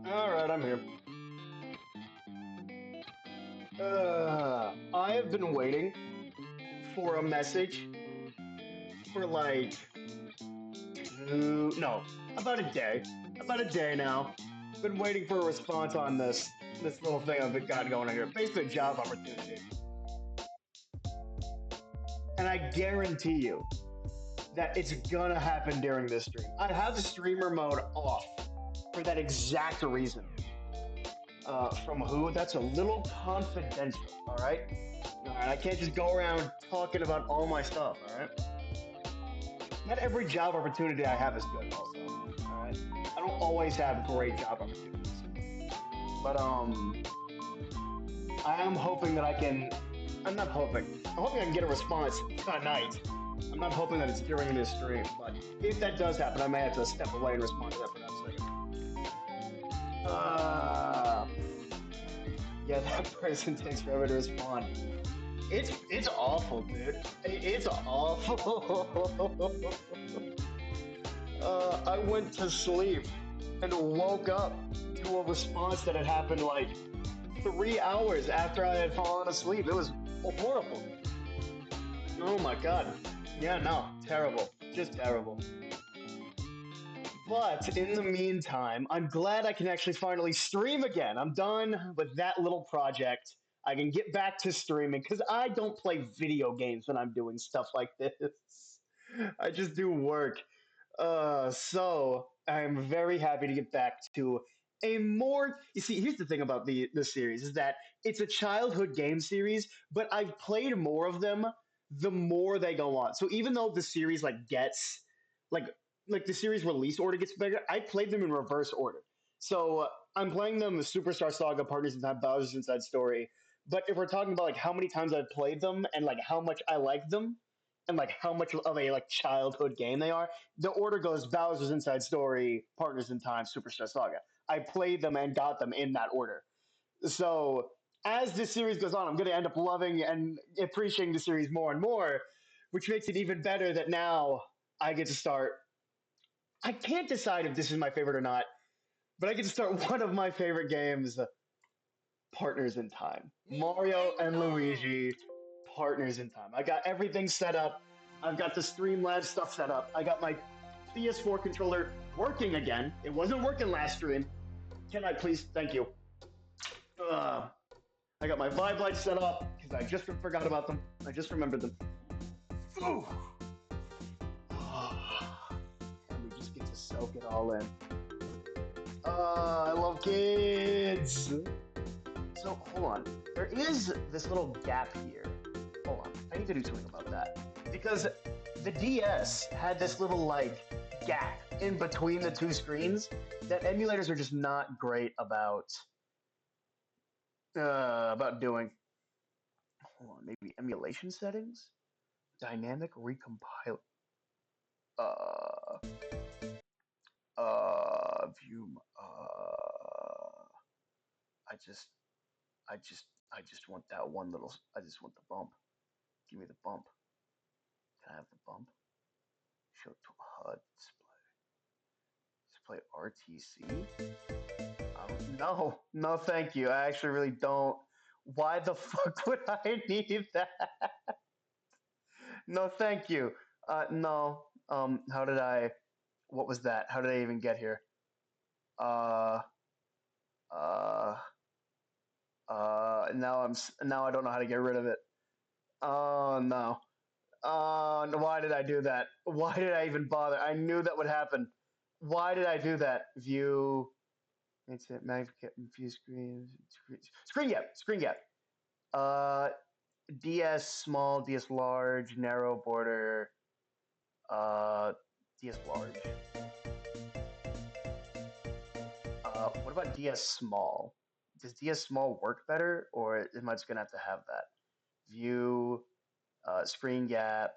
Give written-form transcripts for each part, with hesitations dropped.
Alright, I'm here. I have been waiting for a message for like no, about a day. About a day now. Been waiting for a response on this little thing I've got going on here. Basically, a job opportunity. and I guarantee you that it's gonna happen during this stream. I have the streamer mode off for that exact reason. From who? That's a little confidential. All right. All right. I can't just go around talking about all my stuff. All right. Not every job opportunity I have is good. Also. All right. I don't always have great job opportunities, but I am hoping that I can. I'm not hoping. I'm hoping I can get a response tonight. I'm not hoping that it's during this stream, but if that does happen, I may have to step away and respond to that for that second. Yeah, that person takes forever to respond. It's awful, dude. It's awful. I went to sleep and woke up to a response that had happened like 3 hours after I had fallen asleep. It was horrible. Oh my god. Yeah, no, terrible. Just terrible. But in the meantime, I'm glad I can actually finally stream again. I'm done with that little project. I can get back to streaming because I don't play video games when I'm doing stuff like this. I just do work. So I'm very happy to get back to a more. You see, here's the thing about the series is that it's a childhood game series, but I've played more of them the more they go on. So even though the series gets like the series release order gets bigger, I played them in reverse order. So I'm playing them Superstar Saga, Partners in Time, Bowser's Inside Story. But if we're talking about how many times I've played them and how much I like them and how much of a childhood game they are, the order goes Bowser's Inside Story, Partners in Time, Superstar Saga. I played them and got them in that order. So as this series goes on, I'm going to end up loving and appreciating the series more and more, which makes it even better that now I get to start. I can't decide if this is my favorite or not, but I get to start one of my favorite games, Partners in Time. Mario and Luigi, Partners in Time. I got everything set up. I've got the Streamlabs stuff set up. I got my PS4 controller working again. It wasn't working last stream. Can I please? Thank you. I got my Vibe lights set up because I just forgot about them. I just remembered them. Ooh. And we just get to soak it all in. I love kids. So hold on. There is this little gap here. Hold on. I need to do something about that because the DS had this little gap in between the two screens that emulators are just not great about doing. Hold on. Maybe emulation settings, dynamic recompile. Uh, view. I just, I just want that one little. I just want the bump. Give me the bump. Can I have the bump? Show to HUD display. Display RTC. No, no, thank you. I actually really don't. Why the fuck would I need that? No, thank you. No. How did I? What was that? How did I even get here? Uh, uh, now I don't know how to get rid of it. Oh no. Why did I do that? Why did I even bother? I knew that would happen. Why did I do that? View. It's it. View screen. Screen gap. Screen gap. Uh, DS small, DS large, narrow border. DS large. What about DS small? Does DS small work better, or am I just gonna have to have that? View, screen gap,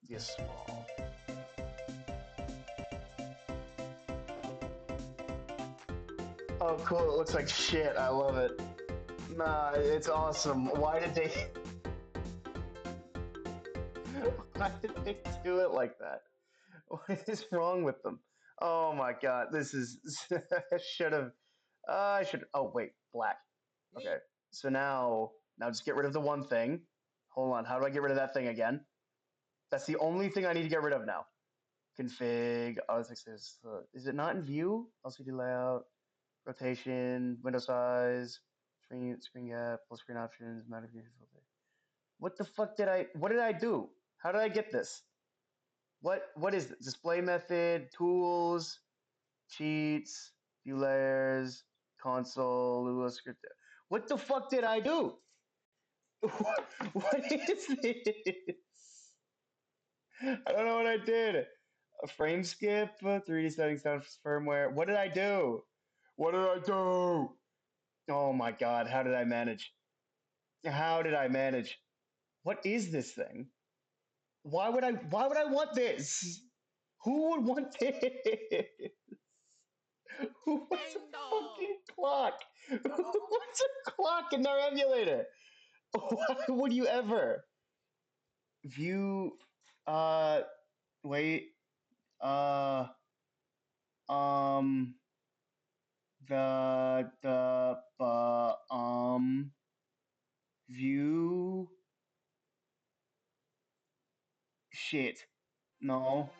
DS small. Oh, cool! It looks like shit. I love it. Nah, it's awesome. Why did they? Why did they do it like that? What is wrong with them? Oh my god, this is. I should have. I should. Oh wait, black. Okay, so now just get rid of the one thing. Hold on, how do I get rid of that thing again? That's the only thing I need to get rid of now. Config. Oh, is it not in view? LCD layout, rotation, window size, screen gap, full screen options, modification filter. What the fuck did what did I do? How did I get this? What is this? Display method, tools, cheats, view layers, console, Lua script. What the fuck did I do? What is this? I don't know what I did. A frame skip, 3D settings down firmware. What did I do? What did I do? Oh my god, how did I manage? How did I manage? What is this thing? Why would I want this? Who would want this? Who wants a fucking clock? Who wants a clock in their emulator? Why would you ever? View uh wait uh um the view shit. No.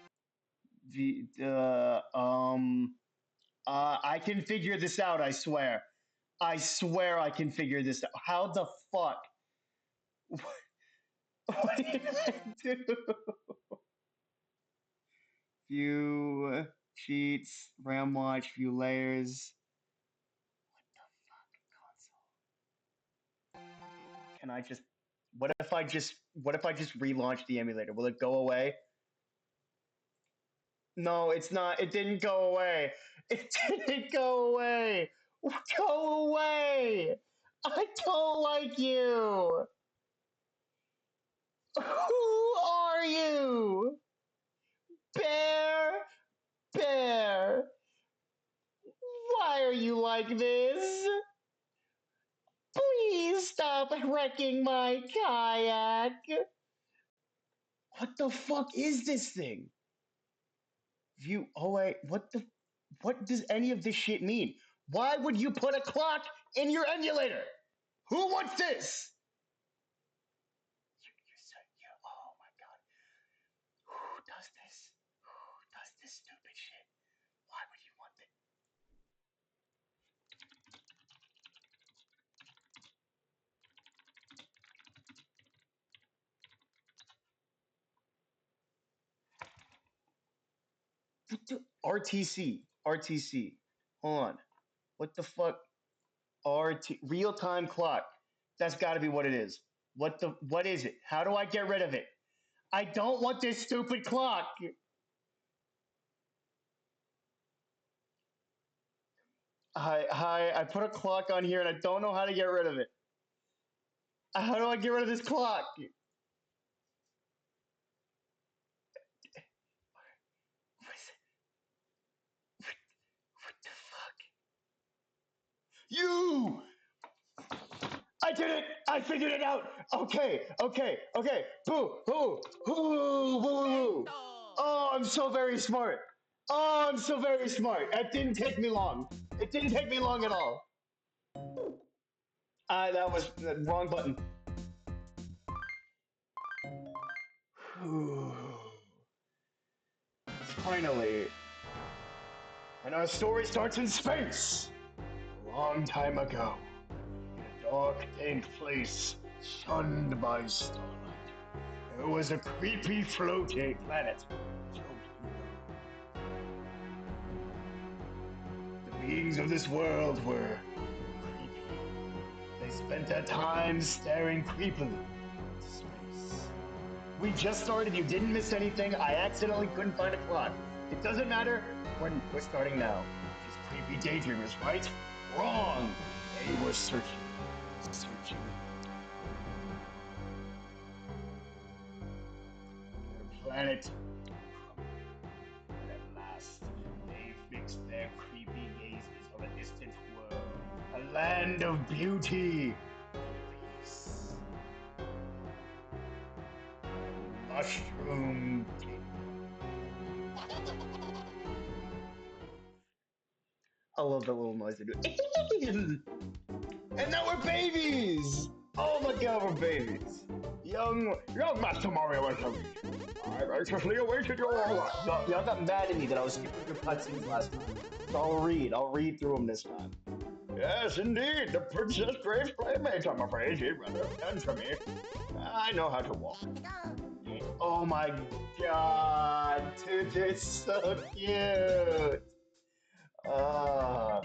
I can figure this out, I swear. I swear I can figure this out. How the fuck? What did I do? View cheats, RAM watch, view layers. What the fuck console? Can I just what if I just relaunch the emulator? Will it go away? No, it's not. It didn't go away. It didn't go away. Go away. I don't like you. Who are you? Bear, bear. Why are you like this? Please stop wrecking my kayak. What the fuck is this thing? View. Oh wait. What does any of this shit mean? Why would you put a clock in your emulator? Who wants this? Oh my god. Who does this? Who does this stupid shit? Why would you want it? RTC. RTC. Hold on. What the fuck? Real time clock. That's got to be what it is. What is it? How do I get rid of it? I don't want this stupid clock. Hi. I put a clock on here and I don't know how to get rid of it. How do I get rid of this clock? What the fuck? You! I did it! I figured it out! Okay. Boo! Boo! Boo! Boo! Oh, I'm so very smart. Oh, I'm so very smart. It didn't take me long. It didn't take me long at all. That was the wrong button. Finally. And our story starts in space. A long time ago. In a dark, dank place, shunned by starlight. There was a creepy floating planet. The beings of this world were creepy. They spent their time staring creepily into space. We just started, you didn't miss anything. I accidentally couldn't find a clock. It doesn't matter, we're starting now. Just creepy daydreamers, right? Wrong! They were searching. Their planet. And at last, they fixed their creepy gazes on a distant world. A land of beauty and peace. Mushroom Kingdom. I love that little noise they do. And now we're babies! Oh my god, we're babies. Young Master Mario and Luigi. I anxiously awaited your... Y'all got mad at me that I was skipping your cutscenes last time. So I'll read through them this time. Yes, indeed, the Princess Grace Playmate, I'm afraid. She'd rather answer me. I know how to walk. Oh my god, dude, they're so cute. Uh,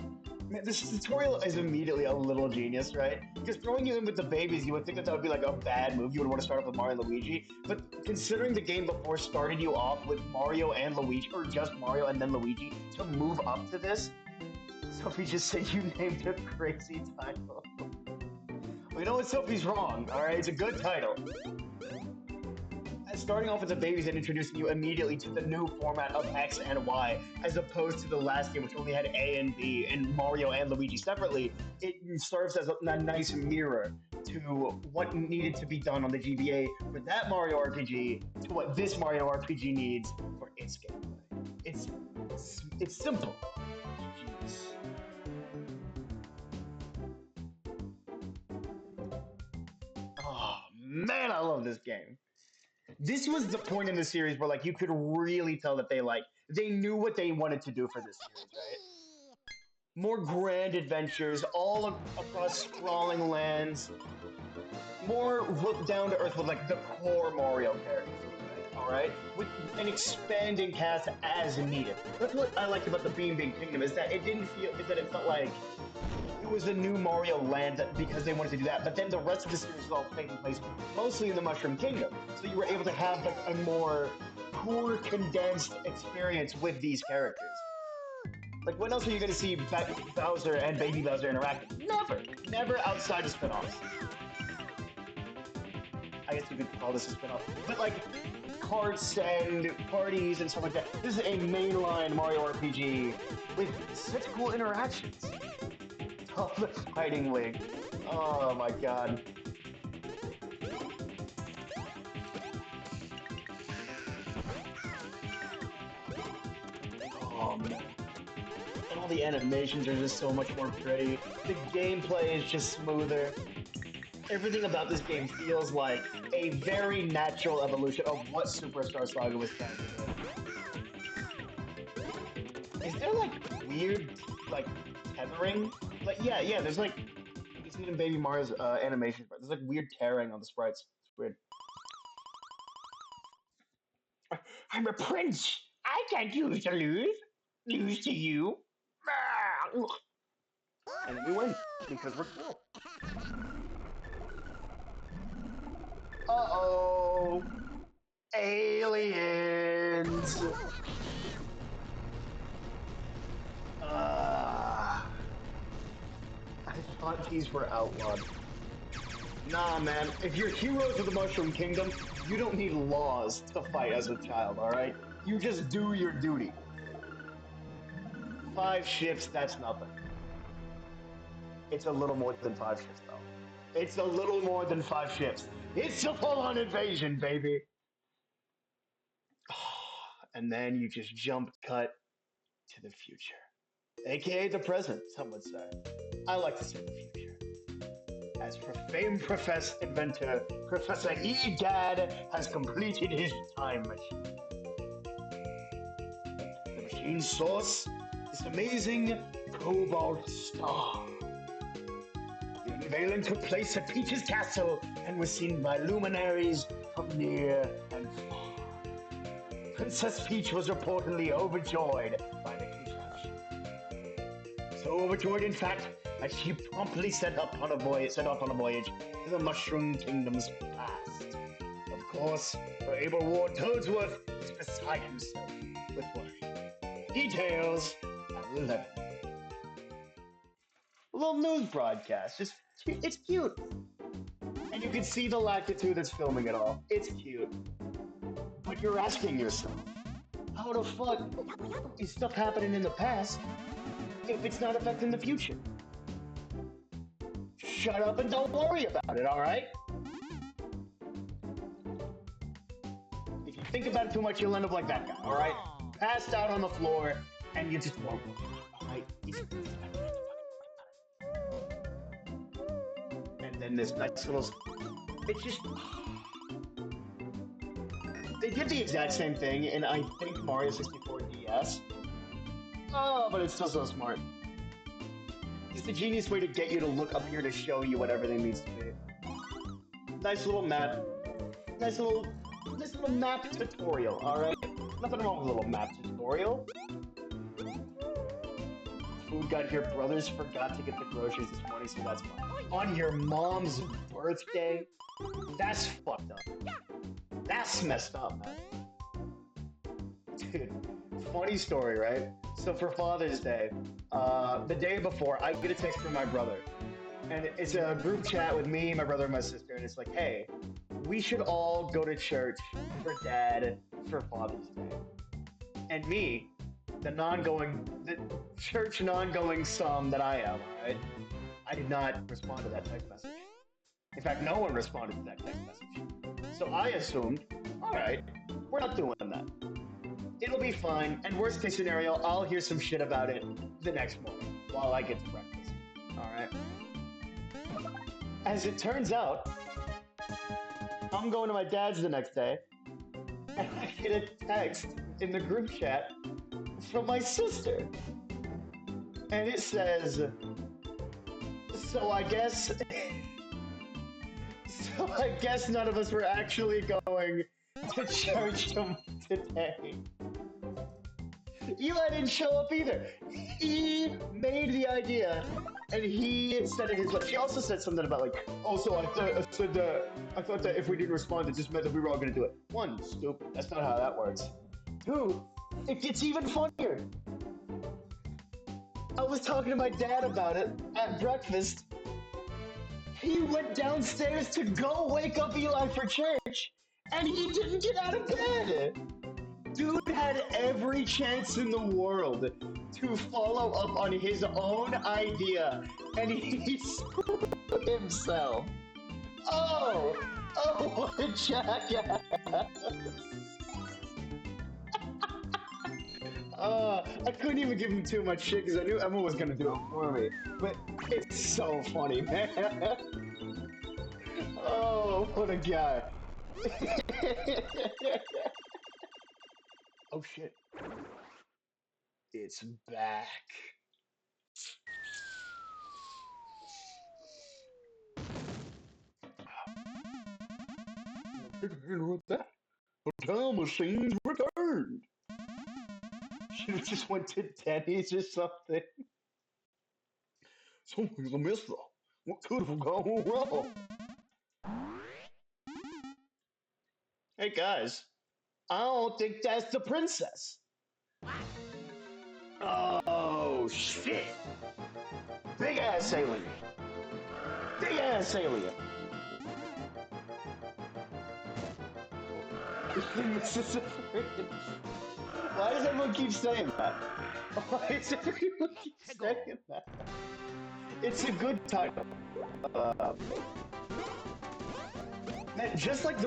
Man, this tutorial is immediately a little genius, right? Because throwing you in with the babies, you would think that that would be like a bad move. You would want to start off with Mario and Luigi. But considering the game before started you off with Mario and Luigi, or just Mario and then Luigi, to move up to this, Sophie just said you named a crazy title. We know what Sophie's wrong, alright? It's a good title. Starting off with the babies and introducing you immediately to the new format of X and Y, as opposed to the last game, which only had A and B, and Mario and Luigi separately, it serves as a nice mirror to what needed to be done on the GBA for that Mario RPG to what this Mario RPG needs for its gameplay. It's simple. Genius. Oh man, I love this game. This was the point in the series where like you could really tell that they knew what they wanted to do for this series, right? More grand adventures across sprawling lands, more look down to earth with like the core Mario characters, all right, with an expanding cast as needed. That's what I liked about the Beam Big Kingdom is that it felt like it was a new Mario land because they wanted to do that. But then the rest of the series was all taking place mostly in the Mushroom Kingdom. So you were able to have like a more core condensed experience with these characters. Like when else are you going to see Bowser and Baby Bowser interacting? Never outside of spin-offs. I guess you could call this a spin-off, but like carts and parties and stuff like that. This is a mainline Mario RPG with such cool interactions. Oh, the fighting Link. Oh my god. Oh man. And all the animations are just so much more pretty. The gameplay is just smoother. Everything about this game feels like a very natural evolution of what Superstar Saga was trying to do. Is there like weird, like tethering? Like yeah, there's like you see it in Baby Mario's animations, but there's like weird tearing on the sprites. It's weird. I'm a prince. I can't use to lose. Lose to you. And then we win because we're cool. Uh-oh. Aliens. I thought these were outlawed. Nah, man. If you're heroes of the Mushroom Kingdom, you don't need laws to fight as a child, alright? You just do your duty. 5 ships, that's nothing. It's a little more than 5 ships, though. It's a little more than 5 ships. It's a full-on invasion, baby! And then you just jump cut to the future. AKA the present, some would say. I like to say the future. As famed professed inventor Professor KIIIIDS has completed his time machine. The machine's source, this amazing cobalt star. The unveiling took place at Peach's castle and was seen by luminaries from near and far. Princess Peach was reportedly overjoyed by the contraption. So overjoyed, in fact, that she promptly set off on a voyage to the Mushroom Kingdom's past. Of course, her able ward Toadsworth is beside himself with worry. Details at 11. A little news broadcast. It's cute. And you can see the latitude that's filming it all. It's cute. But you're asking yourself, how the fuck is stuff happening in the past if it's not affecting the future? Shut up and don't worry about it, alright? If you think about it too much, you'll end up like that guy, alright? Passed out on the floor, and you just won't. Alright? And then this nice little... It's just... They did the exact same thing in, I think, Mario 64 DS. Oh, but it's still so smart. It's the genius way to get you to look up here to show you what everything needs to be. Nice little map. Nice little, nice little map tutorial. All right, nothing wrong with a little map tutorial. Food got here. Brothers forgot to get the groceries this morning, so that's fine. On your mom's birthday? That's fucked up. That's messed up, man. Dude, funny story, right? So for Father's Day, the day before, I get a text from my brother. And it's a group chat with me, my brother, and my sister. And it's like, hey, we should all go to church for Dad for Father's Day. And me, the church non-going some that I am, right? I did not respond to that text message. In fact, no one responded to that text message. So I assumed, all right, we're not doing that. It'll be fine, and worst case scenario, I'll hear some shit about it the next morning while I get to breakfast. All right. As it turns out, I'm going to my dad's the next day, and I get a text in the group chat from my sister. And it says, so I guess none of us were actually going to church today. Eli didn't show up either. He made the idea, and he said it his way. She also said something about like, oh, so I thought that if we didn't respond, it just meant that we were all going to do it. One, stupid. That's not how that works. Two, it gets even funnier. I was talking to my dad about it at breakfast. He went downstairs to go wake up Eli for church, and he didn't get out of bed. Dude had every chance in the world to follow up on his own idea, and he screwed himself. Oh, what a jackass! I couldn't even give him too much shit because I knew Emma was gonna do it for me. But it's so funny, man. Oh, what a guy. Oh shit. It's back. With that, the time machine's returned. Should have just went to Denny's or something. Something's amiss though. What could have gone wrong? Hey guys, I don't think that's the princess. Oh shit! Big ass alien. Big ass alien. Why does everyone keep saying that? Why does everyone keep saying that? It's a good title. Man, just like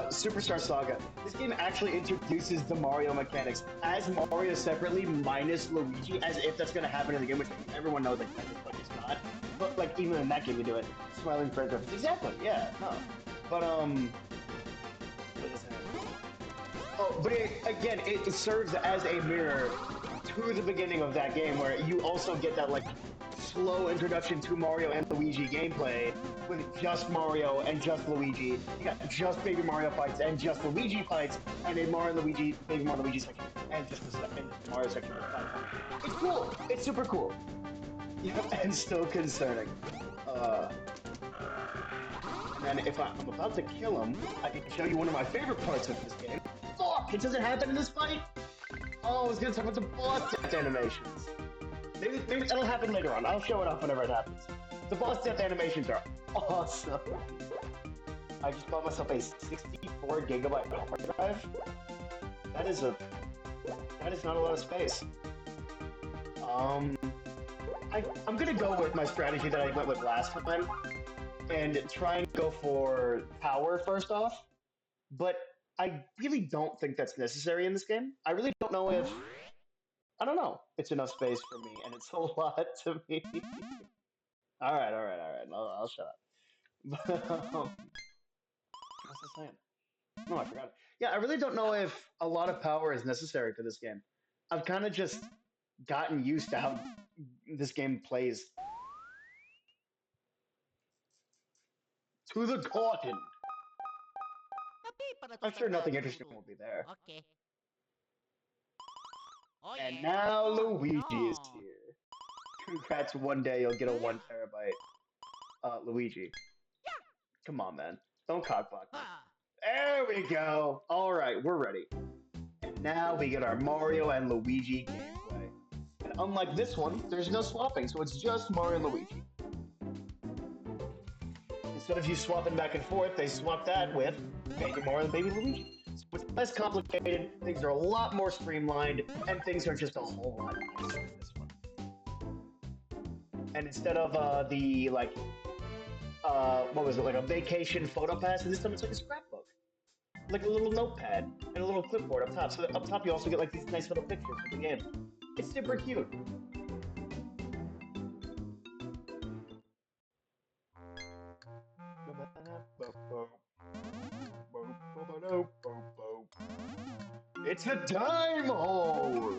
Superstar Saga, this game actually introduces the Mario mechanics as Mario separately, minus Luigi, as if that's going to happen in the game, which everyone knows like it's not. But like even in that game, you do it. Smiling friends reference. Exactly. Yeah. No. But oh, but it serves as a mirror to the beginning of that game, where you also get that like slow introduction to Mario and Luigi gameplay with just Mario and just Luigi. You got just Baby Mario fights and just Luigi fights, and a Baby Mario Luigi section, and just the Mario section of the platform. It's cool. It's super cool. And still concerning. And if I'm about to kill him, I can show you one of my favorite parts of this game. Fuck! It doesn't happen in this fight? Oh, I was gonna talk about the boss death animations. Maybe it'll happen later on. I'll show it off whenever it happens. The boss death animations are awesome. I just bought myself a 64 gigabyte hard drive. That is not a lot of space. I'm gonna go with my strategy that I went with last time and try and go for power first off. But I really don't think that's necessary in this game. I really don't know if I don't know. It's enough space for me, and it's a lot to me. All right. I'll shut up. But, what's I saying? No, I forgot. Yeah, I really don't know if a lot of power is necessary for this game. I've kind of just gotten used to how this game plays. To the garden. I'm sure nothing interesting will be there. Okay. Oh And yeah. now Oh Luigi is no. here. Congrats, one day you'll get a Yeah. 1 TB. Luigi. Yeah. Come on, man. Don't cockblock me. Ah. There we go. Alright, we're ready. And now we get our Mario and Luigi gameplay. And unlike this one, there's no swapping, so it's just Mario and Luigi. Instead of you swapping back and forth, they swap that with Baby Mario and Baby Luigi. So it's less complicated, things are a lot more streamlined, and things are just a whole lot nicer in this one. And instead of what was it, like a vacation photo pass, and this time it's like a scrapbook. Like a little notepad and a little clipboard up top. So up top you also get like these nice little pictures of the game. It's super cute. It's a time hole!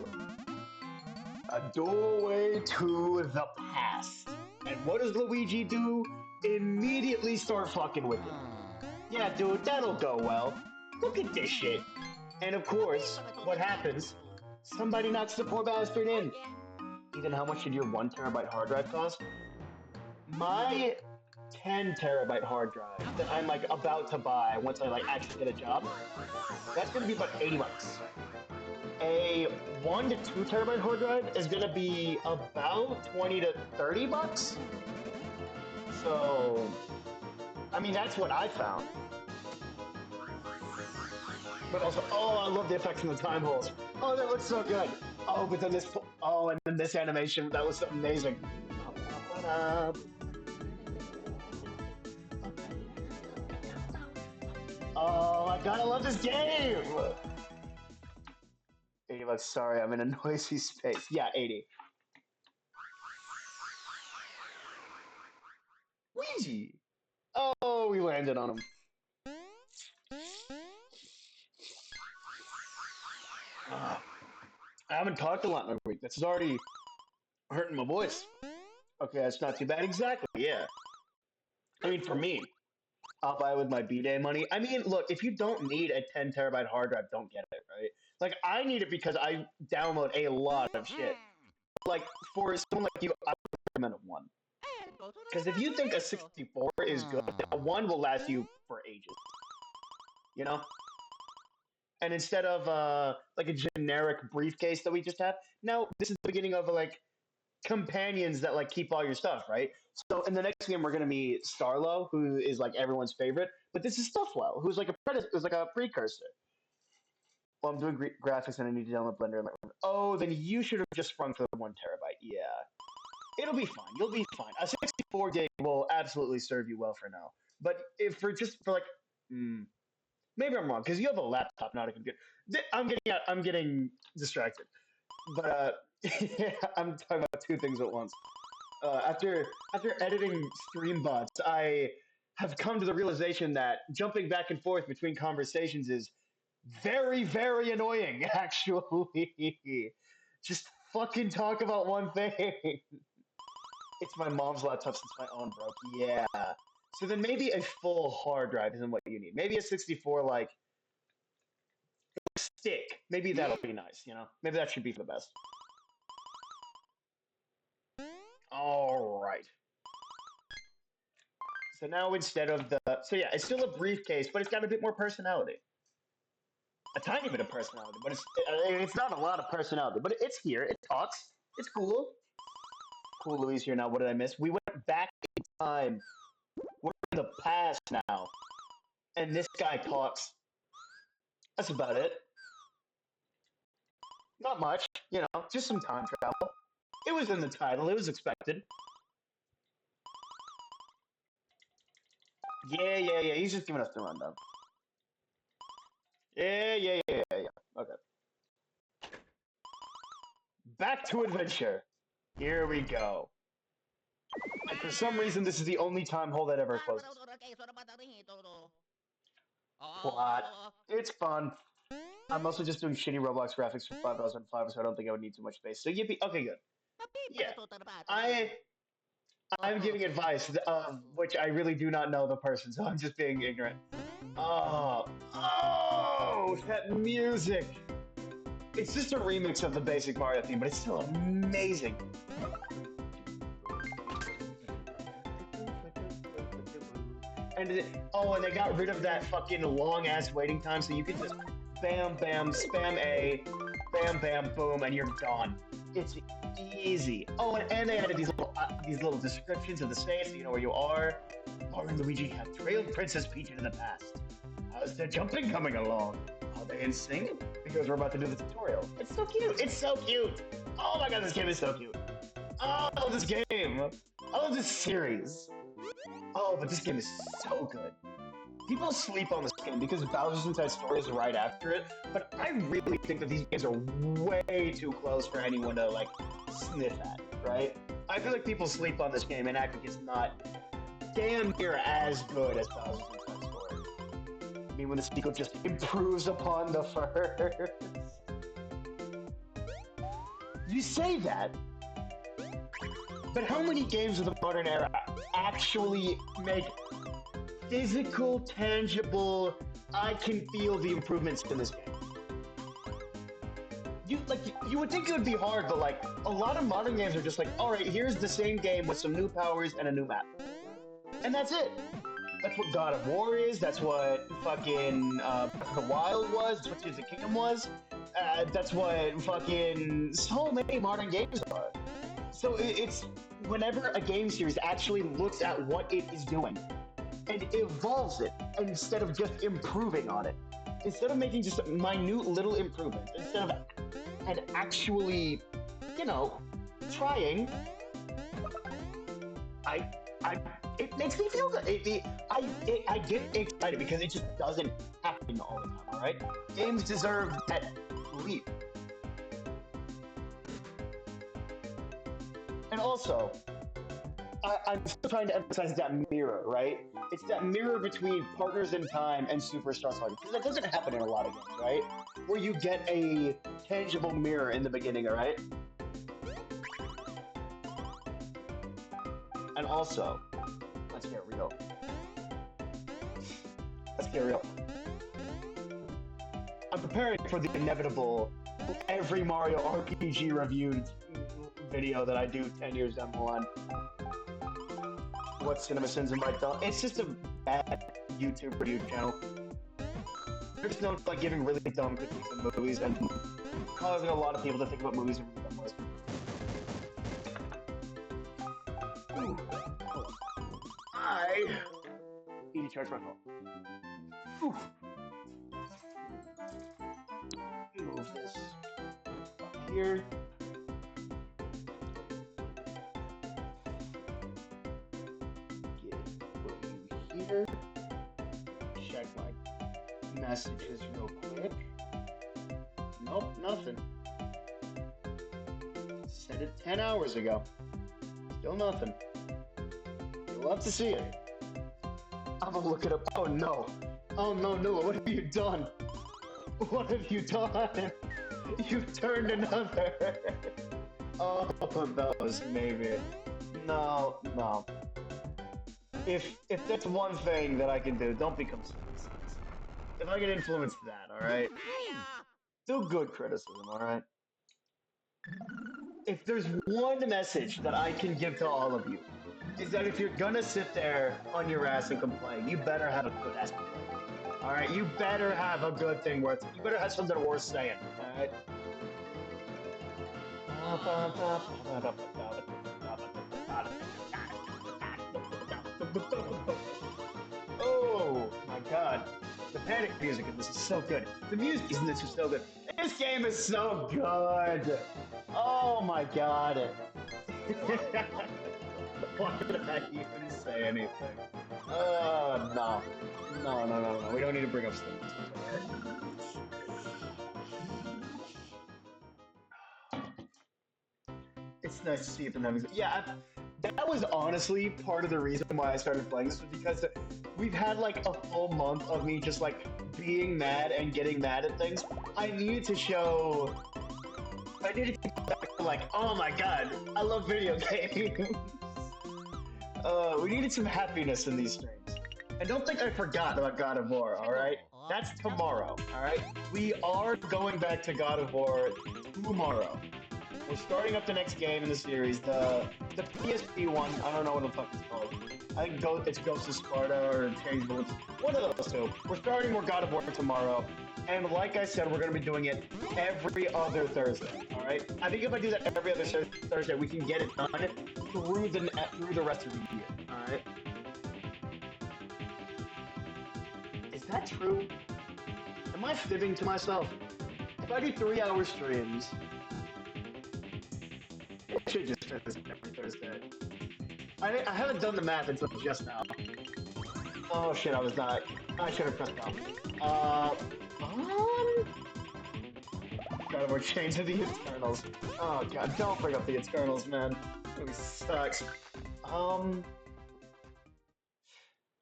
A doorway to the past. And what does Luigi do? Immediately start fucking with it. Yeah, dude, that'll go well. Look at this shit. And of course, what happens? Somebody knocks the poor bastard Oh in. yeah. Even how much did your 1 TB hard drive cost? My 10 TB hard drive that I'm like about to buy once I like actually get a job, that's gonna be about 80 bucks. A 1 to 2 TB hard drive is gonna be about 20 to 30 bucks. So, I mean, that's what I found. But also, oh, I love the effects in the time holes. Oh, that looks so good. Oh, but then and then this animation, that was amazing. Oh, I gotta love this game. 80 bucks. Sorry, I'm in a noisy space. Yeah, 80. Luigi. Oh, we landed on him. I haven't talked a lot in a week. This is already hurting my voice. Okay, that's not too bad. Exactly, yeah. I mean, for me, I'll buy it with my B-Day money. I mean, look, if you don't need a 10 TB hard drive, don't get it, right? Like, I need it because I download a lot of shit. Like, for someone like you, I would recommend a 1. Because if you think a 64 is good, a 1 will last you for ages. You know? And instead of like a generic briefcase that we just have, now this is the beginning of like companions that like keep all your stuff, right? So in the next game we're gonna meet Starlo, who is like everyone's favorite, but this is Stuffwell, who's like a precursor. Well, I'm doing graphics and I need to download Blender. Oh, then you should have just sprung for the 1 TB. Yeah, it'll be fine. You'll be fine. A 64 gig will absolutely serve you well for now. But if for just for like, maybe I'm wrong because you have a laptop, not a computer. I'm getting distracted. But I'm talking about two things at once. After editing stream bots, I have come to the realization that jumping back and forth between conversations is very, very annoying. Actually, just fucking talk about one thing. It's my mom's laptop since my own broke. Yeah. So then maybe a full hard drive isn't what you need. Maybe a 64 like stick. Maybe that'll be nice. You know. Maybe that should be for the best. All right. So now instead of yeah, it's still a briefcase, but it's got a bit more personality. A tiny bit of personality, but it's not a lot of personality. But it's here. It talks. It's cool. Cool, Louise here now. What did I miss? We went back in time. We're in the past now, and this guy talks. That's about it. Not much, just some time travel. It was in the title. It was expected. Yeah, yeah, yeah. He's just giving us the rundown. Yeah, yeah, yeah, yeah, yeah. Okay. Back to adventure. Here we go. And for some reason, this is the only time hole that ever closes. Plot. It's fun. I'm also just doing shitty Roblox graphics for 5005, so I don't think I would need too much space. So yippee. Okay, good. Yeah. I I'm giving advice, which I really do not know the person, so I'm just being ignorant. Oh, oh, that music! It's just a remix of the basic Mario theme, but it's still amazing. And they got rid of that fucking long ass waiting time, so you can just bam, bam, spam A, bam, bam, boom, and you're gone. It's easy. Oh, and they added these little descriptions of the stage, so you know where you are. Mario and Luigi have trailed Princess Peach into the past. How's the jumping coming along? Are they in sync? Because we're about to do the tutorial. It's so cute. It's so cute. Oh my god, this game is so cute. Oh, I love this game. I love this series. Oh, but this game is so good. People sleep on this game because Bowser's Inside Story is right after it, but I really think that these games are way too close for anyone to, like, sniff at, right? I feel like people sleep on this game and act like it's not damn near as good as Bowser's Inside Story. I mean, when the sequel just improves upon the first. You say that, but how many games of the modern era actually make physical, tangible, I can feel the improvements in this game? You would think it would be hard, but like a lot of modern games are just like, all right, here's the same game with some new powers and a new map, and that's it. That's what God of War is. That's what fucking Breath of the Wild was. That's what Tears of the Kingdom was. That's what fucking so many modern games are. So it's whenever a game series actually looks at what it is doing and evolves it instead of just improving on it, instead of making just minute little improvements, instead of and actually, you know, trying, it makes me feel good. I get excited because it just doesn't happen all the time. All right, games deserve that leap. And also, I'm still trying to emphasize that mirror, right? It's that mirror between Partners in Time and Superstar Saga, because that doesn't happen in a lot of games, right? Where you get a tangible mirror in the beginning, right? And also, let's get real. Let's get real. I'm preparing for the inevitable every Mario RPG reviewed video that I do 10 years down the line. What Cinema Sins and Right Thumb. It's just a bad YouTube review channel. They're just known for like giving really dumb critiques of movies and causing a lot of people to think about movies in really dumb ways. I need to charge my phone. Move this up here. Here. Check my messages real quick. Nope, nothing. Sent it 10 hours ago. Still nothing. You'll love to see it. I'm gonna look it up. Oh no. Oh no, Noah, what have you done? What have you done? You've turned another. Oh, that was maybe. No. If that's one thing that I can do, don't become suicide. If I can influence that, alright? Do good criticism, alright? If there's one message that I can give to all of you, is that if you're gonna sit there on your ass and complain, you better have a good ass complaint. Alright? You better have a good thing worth it. You better have something worth saying, alright? Oh my god. The panic music in this is so good. The music in this is so good. This game is so good. Oh my god. Why did I even say anything? No. No. We don't need to bring up stuff. It's nice to see it from having. Yeah, that was honestly part of the reason why I started playing this, was because we've had like a full month of me just like being mad and getting mad at things. I needed to go back to like, oh my god, I love video games. We needed some happiness in these streams. And don't think I forgot about God of War, alright? That's tomorrow, alright? We are going back to God of War tomorrow. We're starting up the next game in the series, the PSP one. I don't know what the fuck it's called. I think it's Ghost of Sparta or Chains Bullets. One of those two. We're starting more God of War tomorrow. And like I said, we're going to be doing it every other Thursday, alright? I think if I do that every other Thursday, we can get it done through the rest of the year, alright? Is that true? Am I fibbing to myself? If I do 3-hour streams, I should just do this every Thursday. I haven't done the math until just now. Oh shit, I should have pressed down. God, we're changing the Eternals. Oh god, don't bring up the Eternals, man. It really sucks.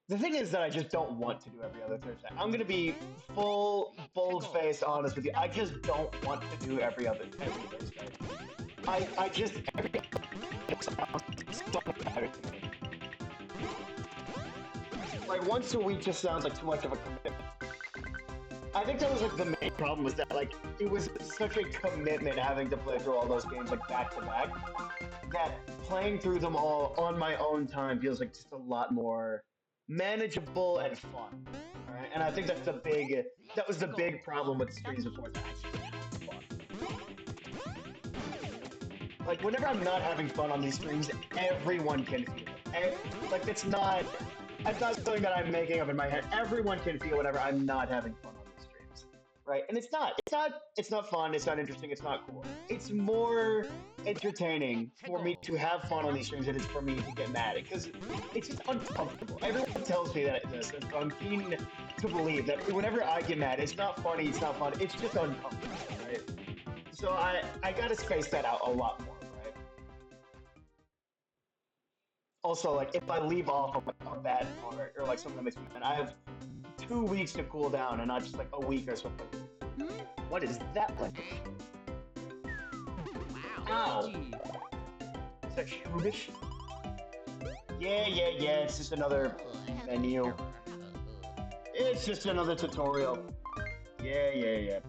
The thing is that I just don't want to do every other Thursday. I'm gonna be full, bold-faced honest with you. I just don't want to do every Thursday. I just like once a week just sounds like too much of a commitment. I think that was like the main problem was that like it was such a commitment having to play through all those games like back to back that playing through them all on my own time feels like just a lot more manageable and fun. Alright? And I think that was the big problem with streams before that. Like whenever I'm not having fun on these streams, everyone can feel it. Like it's not something that I'm making up in my head. Everyone can feel whenever I'm not having fun on these streams. Right? And it's not fun, it's not interesting, it's not cool. It's more entertaining for me to have fun on these streams than it is for me to get mad because it's just uncomfortable. Everyone tells me that it is, and so I'm keen to believe that whenever I get mad, it's not funny, it's not fun, it's just uncomfortable, right? So I gotta space that out a lot more, right? Also, like, if I leave off a bad part, or like something that makes me mad, I have 2 weeks to cool down, and not just like a week or something. What is that like? Ow! Is that Shroobish? Yeah, it's just another menu. It's just another tutorial. Yeah.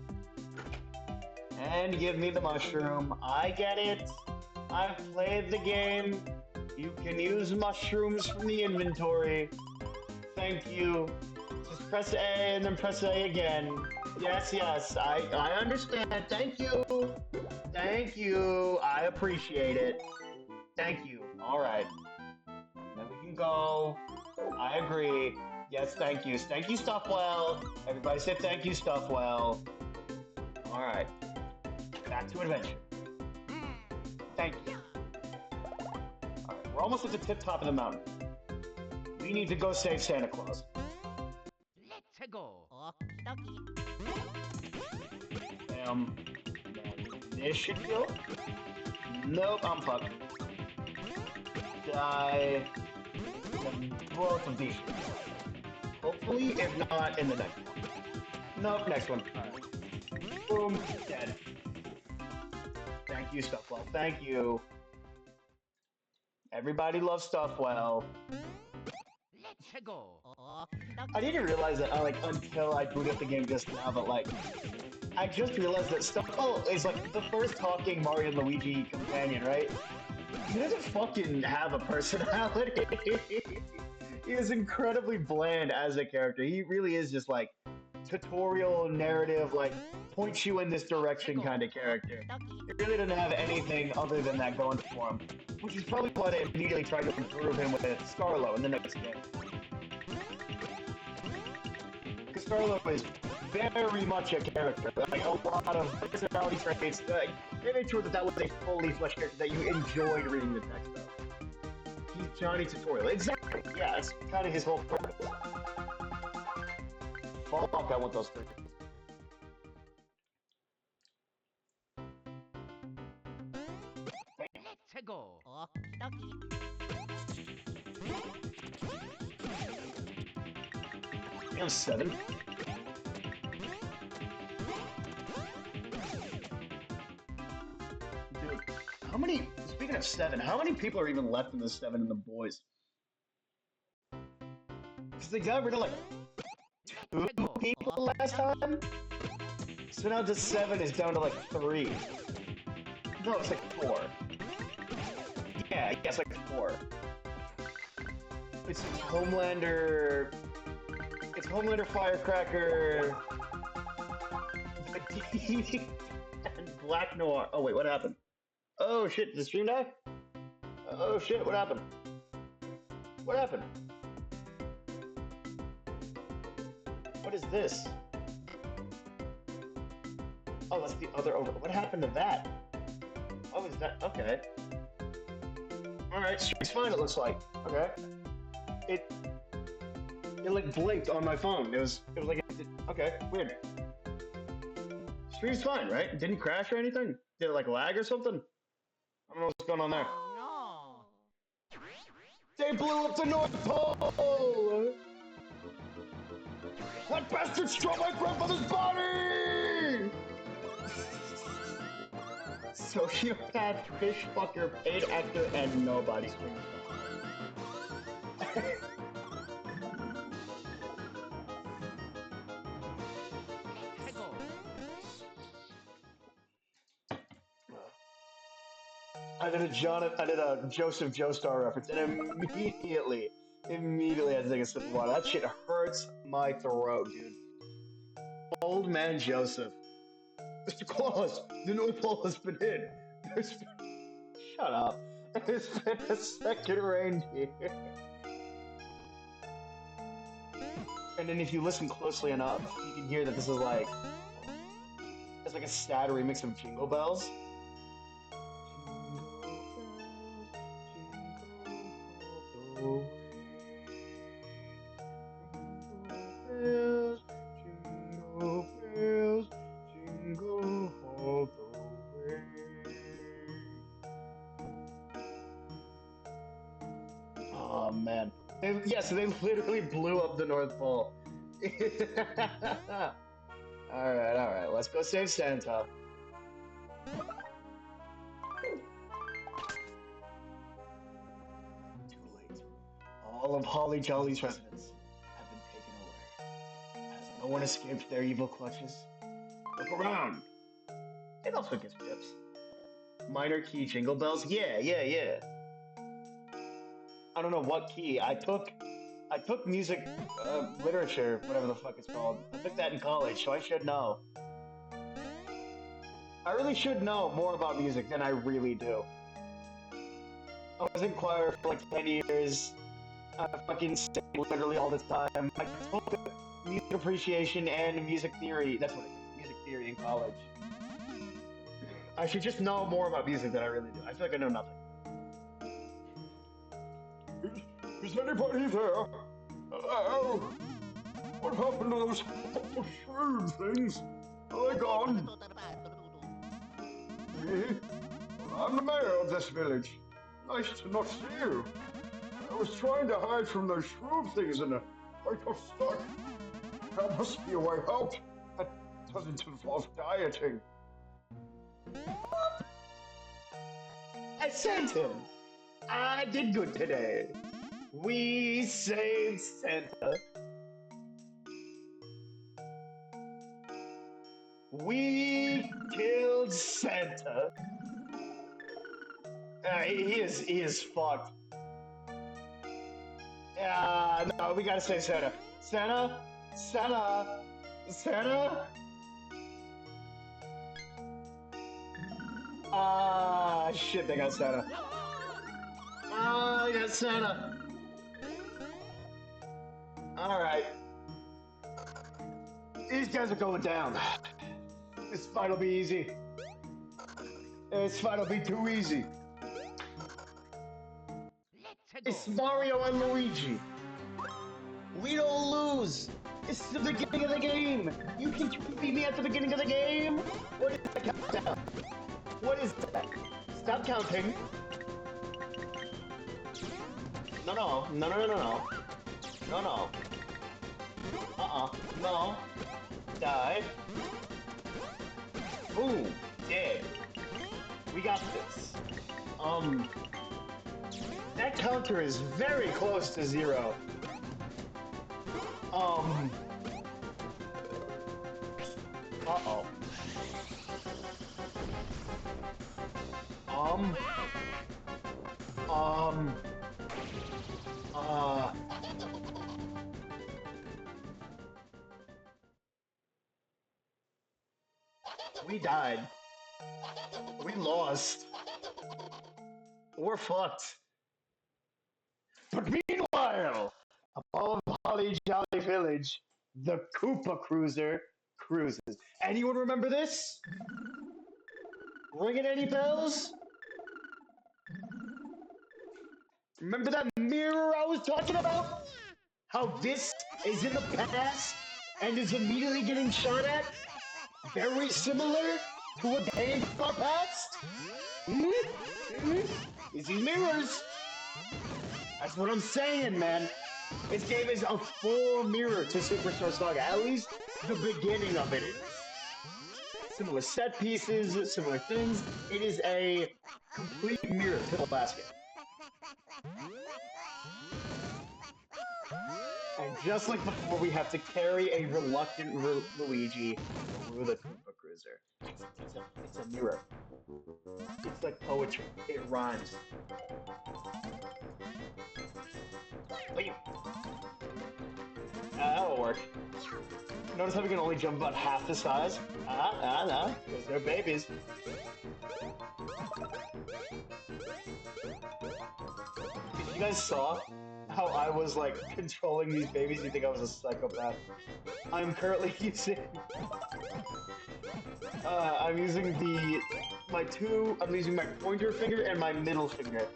And give me the mushroom. I get it. I've played the game. You can use mushrooms from the inventory. Thank you. Just press A and then press A again. Yes, I understand. Thank you. I appreciate it. Thank you. Alright. Then we can go. I agree. Yes, thank you. Thank you, Stuffwell. Everybody say thank you, Stuffwell. Alright. Back to adventure. Thank you. Alright, we're almost at the tip-top of the mountain. We need to go save Santa Claus. Let's go. This should kill? Nope, I'm fucked. Die. Then both of these should kill. Hopefully, if not, in the next one. Nope, next one. Alright. Boom, dead. Thank you, Stuffwell. Thank you. Everybody loves Stuffwell. Let's go. I didn't realize that until I booted up the game just now, but like I just realized that Stuffwell is like the first talking Mario and Luigi companion, right? He doesn't fucking have a personality. He is incredibly bland as a character. He really is just like tutorial narrative, like points you in this direction kind of character. He really doesn't have anything other than that going for him, which is probably why they immediately tried to improve him with Scarlo in the next game. Because Scarlo is very much a character, like a lot of personality traits. Like, they made sure that that was a fully fleshed character that you enjoyed reading the text of. He's Johnny Tutorial. Exactly. Yeah, it's kind of his whole purpose. Fuck, I want those three. Let's go. I'm 7. Dude, how many, speaking of 7, how many people are even left in the 7 and the boys? They got rid of like two Let's go. people Up last jump. time. So now the 7 is down to like 3. No, it's like 4. Yeah, it's like 4. It's Homelander. It's Homelander, Firecracker, and Black Noir. Oh wait, what happened? Oh shit, did the stream die? Oh shit, what happened? What happened? What is this? Oh, that's the other over. What happened to that? Oh, is that okay? All right, stream's fine. It looks like. Okay. It like blinked on my phone. It was like okay, weird. Stream's fine, right? It didn't crash or anything. Did it like lag or something? I don't know what's going on there. No. They blew up the North Pole! That bastard stole my grandfather's body! Sociopath, fish fucker, paid actor, and nobody. Let's go. I did a Joseph Joestar reference, and immediately I had to take a sip of water. That shit hurts my throat, dude. Old man Joseph. Mr. Claus, the North Pole has been hit. Shut up. There's been a second reindeer. And then if you listen closely enough, you can hear that this is like... It's like a sad remix of Jingle Bells. Jingle bells, jingle all the way. Oh man. So they literally blew up the North Pole. Alright, let's go save Santa. Too late. All of Holly Jolly's residents have been taken away. Has no one escaped their evil clutches? Look around! It also gets pips. Minor key jingle bells? Yeah. I don't know what key. I took music, literature, whatever the fuck it's called. I took that in college, so I should know. I really should know more about music than I really do. I was in choir for like 10 years. I fucking sang literally all this time. I took music appreciation and music theory. That's what it is. Music theory in college. I should just know more about music than I really do. I feel like I know nothing. Is anybody there? Hello? What happened to those shroom things? Are they gone? Me? I'm the mayor of this village. Nice to not see you. I was trying to hide from those shroom things and I got stuck. There must be a way out. That doesn't involve dieting. I sent him. I did good today. We saved Santa. We killed Santa. He is fucked. No, we gotta save Santa. Santa? Shit, they got Santa. I got Santa. Alright. These guys are going down. This fight will be easy. This fight will be too easy. Let's go. It's Mario and Luigi. We don't lose. It's the beginning of the game. You can beat me at the beginning of the game. What is that countdown? What is that? Stop counting. No. No. Die. Boom. Dead. We got this. That counter is very close to 0. Um. Uh-oh. Um. Um. Uh. We died. We lost. We're fucked. But meanwhile, above Holly Jolly Village, the Koopa Cruiser cruises. Anyone remember this? Ringing any bells? Remember that mirror I was talking about? How this is in the past and is immediately getting shot at? Very similar to a game from our past? It's these mirrors. That's what I'm saying, man. This game is a full mirror to Superstar Saga. At least the beginning of it is. Similar set pieces, similar things. It is a complete mirror to the last game. And just like before, we have to carry a reluctant Luigi through the Koopa Cruiser. It's a mirror. It's like poetry. It rhymes. Wait. That'll work. Notice how we can only jump about half the size? No. Because they're babies. If you guys saw how I was like controlling these babies, you think I was a psychopath. I'm currently using I'm using I'm using my pointer finger and my middle finger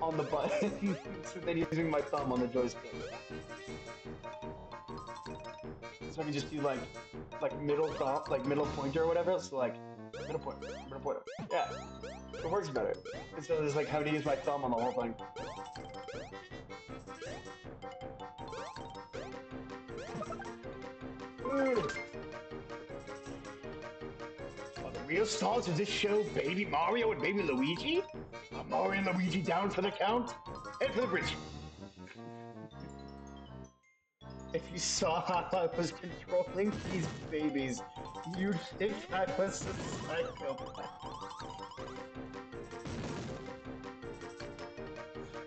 on the button, so then using my thumb on the joystick. So I can just do like middle thumb, like middle pointer or whatever. So like middle pointer. Yeah, it works better instead of just like having to use my thumb on the whole thing. Are the real stars of this show Baby Mario and Baby Luigi? Are Mario and Luigi down for the count? Head for the bridge. If you saw how I was controlling these babies, you'd think I was a psychopath.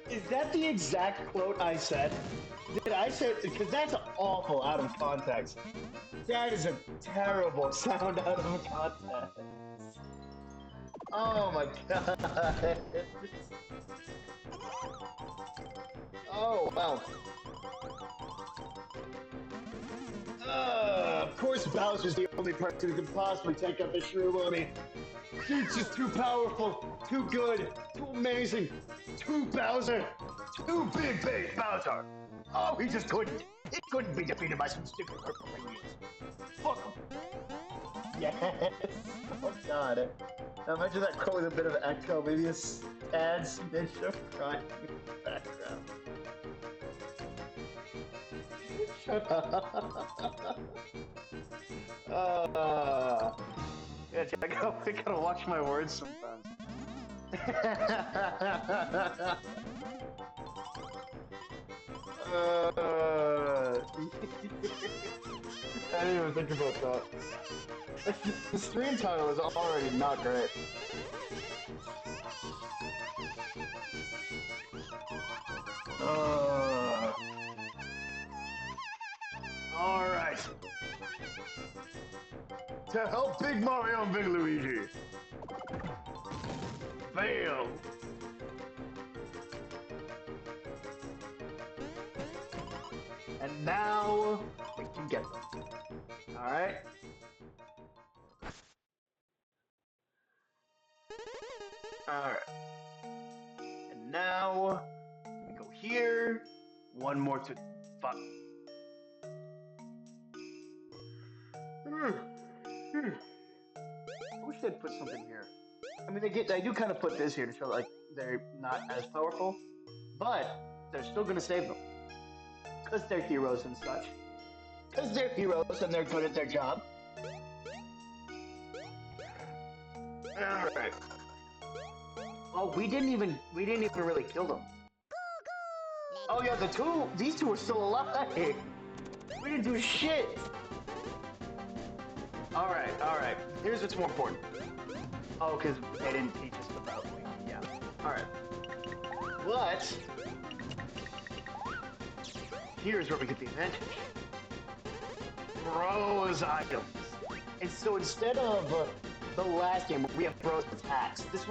Is that the exact quote I said? Did I say? Because that's awful out of context. That is a terrible sound out of context. Oh my god. Oh wow. Of course Bowser's the only person who can possibly take out the Shroom Army. He's just too powerful, too good, too amazing, too Bowser, too big Bowser. Oh, he just couldn't. He couldn't be defeated by some stupid purple aliens. Fuck him. Yes. Oh god. Now imagine that quote with a bit of echo, maybe a tad smidge of crying in the background. Shut up. Yeah, check out. I gotta watch my words sometimes. I didn't even think about that. The stream title is already not great. Alright. To help Big Mario and Big Luigi. Fail. And now we can get them. Alright. Alright. And now we go here. One more to fuck. I wish they'd put something here. I mean, they do kind of put this here to show like they're not as powerful, but they're still gonna save them because they're heroes and such. Because they're heroes and they're good at their job. All right. Oh, we didn't even really kill them. Oh yeah, these two are still alive. We didn't do shit! Alright. Here's what's more important. Oh, because they didn't teach us about Luigi. Yeah. Alright. But here's where we get the advantage. Bros items. And so instead of the last game where we have bros attacks, this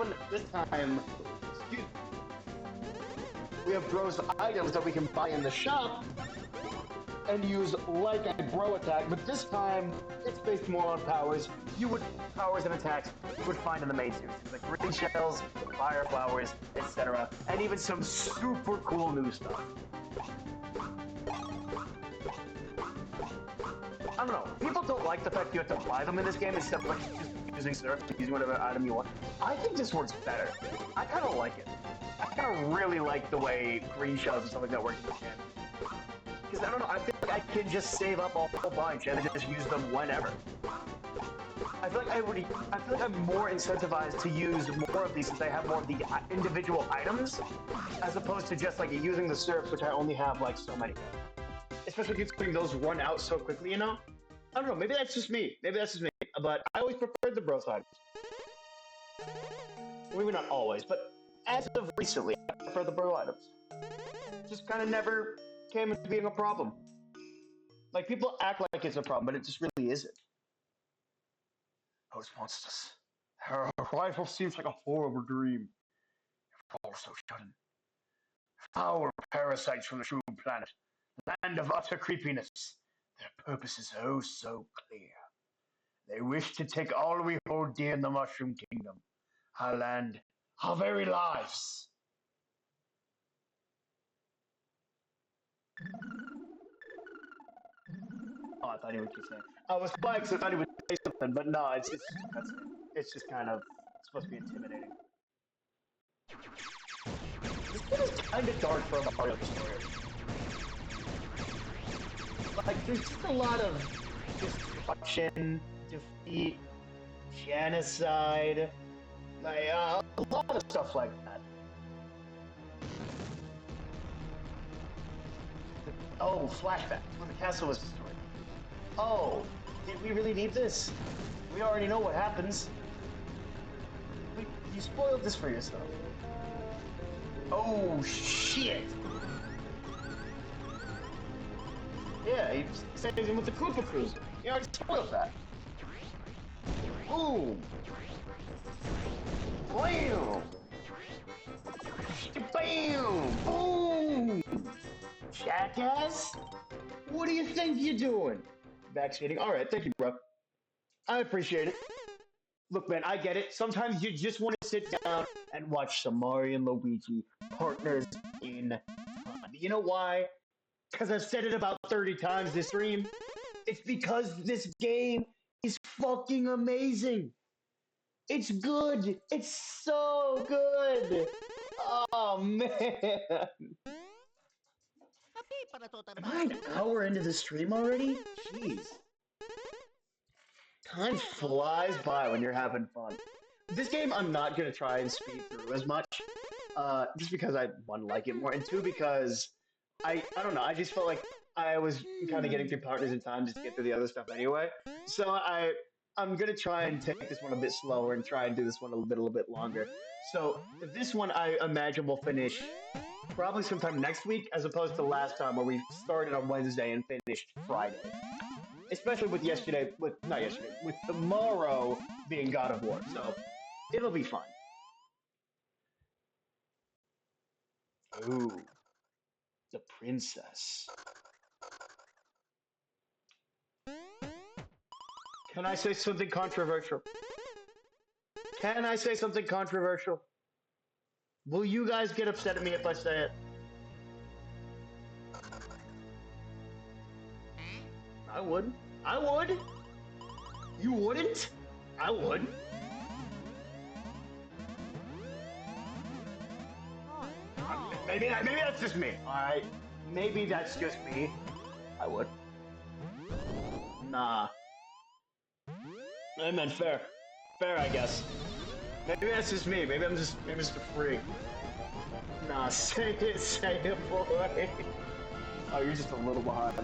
time, excuse me, we have bros items that we can buy in the shop and use like a bro attack, but this time it's based more on powers. Powers and attacks you would find in the main series, like green shells, fire flowers, etc., and even some super cool new stuff. I don't know. People don't like the fact you have to buy them in this game instead of like just using syrup, using whatever item you want. I think this works better. I kind of like it. I kind of really like the way green shells and stuff like that work in this game. Because I don't know, I feel like I can just save up a whole bunch and then just use them whenever. I feel like I'm more incentivized to use more of these since I have more of the individual items, as opposed to just like using the syrups, which I only have like so many. Especially considering those run out so quickly, you know? I don't know, maybe that's just me. But I always preferred the bros items. Maybe not always, but as of recently, I prefer the bro items. Just kind of never came into being a problem. Like, people act like it's a problem, but it just really isn't. Those monsters. Her arrival seems like a horrible dream. All so sudden. Foul parasites from the true planet. Land of utter creepiness. Their purpose is oh so clear. They wish to take all we hold dear in the Mushroom Kingdom. Our land, our very lives. Oh, I thought he would keep saying. I was quiet because I thought he would say something, but no, it's just kind of supposed to be intimidating. This game is kind of dark for a Mario story. Like, there's just a lot of destruction, defeat, genocide, like a lot of stuff like that. Oh, flashback when the castle was destroyed. Oh, did we really need this? We already know what happens. You spoiled this for yourself. Oh, shit! Yeah, he saves him with the Koopa Cruiser. You already spoiled that. Boom! Blam! Bam! Boom! Jackass? What do you think you're doing? Backseating. Alright, thank you, bro. I appreciate it. Look, man, I get it. Sometimes you just want to sit down and watch some Mario and Luigi partners in time. You know why? Because I've said it about 30 times this stream. It's because this game is fucking amazing. It's good. It's so good. Oh, man. Am I an hour into the stream already? Jeez. Time flies by when you're having fun. This game I'm not going to try and speed through as much. Just because I, one, like it more, and two, because I don't know, I just felt like I was kind of getting through partners in time just to get through the other stuff anyway. So I'm going to try and take this one a bit slower and try and do this one a little bit longer. So this one I imagine will finish probably sometime next week, as opposed to last time where we started on Wednesday and finished Friday. Especially with with tomorrow being God of War. So it'll be fun. Ooh, the princess. Can I say something controversial? Can I say something controversial? Will you guys get upset at me if I say it? I would. I would. You wouldn't? I would. Maybe that's just me. Alright. Maybe that's just me. I would. Nah. I meant fair. Fair, I guess. Maybe that's just me. Maybe I'm just a freak. Nah, say it, boy. Oh, you're just a little behind.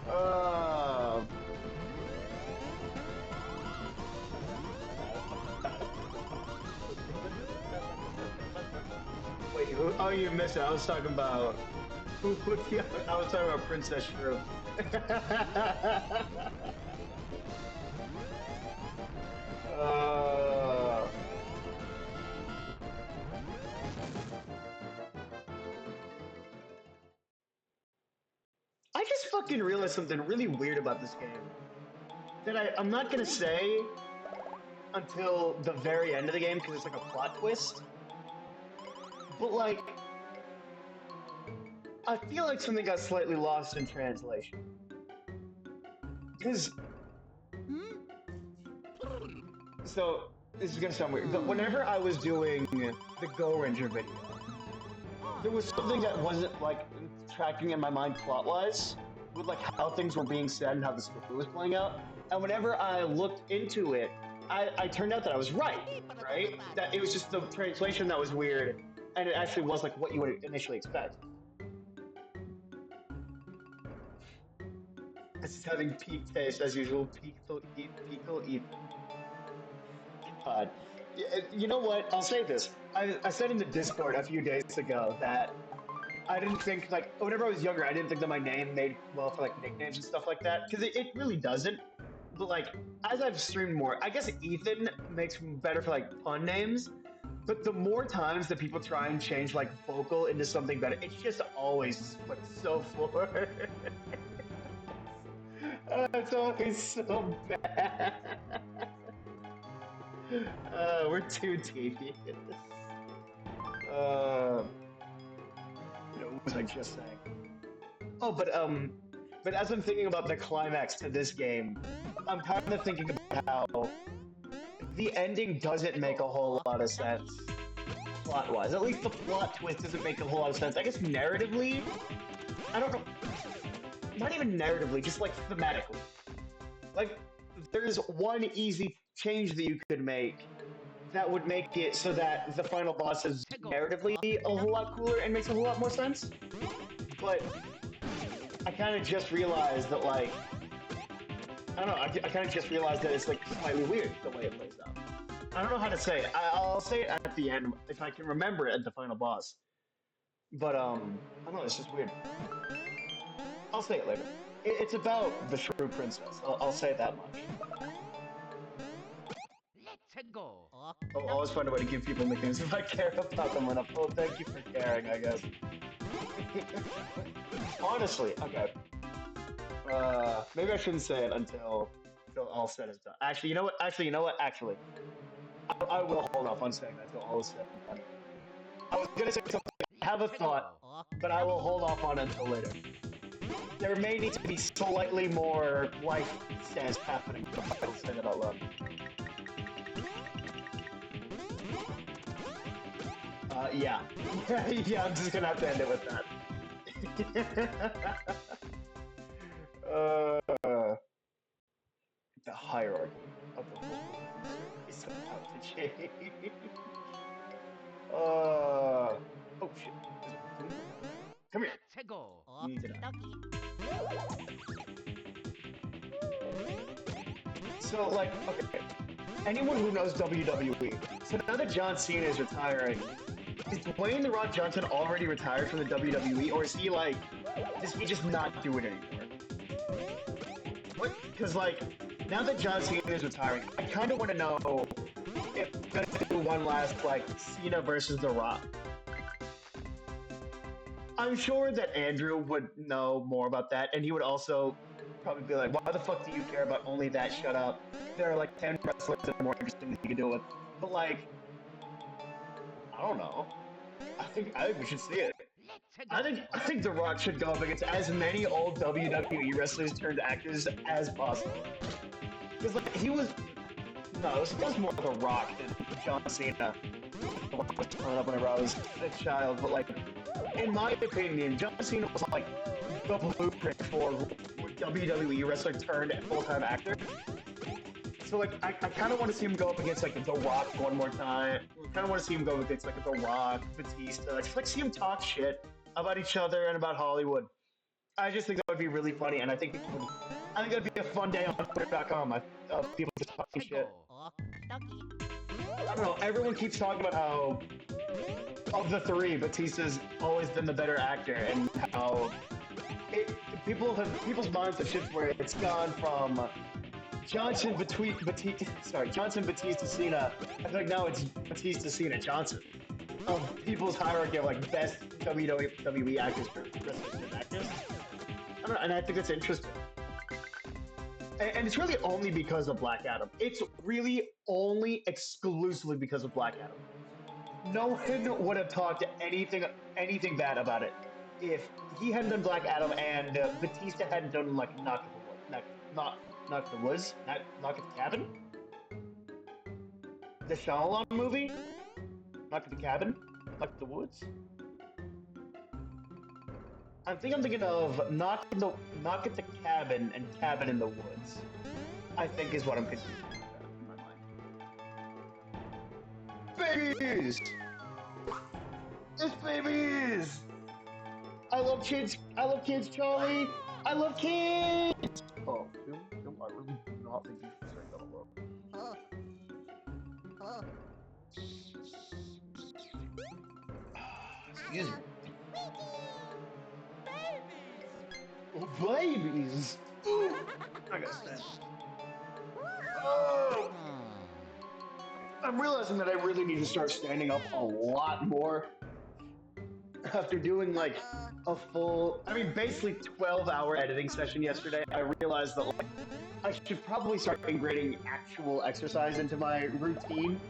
Uh, Wait, who? Oh, you missed it. I was talking about yeah, I was talking about Princess Shrew. uh, I just fucking realized something really weird about this game that I'm not gonna say until the very end of the game because it's like a plot twist. But like, I feel like something got slightly lost in translation because so this is gonna sound weird, but whenever I was doing the Go Ranger video, there was something that wasn't like tracking in my mind plot wise with like how things were being said and how the story was playing out. And whenever I looked into it, I turned out that I was right, right? That it was just the translation that was weird, and it actually was like what you would initially expect. This is having peak taste as usual. Peakle Ethan. God. You know what? I'll say this. I said in the Discord a few days ago that I didn't think like whenever I was younger, I didn't think that my name made well for like nicknames and stuff like that because it really doesn't. But like as I've streamed more, I guess Ethan makes better for like pun names. But the more times that people try and change like vocal into something better, it's just always like so forward. It's always so bad. We're too devious. Uh, what was I just saying? Oh, but as I'm thinking about the climax to this game, I'm kind of thinking about how the ending doesn't make a whole lot of sense plot-wise. At least the plot twist doesn't make a whole lot of sense. I guess narratively, I don't know. Not even narratively, just like thematically. Like, there's one easy change that you could make that would make it so that the final boss is narratively a whole lot cooler and makes a whole lot more sense. But I kind of just realized that, like, I don't know, I kind of just realized that it's, like, slightly weird the way it plays out. I don't know how to say it. I'll say it at the end if I can remember it at the final boss. But, I don't know, it's just weird. I'll say it later. It's about the Shrew Princess. I'll say that much. Let's go. I'll always find a way to give people nicknames if I care about them enough. Oh, thank you for caring, I guess. Honestly, okay. Maybe I shouldn't say it until all said is done. Actually, you know what? Actually, I will hold off on saying that until all is said and done. I was gonna say something. I have a thought, but I will hold off on it until later. There may need to be slightly more life stance happening. I will say that out loud. Yeah. Yeah, I'm just gonna have to end it with that. The hierarchy of the vocal is about to change. Oh shit. There's a boomer down there. Come here. Let's go. You need to die. So, like, okay. Anyone who knows WWE, so now that John Cena is retiring, is Dwayne The Rock Johnson already retired from the WWE, or is he like, does he just not do it anymore? What? Because like, now that John Cena is retiring, I kind of want to know if we're gonna do one last like Cena versus The Rock. I'm sure that Andrew would know more about that, and he would also probably be like, "Why the fuck do you care about only that? Shut up. There are like 10 wrestlers that are more interesting that you can deal with." But like, I don't know. I think we should see it. Let's go. I think The Rock should go up against as many old WWE wrestlers turned actors as possible. Because like he was no, it was more The Rock than John Cena. The Rock was coming up whenever I was a child, but like in my opinion, John Cena was like the blueprint for WWE wrestler turned full-time actor. So like I kind of want to see him go up against like The Rock one more time. I kind of want to see him go against like The Rock, Batista. Like, just like see him talk shit about each other and about Hollywood. I just think that would be really funny, and I think people would, I think that'd be a fun day on Twitter.com. People just talking shit. Sego. I don't know. Everyone keeps talking about how of the three, Batista's always been the better actor, and how people's minds have shifted where it's gone from Johnson, Batista, Cena. I feel like now it's Batista, Cena, Johnson of people's hierarchy of like best WWE actors for wrestlers and actors. I don't know, and I think that's interesting. And it's really only because of Black Adam. It's really only exclusively because of Black Adam. No one would have talked anything bad about it if he hadn't done Black Adam and Batista hadn't done like Knock at the Wood, Knock at the Woods, Knock at the Cabin, the Shyamalan movie, Knock at the Cabin, Knock at the Woods. I'm thinking of Knock at the Cabin and Cabin in the Woods. I think is what I'm confusing in my mind. Babies! It's babies! I love kids. I love kids, Charlie. I love kids. Oh, Tim, I really do not think you should say that alone. Excuse me. Oh, babies. I gotta stand. Oh, I'm realizing that I really need to start standing up a lot more after doing like a full, I mean, basically 12-hour editing session yesterday. I realized that like I should probably start integrating actual exercise into my routine,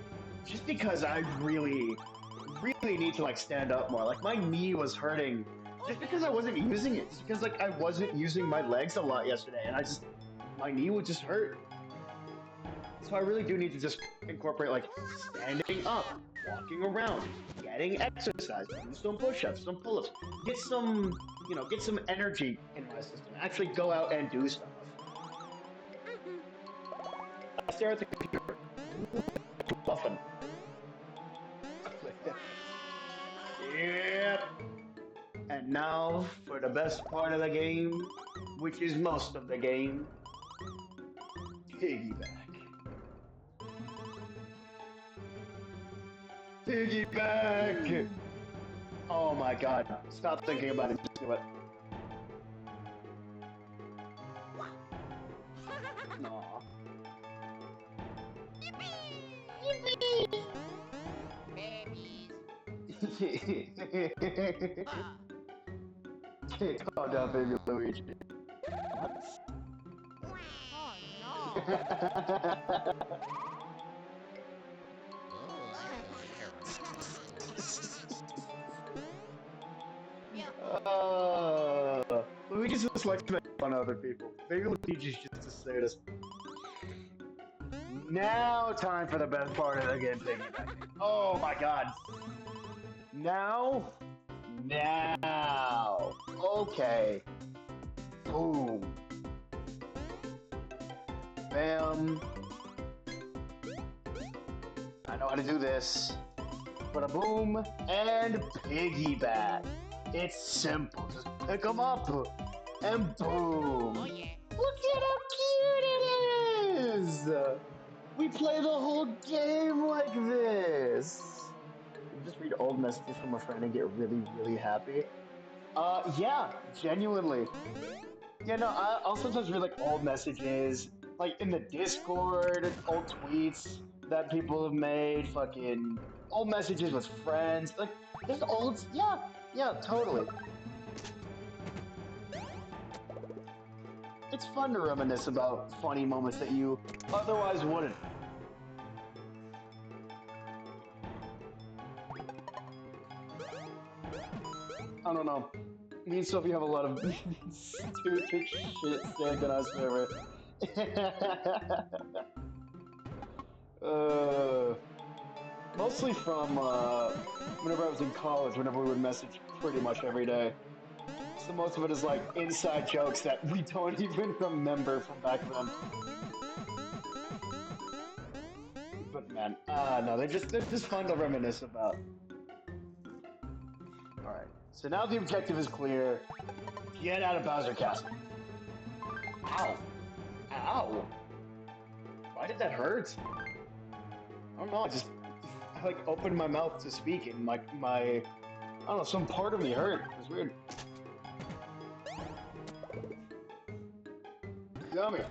just because I really need to like stand up more. Like my knee was hurting just because I wasn't using it. Just because like I wasn't using my legs a lot yesterday, and my knee would just hurt. So I really do need to just incorporate like standing up, walking around, getting exercise, do some push-ups, some pull-ups, get some, get some energy in my system. Actually go out and do stuff. I stare at the computer too often. Yep. And now for the best part of the game, which is most of the game, piggyback. Piggyback! Oh my god. Stop thinking about it. Just do it. Aww. Calm down, baby Luigi. What? Luigi's just like to make fun of other people. Maybe Luigi's just a sadist. Now, time for the best part of the game. Oh my god. Now? Now. Okay. Boom. Bam. I know how to do this. Bada boom. And piggyback. It's simple. Just pick them up. And boom. Oh, yeah. Look at how cute it is. We play the whole game like this. You just read old messages from a friend and get really, really happy. Yeah, genuinely. Yeah, no, I'll sometimes read like old messages, like in the Discord, old tweets that people have made, fucking old messages with friends, like just old, yeah, totally. It's fun to reminisce about funny moments that you otherwise wouldn't. I don't know. Me and Sophie have a lot of stupid shit stand on us forever. Mostly from whenever I was in college, whenever we would message pretty much every day. So most of it is like inside jokes that we don't even remember from back then. But man, no, they're just fun to reminisce about. All right. So now the objective is clear. Get out of Bowser Castle. Ow. Ow. Why did that hurt? I don't know, I like opened my mouth to speak and my I don't know, some part of me hurt. It was weird. Come here.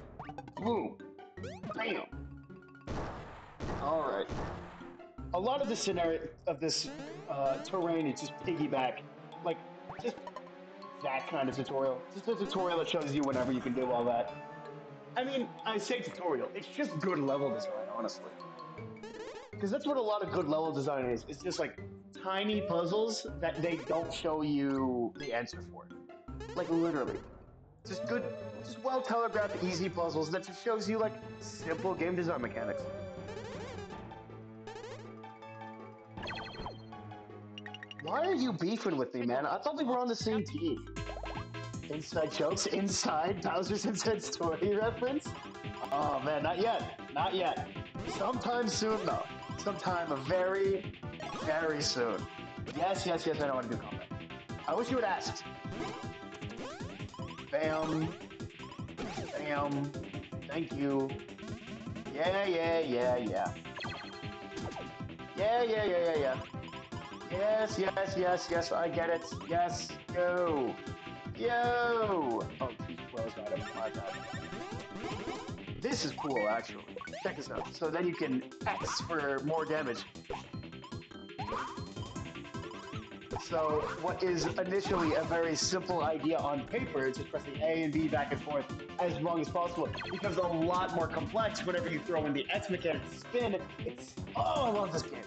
Boom. Bam. Alright. A lot of the scenario of this terrain is just piggyback. Like, just that kind of tutorial. Just a tutorial that shows you whenever you can do all that. I mean, I say tutorial. It's just good level design, honestly. Because that's what a lot of good level design is. It's just like tiny puzzles that they don't show you the answer for. Like literally. Just good, just well telegraphed, easy puzzles that just shows you like simple game design mechanics. Why are you beefing with me, man? I thought we were on the same team. Inside jokes? Inside Bowser's Inside Story reference? Oh man, not yet. Not yet. Sometime soon though. Sometime very, very soon. Yes, I know how to do combat. I wish you had asked. Bam. Bam. Thank you. Yeah. Yeah. Yes, I get it. Yes, go. Yo! Oh, too close, madam. My bad. This is cool, actually. Check this out. So then you can X for more damage. So what is initially a very simple idea on paper, just pressing A and B back and forth as long as possible, becomes a lot more complex whenever you throw in the X mechanic to spin. Oh, I love this game.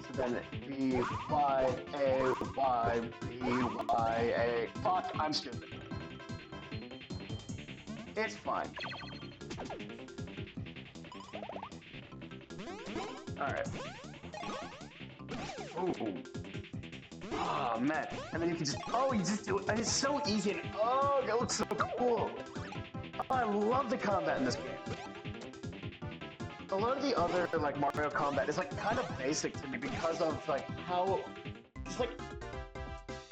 So then B, Y, A, Y, B, Y, A. Fuck, I'm stupid. It's fine. Alright. Ooh. Oh, man. And then you can just, you just do it. And it's so easy. And, that looks so cool. Oh, I love the combat in this game. A lot of the other, like, Mario combat is, like, kind of basic to me because of, like, how, it's like,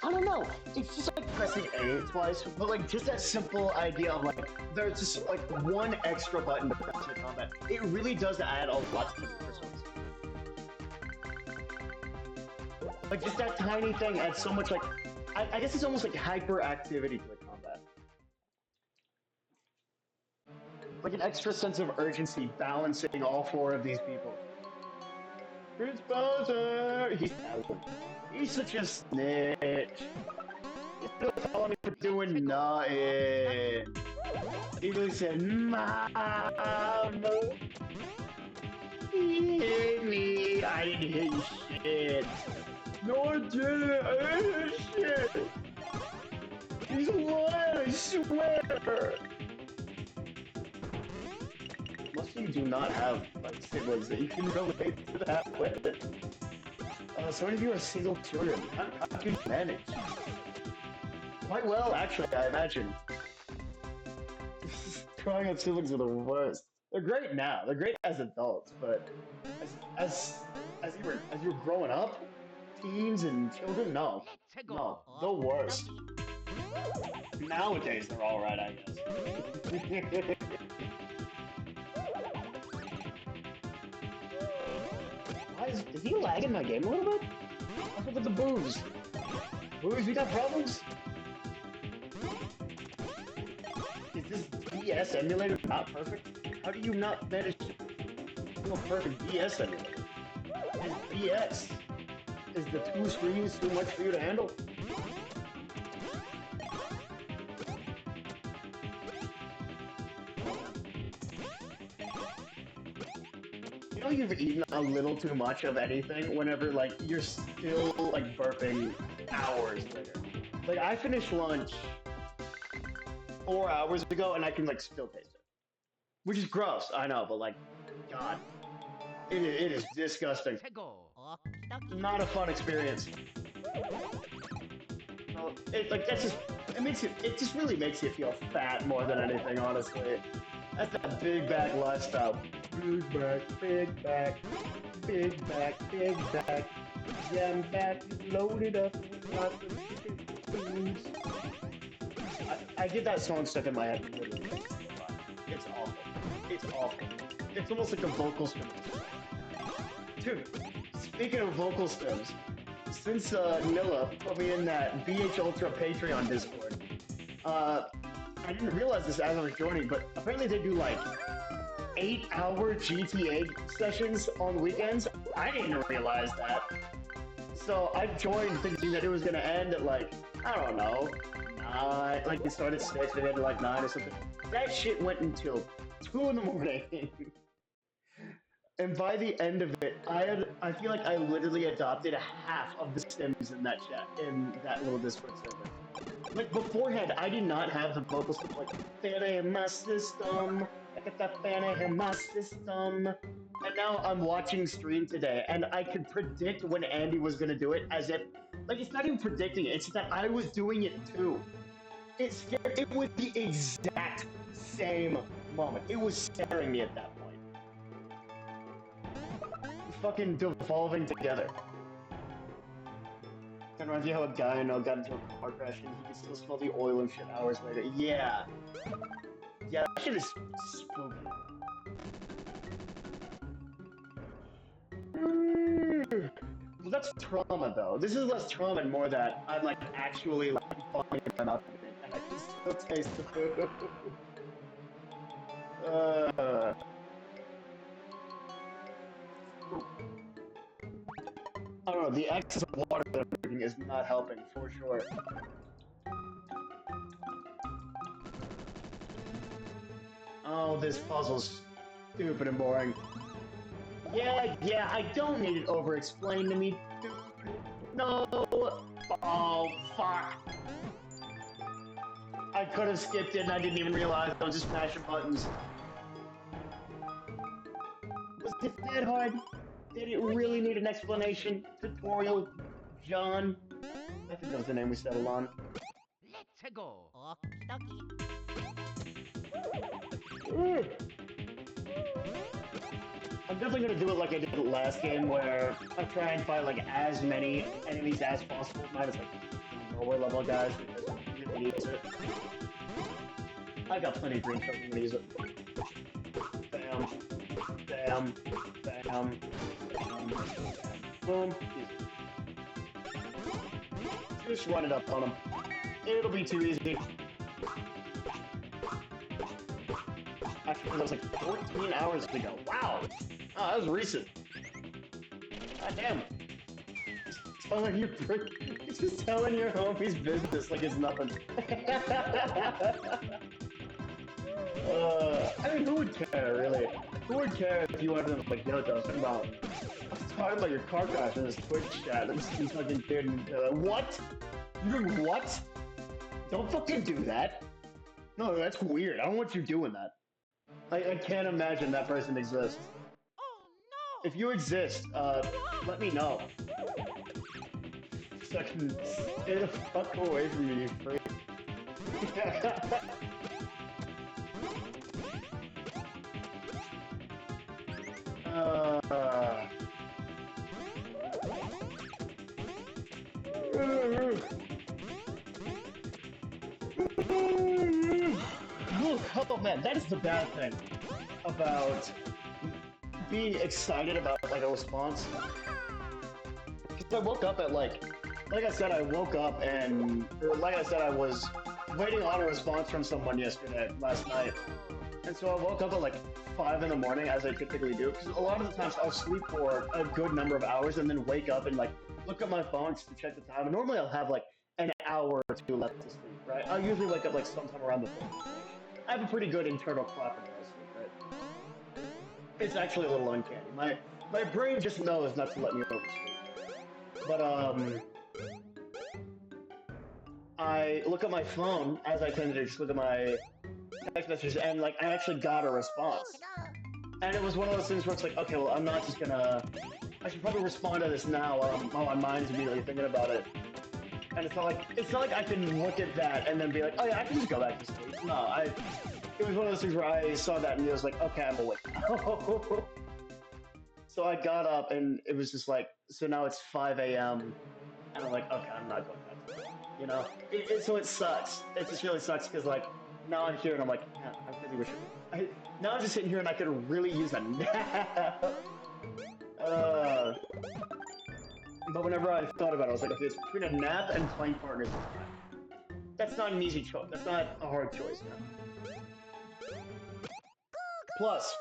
I don't know. It's just like pressing A twice, but like just that simple idea of like there's just like one extra button to press in combat. It really does add a lot to the personas. Like just that tiny thing adds so much like I guess it's almost like hyperactivity to the combat. Like an extra sense of urgency balancing all four of these people. It's Bowser! He's such a snitch. He's still telling me for doing nothing. He really said, Mom! He hit me! I didn't hit you shit! No, I didn't! I didn't hit shit! He's lying, I swear! Most of you do not have like siblings that you can relate to that with. So many of you are single children. How do you manage? Quite well, actually, I imagine. Growing up siblings are the worst. They're great now. They're great as adults, but as you were growing up, teens and children, no, the worst. Nowadays, they're all right, I guess. Is he lagging my game a little bit? What's up with the boobs? Boobs, we got problems? Is this DS emulator not perfect? How do you not manage to do a perfect DS emulator? Is DS? Is the two screens too much for you to handle? You know you've eaten a little too much of anything whenever, like, you're still, like, burping hours later. Like, I finished lunch 4 hours ago, and I can, like, still taste it. Which is gross, I know, but, like, God. It is disgusting. Not a fun experience. So, it just really makes you feel fat more than anything, honestly. That's that big back lifestyle. Big back, big back. Yeah, I'm back, loaded up with lots of chicken wings. I get that song stuck in my head literally every single time. It's awful. It's awful. It's almost like a vocal stim. Dude, speaking of vocal stems, since Nilla put me in that VH Ultra Patreon Discord, I didn't realize this as I was joining, but apparently they do like 8-hour GTA sessions on weekends. I didn't realize that. So I joined thinking that it was gonna end at like, I don't know, 9, like it started 6, it ended at like 9 or something. That shit went until 2 in the morning. And by the end of it, I feel like I literally adopted half of the stems in that chat, in that little Discord server. Like beforehand, I did not have the vocal stuff like "Fanny in my system." I got that fanny in my system. And now I'm watching stream today, and I could predict when Andy was gonna do it, as if like it's not even predicting it; it's that I was doing it too. It scared. It was the exact same moment. It was scaring me at that point. Fucking devolving together. Kind of reminds me how a guy I know got into a car crash and he could still smell the oil and shit hours later. Yeah. Yeah, that shit is spooky. Well, that's trauma, though. This is less trauma and more that I'm, like, actually, like, falling in my mouth and I can still taste the food. I don't know, the excess of water that I'm drinking is not helping, for sure. Oh, this puzzle's stupid and boring. Yeah, I don't need it over-explained to me, dude. No! Oh, fuck. I could have skipped it and I didn't even realize I was just mashing buttons. Was it that hard? Did it really need an explanation? Tutorial John? I think that was the name we settled on. Let's go. I'm definitely gonna do it like I did the last game, where I try and fight like as many enemies as possible, minus like lower level guys, because it really needs it. I got plenty of green stuff I'm gonna use it. Bam, bam, bam, bam, boom, easy. Just run it up on him. It'll be too easy. Actually, that was like 14 hours ago. Wow! Oh, that was recent. God damn. It's just telling your homie's business like it's nothing. I mean, who would care, really? Who would care if you went to like, yo, talking about your car crash in this Twitch chat and some fucking dude and what? You're doing what? Don't fucking do that. No, that's weird. I don't want you doing that. I can't imagine that person exists. Oh no! If you exist, let me know. Fucking stay the fuck away from me, you freak. Oh man, that is the bad thing about being excited about like a response. Because I woke up at like I said, I woke up and, like I said, I was waiting on a response from someone last night. And so I woke up at like 5 in the morning, as I typically do, because a lot of the times I'll sleep for a good number of hours and then wake up and like look at my phone to check the time. And normally I'll have like an hour or two left to sleep, right? I'll usually wake up like sometime around the 4th. I have a pretty good internal clock when I sleep, right? It's actually a little uncanny. My brain just knows not to let me oversleep. But I look at my phone, as I tend to just look at my text messages, and like I actually got a response. And it was one of those things where it's like, okay, well, I'm not just gonna. I should probably respond to this now while my mind's immediately thinking about it. And it's not like I can look at that and then be like, oh yeah, I can just go back to sleep. No, it was one of those things where I saw that and it was like, okay, I'm awake now. So I got up and it was just like, so now it's 5 a.m. and I'm like, okay, I'm not going back to bed. You know, so it sucks. It just really sucks because like now I'm here and I'm like, man, I really wish now I'm just sitting here and I could really use a nap. Uh, but whenever I thought about it, I was like, okay, it's between a nap and playing partners with friends. That's not an easy choice. That's not a hard choice, man. Plus,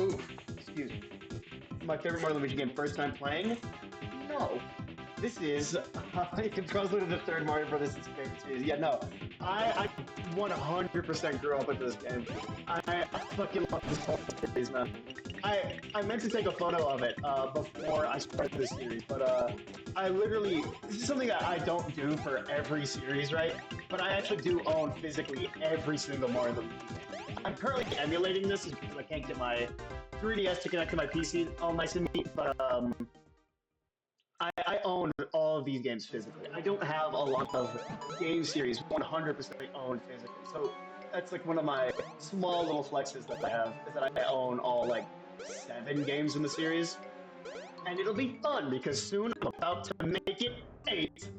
oof, excuse me. My favorite Mario Luigi game, first time playing? No. This is probably the third Mario Brothers favorite series. Yeah, no. I 100% grew up with this game. I fucking love this whole series, man. I meant to take a photo of it before I started this series, but I literally this is something that I don't do for every series, right? But I actually do own physically every single Mario Luigi game. I'm currently emulating this because I can't get my 3DS to connect to my PC all nice and neat, but I own all of these games physically. I don't have a lot of game series 100% owned physically. So that's like one of my small little flexes that I have is that I own all like 7 games in the series. And it'll be fun because soon I'm about to make it 8.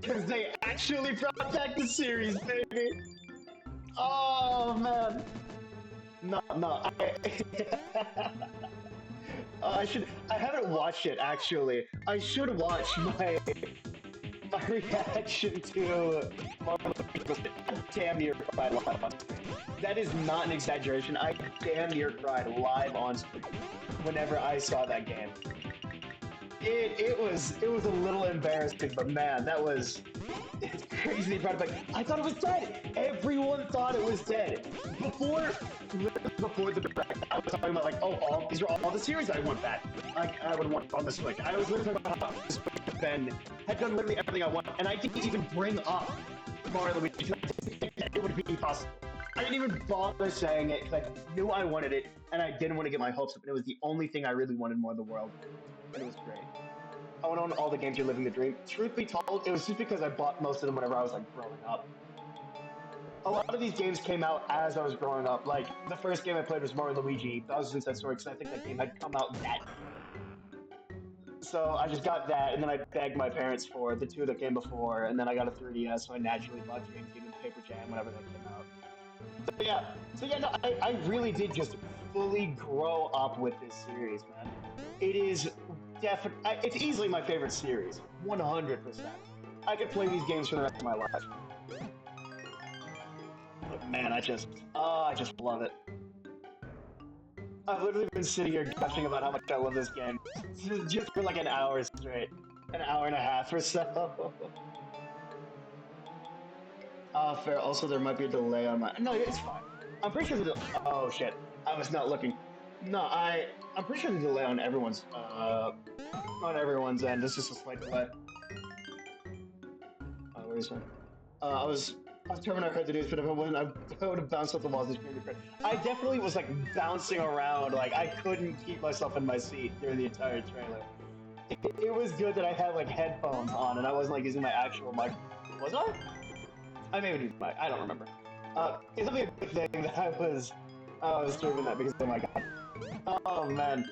Because they actually brought back the series, baby. Oh man. No, no. I should. I haven't watched it actually. I should watch my reaction to Marvel. Damn near cried live on screen. That is not an exaggeration. I damn near cried live on screen whenever I saw that game. It was a little embarrassing, but man, that was it's crazy they brought it back. I thought it was dead. Everyone thought it was dead before the direct. I was talking about like, oh, these are all the series I want back. Like I would want on the Switch. I was literally talking about how the Switch had done literally everything I want, and I didn't even bring up Mario Luigi. It would be possible. I didn't even bother saying it because I knew I wanted it, and I didn't want to get my hopes up. And it was the only thing I really wanted more in the world, and it was great. I want to own all the games you're living the dream. Truth be told, it was just because I bought most of them whenever I was like growing up. A lot of these games came out as I was growing up. Like the first game I played was Mario Luigi Bowser's Inside Story because I think that game had come out that year. So I just got that, and then I begged my parents for the 2 that came before, and then I got a 3DS, so I naturally bought Dream Team and Paper Jam whenever that came out. So yeah, no, I really did just fully grow up with this series, man. It is definitely, it's easily my favorite series, 100%. I could play these games for the rest of my life. But man, I just love it. I've literally been sitting here gushing about how much I love this game just for like an hour straight, an hour and a half or so. Fair. Also, there might be a delay on my. No, it's fine. I'm pretty sure oh shit, I was not looking. No, I'm pretty sure the delay on everyone's end. It's just a slight delay. Where is it? I was trying to heard the news, but if I wouldn't, I would have bounced off the walls. I definitely was like bouncing around, like I couldn't keep myself in my seat during the entire trailer. It was good that I had like headphones on and I wasn't like using my actual mic. Was I? I may have used my. I don't remember. It's definitely a good thing that I was streaming that because oh my god. Oh man.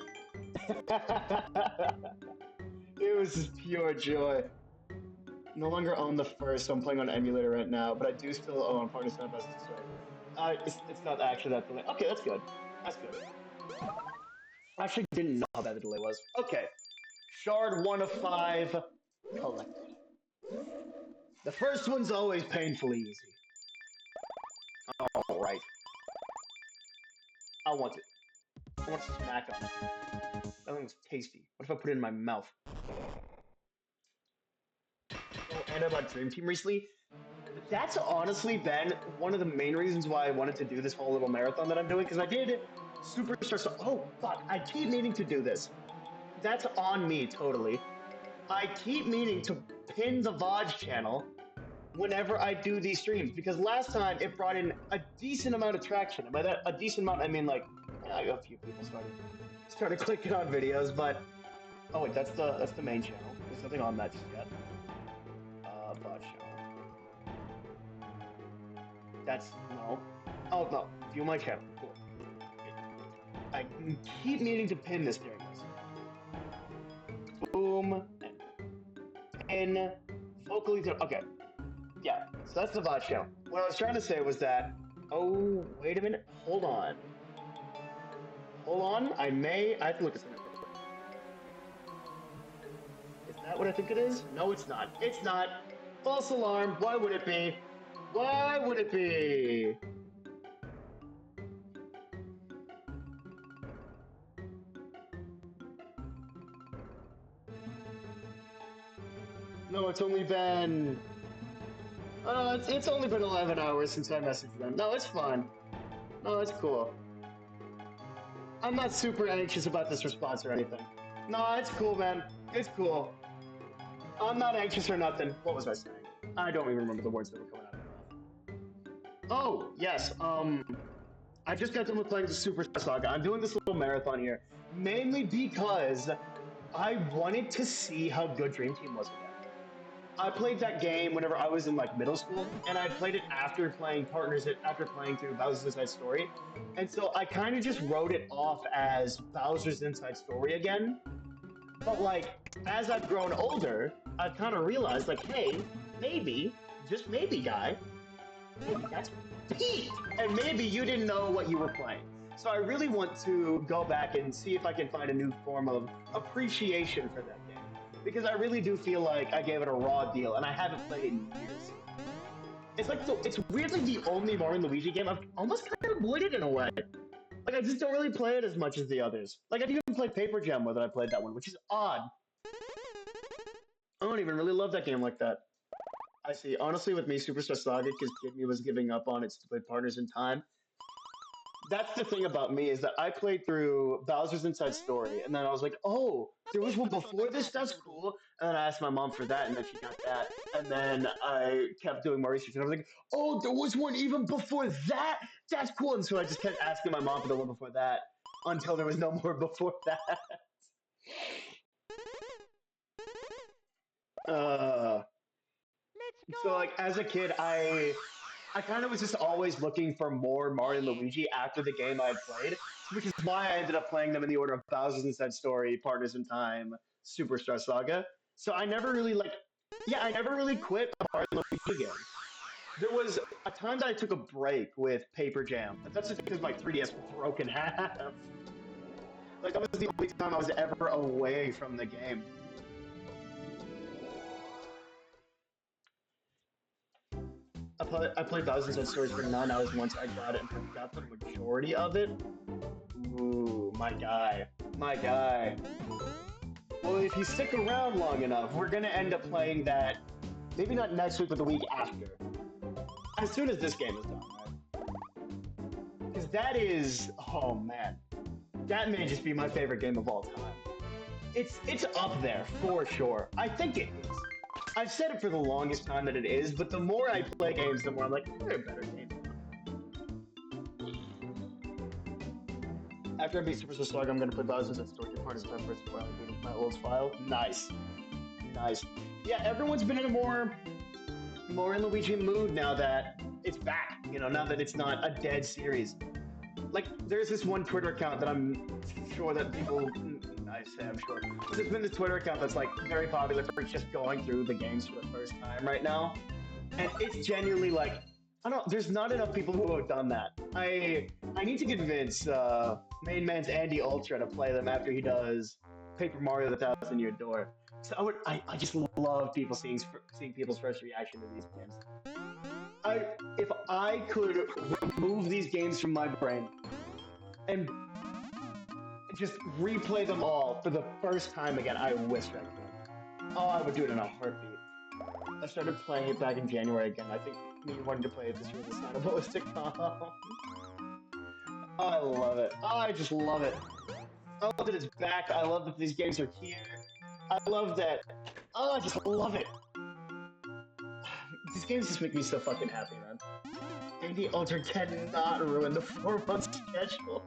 It was just pure joy. No longer own the first, so I'm playing on emulator right now, but I do still own Partners Not Best Story. It's not actually that delay. Okay, that's good. That's good. I actually didn't know how bad the delay was. Okay. Shard 1 of 5 collected. The first one's always painfully easy. Alright. I want it. I want to smack on it. That thing's tasty. What if I put it in my mouth? Oh, and I bought Dream Team recently. That's honestly been one of the main reasons why I wanted to do this whole little marathon that I'm doing, because I did Superstar. Oh, fuck. I keep meaning to do this. That's on me, totally. I keep meaning to pin the VOD channel whenever I do these streams, because last time it brought in a decent amount of traction. And by that, a decent amount, I mean like, yeah, a few people started clicking on videos, but oh wait, that's the main channel. There's nothing on that just yet. VOD channel. That's no. Oh no, view my channel. Cool. I keep meaning to pin this during this. Boom. Pin. Vocally. Okay. Yeah. So that's the VOD channel. What I was trying to say was that. Oh, wait a minute. Hold on. Hold on. I have to look at something. Is that what I think it is? No, it's not. It's not. False alarm. Why would it be? Why would it be? No, it's only been. It's only been 11 hours since I messaged them. No, it's fine. No, it's cool. I'm not super anxious about this response or anything. No, it's cool, man. It's cool. I'm not anxious or nothing. What was I saying? I don't even remember the words that were coming out of my mouth. Oh, yes. I just got done with playing the Super Saga. I'm doing this little marathon here, mainly because I wanted to see how good Dream Team was again. I played that game whenever I was in like middle school, and I played it after playing after playing through Bowser's Inside Story, and so I kind of just wrote it off as Bowser's Inside Story again. But like, as I've grown older, I've kind of realized like, hey, maybe, just maybe, guy, maybe that's Pete, and maybe you didn't know what you were playing. So I really want to go back and see if I can find a new form of appreciation for that game, because I really do feel like I gave it a raw deal, and I haven't played it in years. It's weirdly the only Mario and Luigi game I've almost kind of avoided in a way. Like I just don't really play it as much as the others. Like I've even played Paper Jam more than I played that one, which is odd. I don't even really love that game like that. I see. Honestly, with me, Superstar Saga, because Kid Me was giving up on its stupid partners in time. That's the thing about me is that I played through Bowser's Inside Story, and then I was like, oh, there was one before this. That's cool. And then I asked my mom for that, and then she got that. And then I kept doing more research, and I was like, oh, there was one even before that. That's cool. And so I just kept asking my mom for the one before that until there was no more before that. Uh, Let's so go. like as a kid, I kind of was just always looking for more Mario and Luigi after the game I had played, which is why I ended up playing them in the order of Bowser's Inside Story, Partners in Time, Superstar Saga. So I never really I never really quit a Mario and Luigi game. There was a time that I took a break with Paper Jam, but that's just because my 3DS broke in half. Like that was the only time I was ever away from the game. I played Bowser's Inside Stories for 9 hours once I got it and forgot the majority of it. Ooh, my guy. My guy. Well, if you stick around long enough, we're gonna end up playing that, maybe not next week, but the week after. As soon as this game is done, right? Because that is, oh man. That may just be my favorite game of all time. It's up there, for sure. I think it is. I've said it for the longest time that it is, but the more I play games, the more I'm like, there are better games. After I beat Super Slug, I'm gonna play Bowser's and Story Part as time first before I boot up my old file. Nice. Nice. Yeah, everyone's been in a more in Luigi mood now that it's back, now that it's not a dead series. Like, there's this one Twitter account that I'm sure that people, I say I'm sure, there's been this Twitter account that's like very popular for just going through the games for the first time right now. And it's genuinely like, I don't know, there's not enough people who have done that. I need to convince main man's Andy Ultra to play them after he does Paper Mario: The Thousand Year Door. So I just love seeing people's first reaction to these games. If I could remove these games from my brain and just replay them all for the first time again, I wish I could. Oh, I would do it in a heartbeat. I started playing it back in January again. I think me wanting to play it this year was a sign of what was to come. I love it. I just love it. I love that it's back. I love that these games are here. I love that. Oh, I just love it. These games just make me so fucking happy, man. Andy Ultra cannot ruin the 4-month schedule.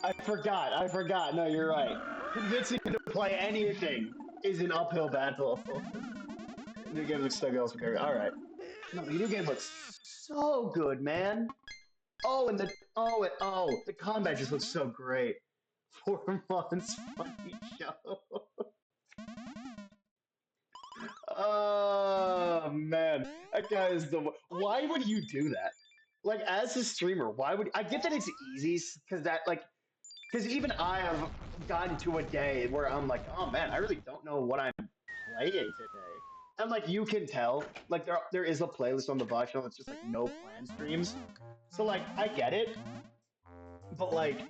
I forgot. No, you're right. Convincing him to play anything is an uphill battle. The new game looks so good. Alright. No, the new game looks so good, man. Oh, and The combat just looks so great. 4 months funny show. Oh man, that guy is the. Oh Why would yes. you do that? Like as a streamer, why would I get that it's easy because that like because even I have gotten to a day where I'm like, oh man, I really don't know what I'm playing today. And like you can tell, like there is a playlist on the Vox channel that's just like no plan streams. So like I get it, but like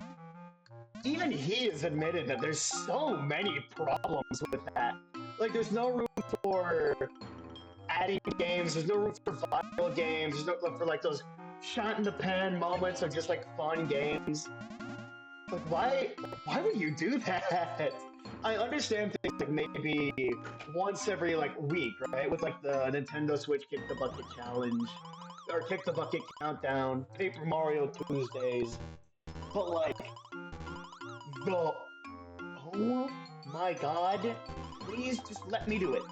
even he has admitted that there's so many problems with that. Like there's no room for adding games, there's no room for viral games, there's no room for like those shot in the pan moments of just like fun games. Like why would you do that? I understand things like maybe once every like week, right? With like the Nintendo Switch Kick the Bucket challenge or Kick the Bucket countdown, Paper Mario Tuesdays. But like the oh my god, please just let me do it.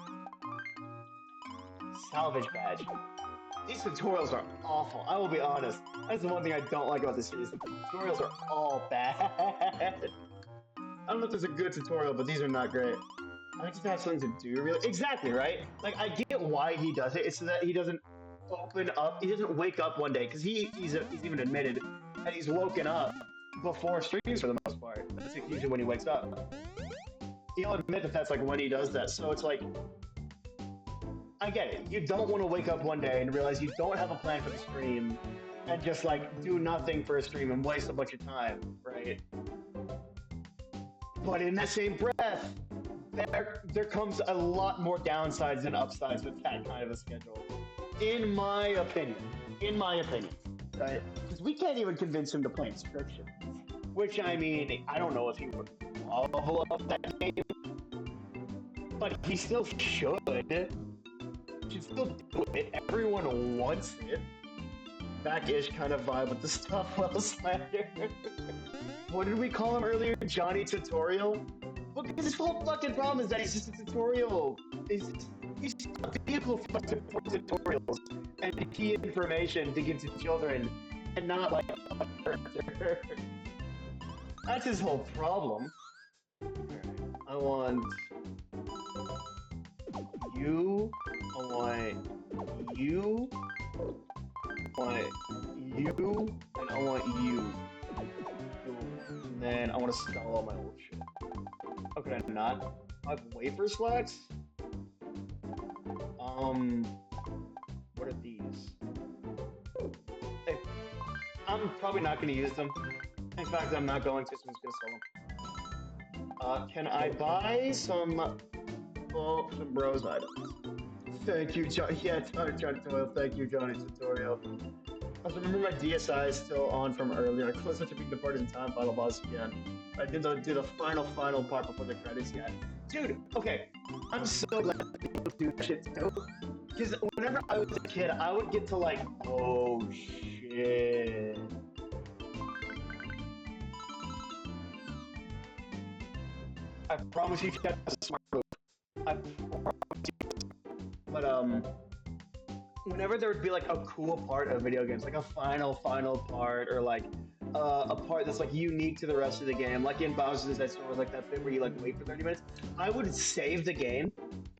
Salvage badge. These tutorials are awful. I will be honest. That's the one thing I don't like about this series. The tutorials are all bad. I don't know if there's a good tutorial, but these are not great. I like to have something to do, really. Exactly, right? Like, I get why he does it. It's so that he doesn't open up. He doesn't wake up one day, because he's even admitted that he's woken up before streams for the most part. That's usually when he wakes up. He'll admit that that's like when he does that. So it's like, I get it. You don't want to wake up one day and realize you don't have a plan for the stream and just like do nothing for a stream and waste a bunch of time, right? But in that same breath, there comes a lot more downsides than upsides with that kind of a schedule. In my opinion. In my opinion. Right? Because we can't even convince him to play Inscription. Which I mean, I don't know if he would level up that game. But he still should. Should still do it. Everyone wants it. Back-ish kind of vibe with the stuff well slander. What did we call him earlier? Johnny Tutorial? Because his whole fucking problem is that he's just a tutorial. He's just a vehicle for tutorials and key information to give to children and not like a character. That's his whole problem. I want you. I want you. I want you. And I want you. And then I want to sell all my old shit. How could I not? I have wafer slacks? What are these? Hey, I'm probably not going to use them. In fact, I'm not going to, so I'm just going to sell them. Can I buy some bros items? Thank you, John. Yeah, Johnny Tutorial. Thank you, Johnny Tutorial. I also remember my DSI is still on from earlier. I closed to beat the part in time, final boss again. I did the final part before the credits yet. Dude, okay. I'm so glad that people do that shit too. Because whenever I was a kid, I would get to like, oh shit. I promise you that's a smart move. I promise you. But whenever there would be like a cool part of video games, like a final part, or like a part that's like unique to the rest of the game, like in Bowser's Inside Story, like that bit where you like wait for 30 minutes, I would save the game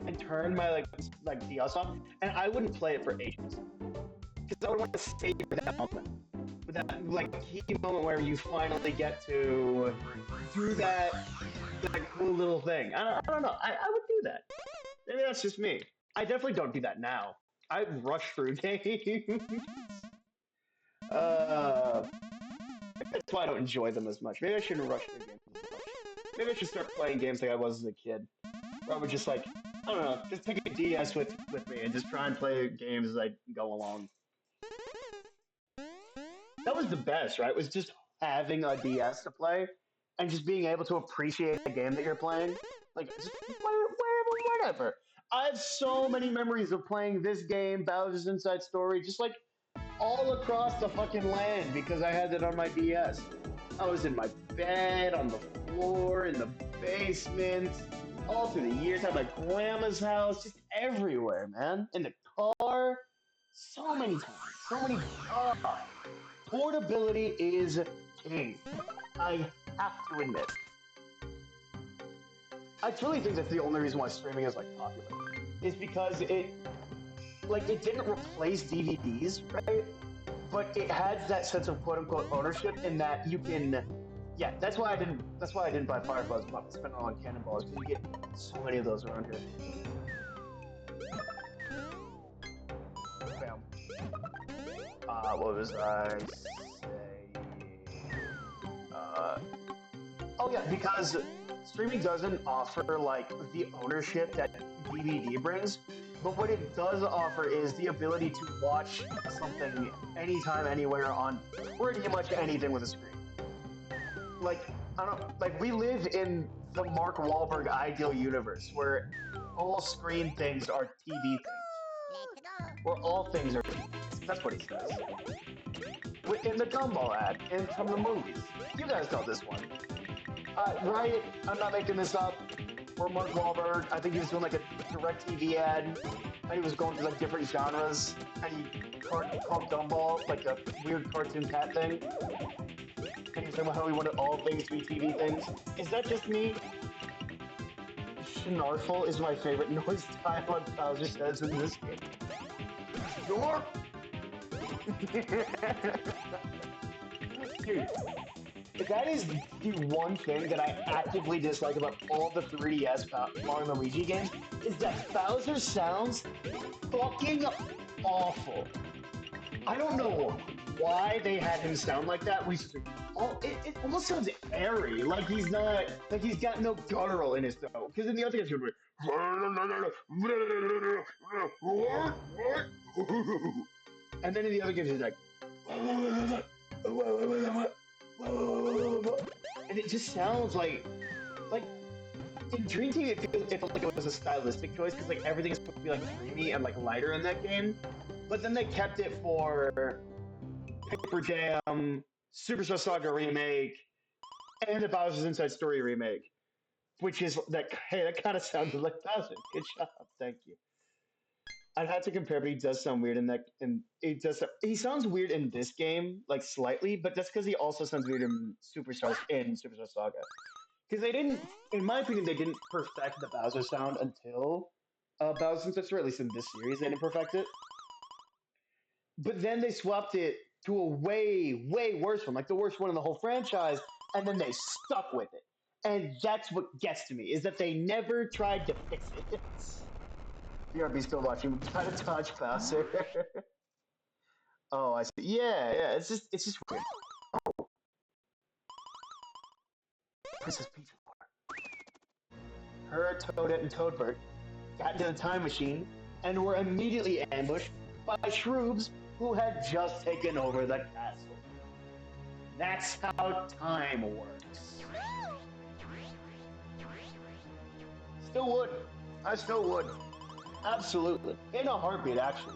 and turn my like DS off, and I wouldn't play it for ages because I would want to save that moment, that like key moment where you finally get to do that cool little thing. I don't know. I would do that. Maybe that's just me. I definitely don't do that now. I rush through games. uh, that's why I don't enjoy them as much. Maybe I shouldn't rush through games as much. Maybe I should start playing games like I was as a kid. Where I would just like, I don't know, just take a DS with me and just try and play games as I go along. That was the best, right? Was just having a DS to play and just being able to appreciate the game that you're playing. Like, just whatever. I have so many memories of playing this game, Bowser's Inside Story, just like all across the fucking land because I had it on my DS. I was in my bed, on the floor, in the basement, all through the years, at my grandma's house, just everywhere, man. In the car, so many times, so many. Portability is king. I have to admit. I truly think that's the only reason why streaming is like popular. Is because it didn't replace DVDs, right? But it has that sense of quote unquote ownership in that you can. Yeah, That's why I didn't buy Fireflies. I'm not spending it on Cannonballs because you get so many of those around here. Bam. What was I saying? Oh yeah, because streaming doesn't offer like the ownership that DVD brings, but what it does offer is the ability to watch something anytime, anywhere on pretty much anything with a screen. Like I don't like we live in the Mark Wahlberg ideal universe where all screen things are TV things, where all things are TV. That's what he says. In the Gumball ad and from the movies. You guys know this one. Right? I'm not making this up. Where Mark Wahlberg, I think he was doing like a direct TV ad, and he was going through like different genres, and he called Gumball like a weird cartoon cat thing. And he's talking about how he wanted all things to be TV things. Is that just me? Snarfle is my favorite noise dialogue Bowser says in this game. Snarf! Dude, that is the one thing that I actively dislike about all the 3DS Mario and Luigi games is that Bowser sounds fucking awful. I don't know why they had him sound like that. It almost sounds airy, like he's got no guttural in his throat. Because in the other games, he'd be and then in the other games, he's like, and it just sounds like in Dream Team, it felt like it was a stylistic choice because like everything is supposed to be like dreamy and like lighter in that game, but then they kept it for Paper Jam, Superstar Saga remake, and the Bowser's Inside Story remake, which is that. Hey, that kind of sounded like Bowser. Good job, thank you. I'd have to compare, but he does sound weird in that. And he sounds weird in this game, like slightly, but that's because he also sounds weird in Superstar Saga. Because they didn't, in my opinion, they didn't perfect the Bowser sound until Bowser's Inside Story. At least in this series, they didn't perfect it. But then they swapped it to a way, way worse one, like the worst one in the whole franchise, and then they stuck with it. And that's what gets to me, is that they never tried to fix it. BRB still watching. Try to touch Bowser. Oh, I see. Yeah. It's just weird. Oh, Princess Peach. Her, Toadette, and Toadbert got into the time machine and were immediately ambushed by Shroobs who had just taken over the castle. That's how time works. Still would. I still would. Absolutely. In a heartbeat, actually.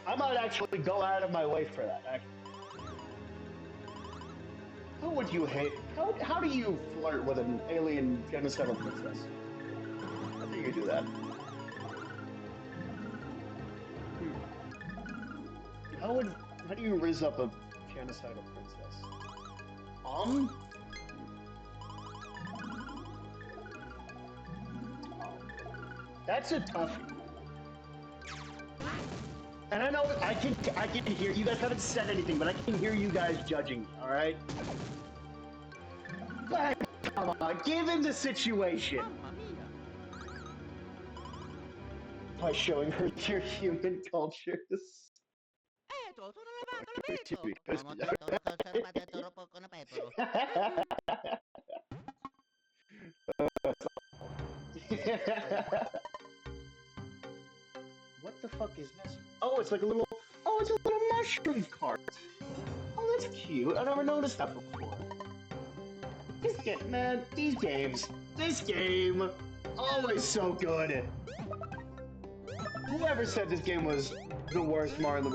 I might actually go out of my way for that, actually. Who would you hate? How do you flirt with an alien genocidal princess? How do you do that? How do you raise up a genocidal princess? That's a toughie. And I know I can hear you guys haven't said anything, but I can hear you guys judging me. All right. But come on, given the situation, by showing her your human cultures. What the fuck is this? Oh, it's like a little. Oh, it's a little mushroom cart. Oh, that's cute. I never noticed that before. This game, always so good. Whoever said this game was the worst Mario and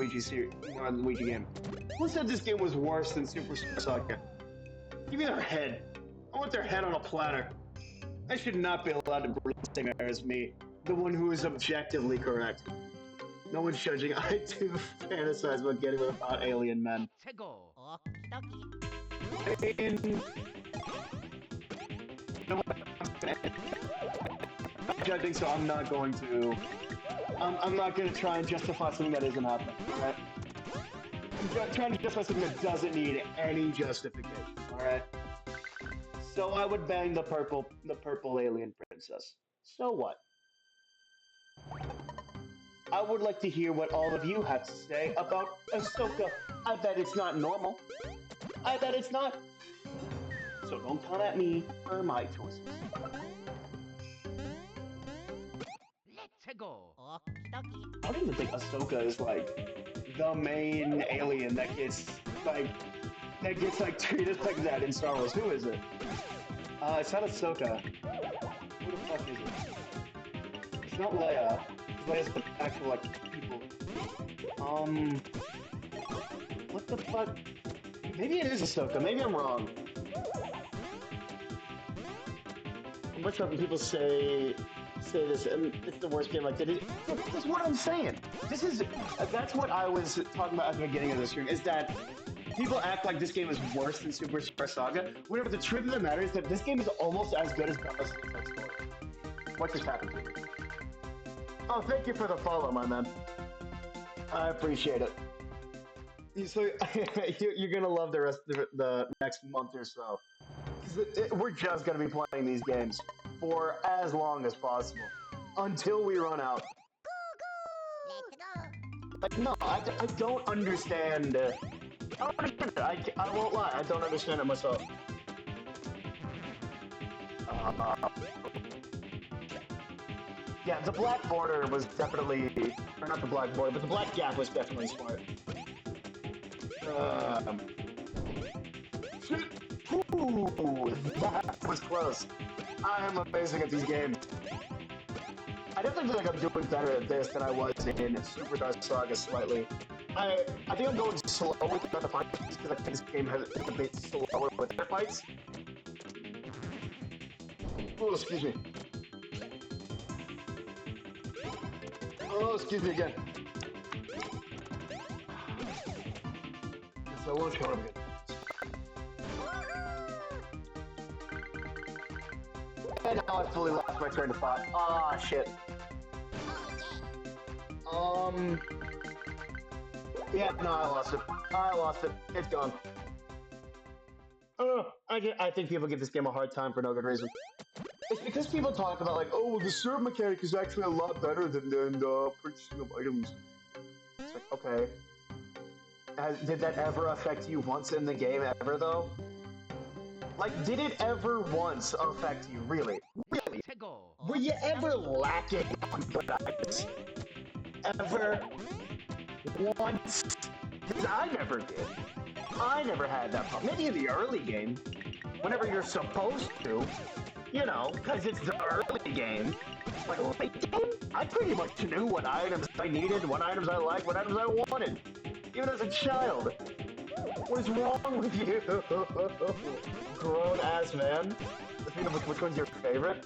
Luigi game? Who said this game was worse than Super Saga? Give me their head. I want their head on a platter. I should not be allowed to breathe the same air as me, the one who is objectively correct. No one's judging. I do fantasize about getting with hot alien men. Let's go. Okie dokie. I mean, you know what? I'm not judging, so I'm not going to. I'm not going to try and justify something that isn't happening. Alright? I'm trying to justify something that doesn't need any justification. Alright? So I would bang the purple alien princess. So what? I would like to hear what all of you have to say about Ahsoka. I bet it's not normal. I bet it's not. So don't come at me for my choices. Let's go. Okie dokie. I don't even think Ahsoka is like the main alien that gets like treated like that in Star Wars. Who is it? It's not Ahsoka. Who the fuck is it? It's not Leia. Leia's the actual like people. What the fuck? Maybe it is Ahsoka. Maybe I'm wrong. Much of when people say this, and it's the worst game like that. That's what I'm saying. That's what I was talking about at the beginning of the stream. Is that people act like this game is worse than Super Star Saga. Whatever. The truth of the matter is that this game is almost as good as Battlestar Story. What just happened to me? Oh, thank you for the follow, my man. I appreciate it. So you're gonna love the rest of the next month or so. We're just gonna be playing these games for as long as possible until we run out. Let's go. Like, no, I don't understand. I don't understand it. I won't lie. I don't understand it myself. Yeah, the black border was definitely, or not the black border, but the black gap was definitely smart. Ooh, that was close. I am amazing at these games. I definitely feel like I'm doing better at this than I was in Superstar Saga slightly. I think I'm going slow with the fights because I think this game has a bit slower with their fights. Oh, excuse me. Oh, excuse me again. So I won't show up again. And now I fully lost my train of thought. Ah, shit. Yeah, no, I lost it. I lost it. It's gone. I think people give this game a hard time for no good reason. It's because people talk about like, oh, well, the serve mechanic is actually a lot better than purchasing of items. It's like, okay. Did that ever affect you once in the game ever, though? Like, did it ever once affect you, really? Really? Let's go. Were you ever lacking on good items? Ever? Once? Because I never did. I never had that problem. Maybe in the early game, whenever you're supposed to, you know, because it's the early game. Like, late game, I pretty much knew what items I needed, what items I liked, what items I wanted. Even as a child. What is wrong with you? Grown-ass man. Speaking of which one's your favorite?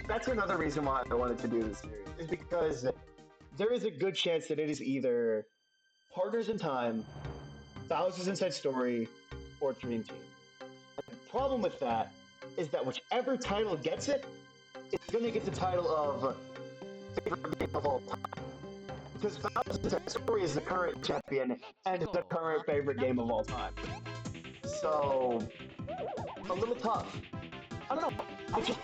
That's another reason why I wanted to do this series. Is because there is a good chance that it is either Partners in Time, Thousands Inside Story, or Dream Team. And the problem with that is that whichever title gets it, it's going to get the title of favorite game of all time. Because Thousands Inside Story is the current champion and is the current favorite game of all time. So, a little tough. I don't know. I just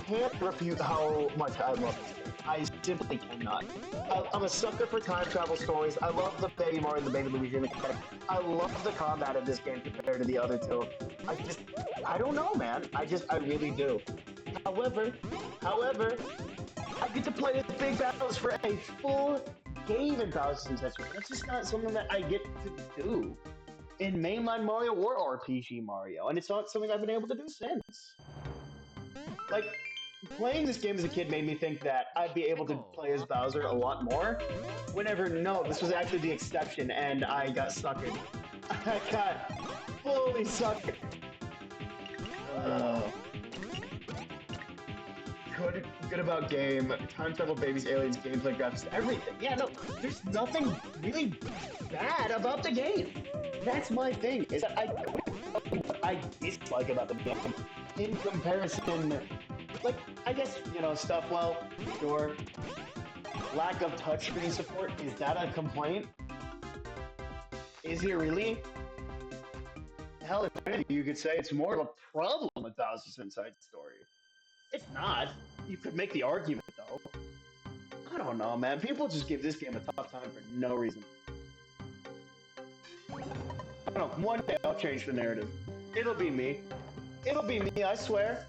can't refute how much I love this game. I simply cannot. I'm a sucker for time travel stories. I love the Baby Mario and the Baby Luigi mechanic. I love the combat of this game compared to the other two. I don't know, man. I really do. However, I get to play the big battles for a full game in Thousands Inside Story. That's just not something that I get to do in mainline Mario or RPG Mario, and it's not something I've been able to do since. Like, playing this game as a kid made me think that I'd be able to play as Bowser a lot more, whenever, no, this was actually the exception, and I got suckered. I got fully suckered. good about game, time travel, babies, aliens, gameplay, graphics, everything. Yeah, no, there's nothing really bad about the game. That's my thing. Is that what I dislike about the game in comparison. Like, I guess stuff. Well, sure. Lack of touchscreen support, is that a complaint? Is it really? Hell, if anything, you could say it's more of a problem with Bowser's Inside Story. It's not. You could make the argument, though. I don't know, man. People just give this game a tough time for no reason. I don't know. One day I'll change the narrative. It'll be me. It'll be me, I swear.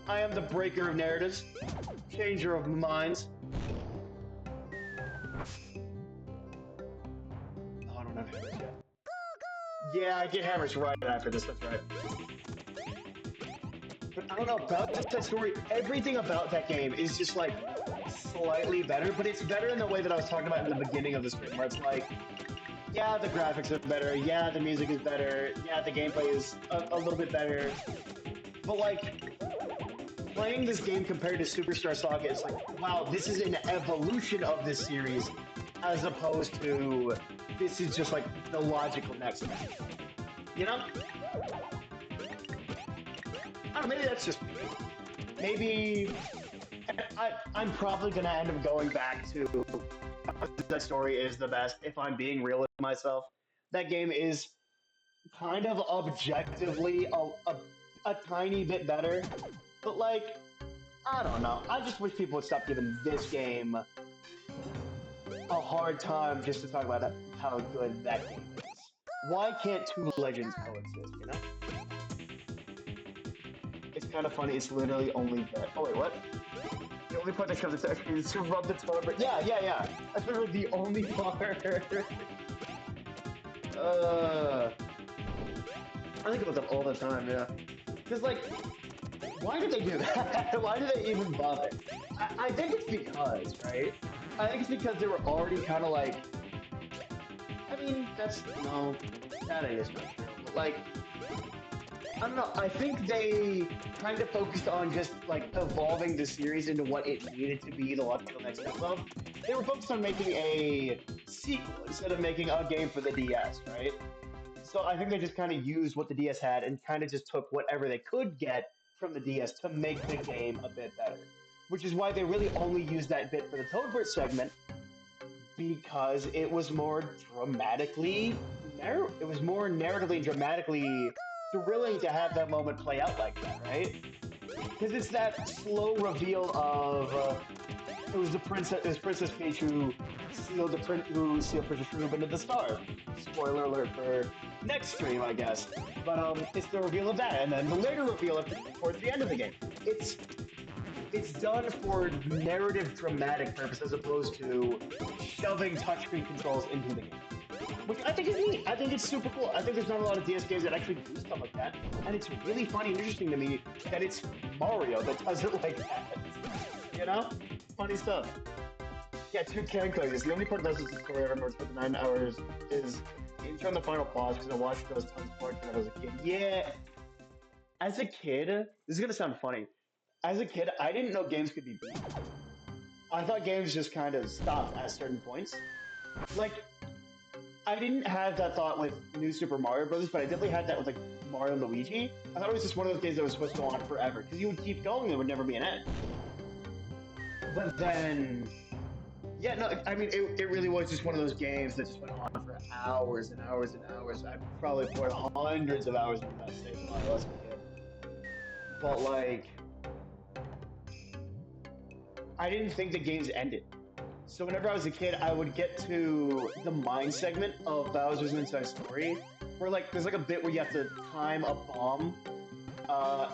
I am the breaker of narratives. Changer of minds. Oh, I don't have hammers yet. Yeah, I get hammers right after this, that's right. But I don't know, about that story, everything about that game is just like slightly better, but it's better in the way that I was talking about in the beginning of the stream, where it's like, yeah, the graphics are better, yeah, the music is better, yeah, the gameplay is a little bit better, but like, playing this game compared to Superstar Saga is like, wow, this is an evolution of this series, as opposed to this is just like the logical next step. You know? I don't know, maybe that's just me. Maybe I'm probably gonna end up going back to that story is the best if I'm being real with myself. That game is kind of objectively a tiny bit better, but like, I don't know. I just wish people would stop giving this game a hard time just to talk about how good that game is. Why can't two legends coexist, you know? It's kind of funny, it's literally only that. Oh, wait, what? The only part that comes into actually is to rub the tongue, but yeah. That's literally the only part. I think about that all the time, yeah. Because, like, why did they do that? Why did they even bother? I think it's because, right? I think it's because they were already kind of like, I mean, no, that is not true. But like, I don't know, I think they kind of focused on just like evolving the series into what it needed to be the logical next step of. They were focused on making a sequel instead of making a game for the DS, right? So I think they just kind of used what the DS had and kind of just took whatever they could get from the DS to make the game a bit better. Which is why they really only used that bit for the Toadbird segment, because it was more dramatically it was more narratively and dramatically thrilling to have that moment play out like that, right? Because it's that slow reveal of it was Princess Peach who sealed Princess Ruby into the stars. Spoiler alert for next stream, I guess. But it's the reveal of that, and then the later reveal towards the end of the game. It's done for narrative dramatic purpose as opposed to shoving touchscreen controls into the game. Which I think is neat. I think it's super cool. I think there's not a lot of DS games that actually do stuff like that. And it's really funny and interesting to me that it's Mario that does it like that. You know? Funny stuff. Yeah, two can claims. The only part of this story I remember for the 9 hours is the intro and the final pause because I watched those tons of parts when I was a kid. Yeah. As a kid, this is gonna sound funny. As a kid, I didn't know games could be beat. I thought games just kind of stopped at certain points. Like, I didn't have that thought with New Super Mario Bros., but I definitely had that with like Mario and Luigi. I thought it was just one of those games that was supposed to go on forever because you would keep going, there would never be an end. But then, yeah, no, I mean, it really was just one of those games that just went on for hours and hours and hours. I probably poured hundreds of hours into that save while I was a kid. But like, I didn't think the games ended. So whenever I was a kid, I would get to the mine segment of Bowser's Inside Story, where like there's like a bit where you have to time a bomb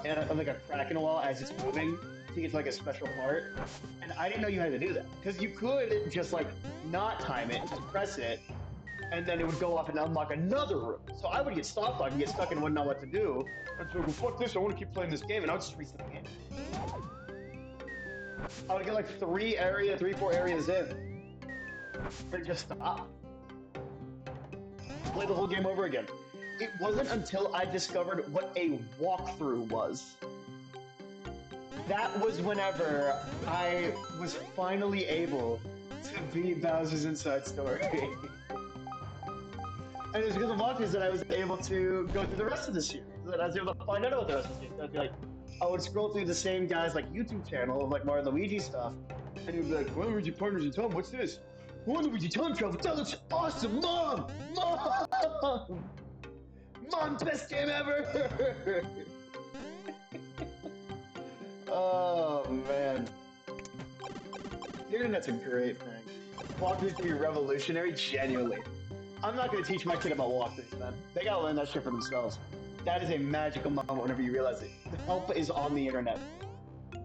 and like a crack in a wall as it's moving to get to like a special part. And I didn't know you had to do that because you could just like not time it, just press it, and then it would go off and unlock another room. So I would get stopped and get stuck and wouldn't know what to do. And so, well, fuck this! I want to keep playing this game, and I would just reset the game. I would get like 4 areas in, and just stop. Play the whole game over again. It wasn't until I discovered what a walkthrough was that was whenever I was finally able to beat Bowser's Inside Story. And it was because of walkthroughs that I was able to go through the rest of the series. That I was able to find out about the rest of the series. I'd be like, I would scroll through the same guy's like YouTube channel of like Mario and Luigi stuff, and he'd be like, "Luigi Partners in Time, what's this? Luigi Time Travel, that looks awesome, Mom! Mom, best game ever!" Oh man, the internet's a great thing. Walkthroughs can be revolutionary, genuinely. I'm not going to teach my kid about walkthroughs, man. They gotta learn that shit for themselves. That is a magical moment whenever you realize it. The help is on the internet. I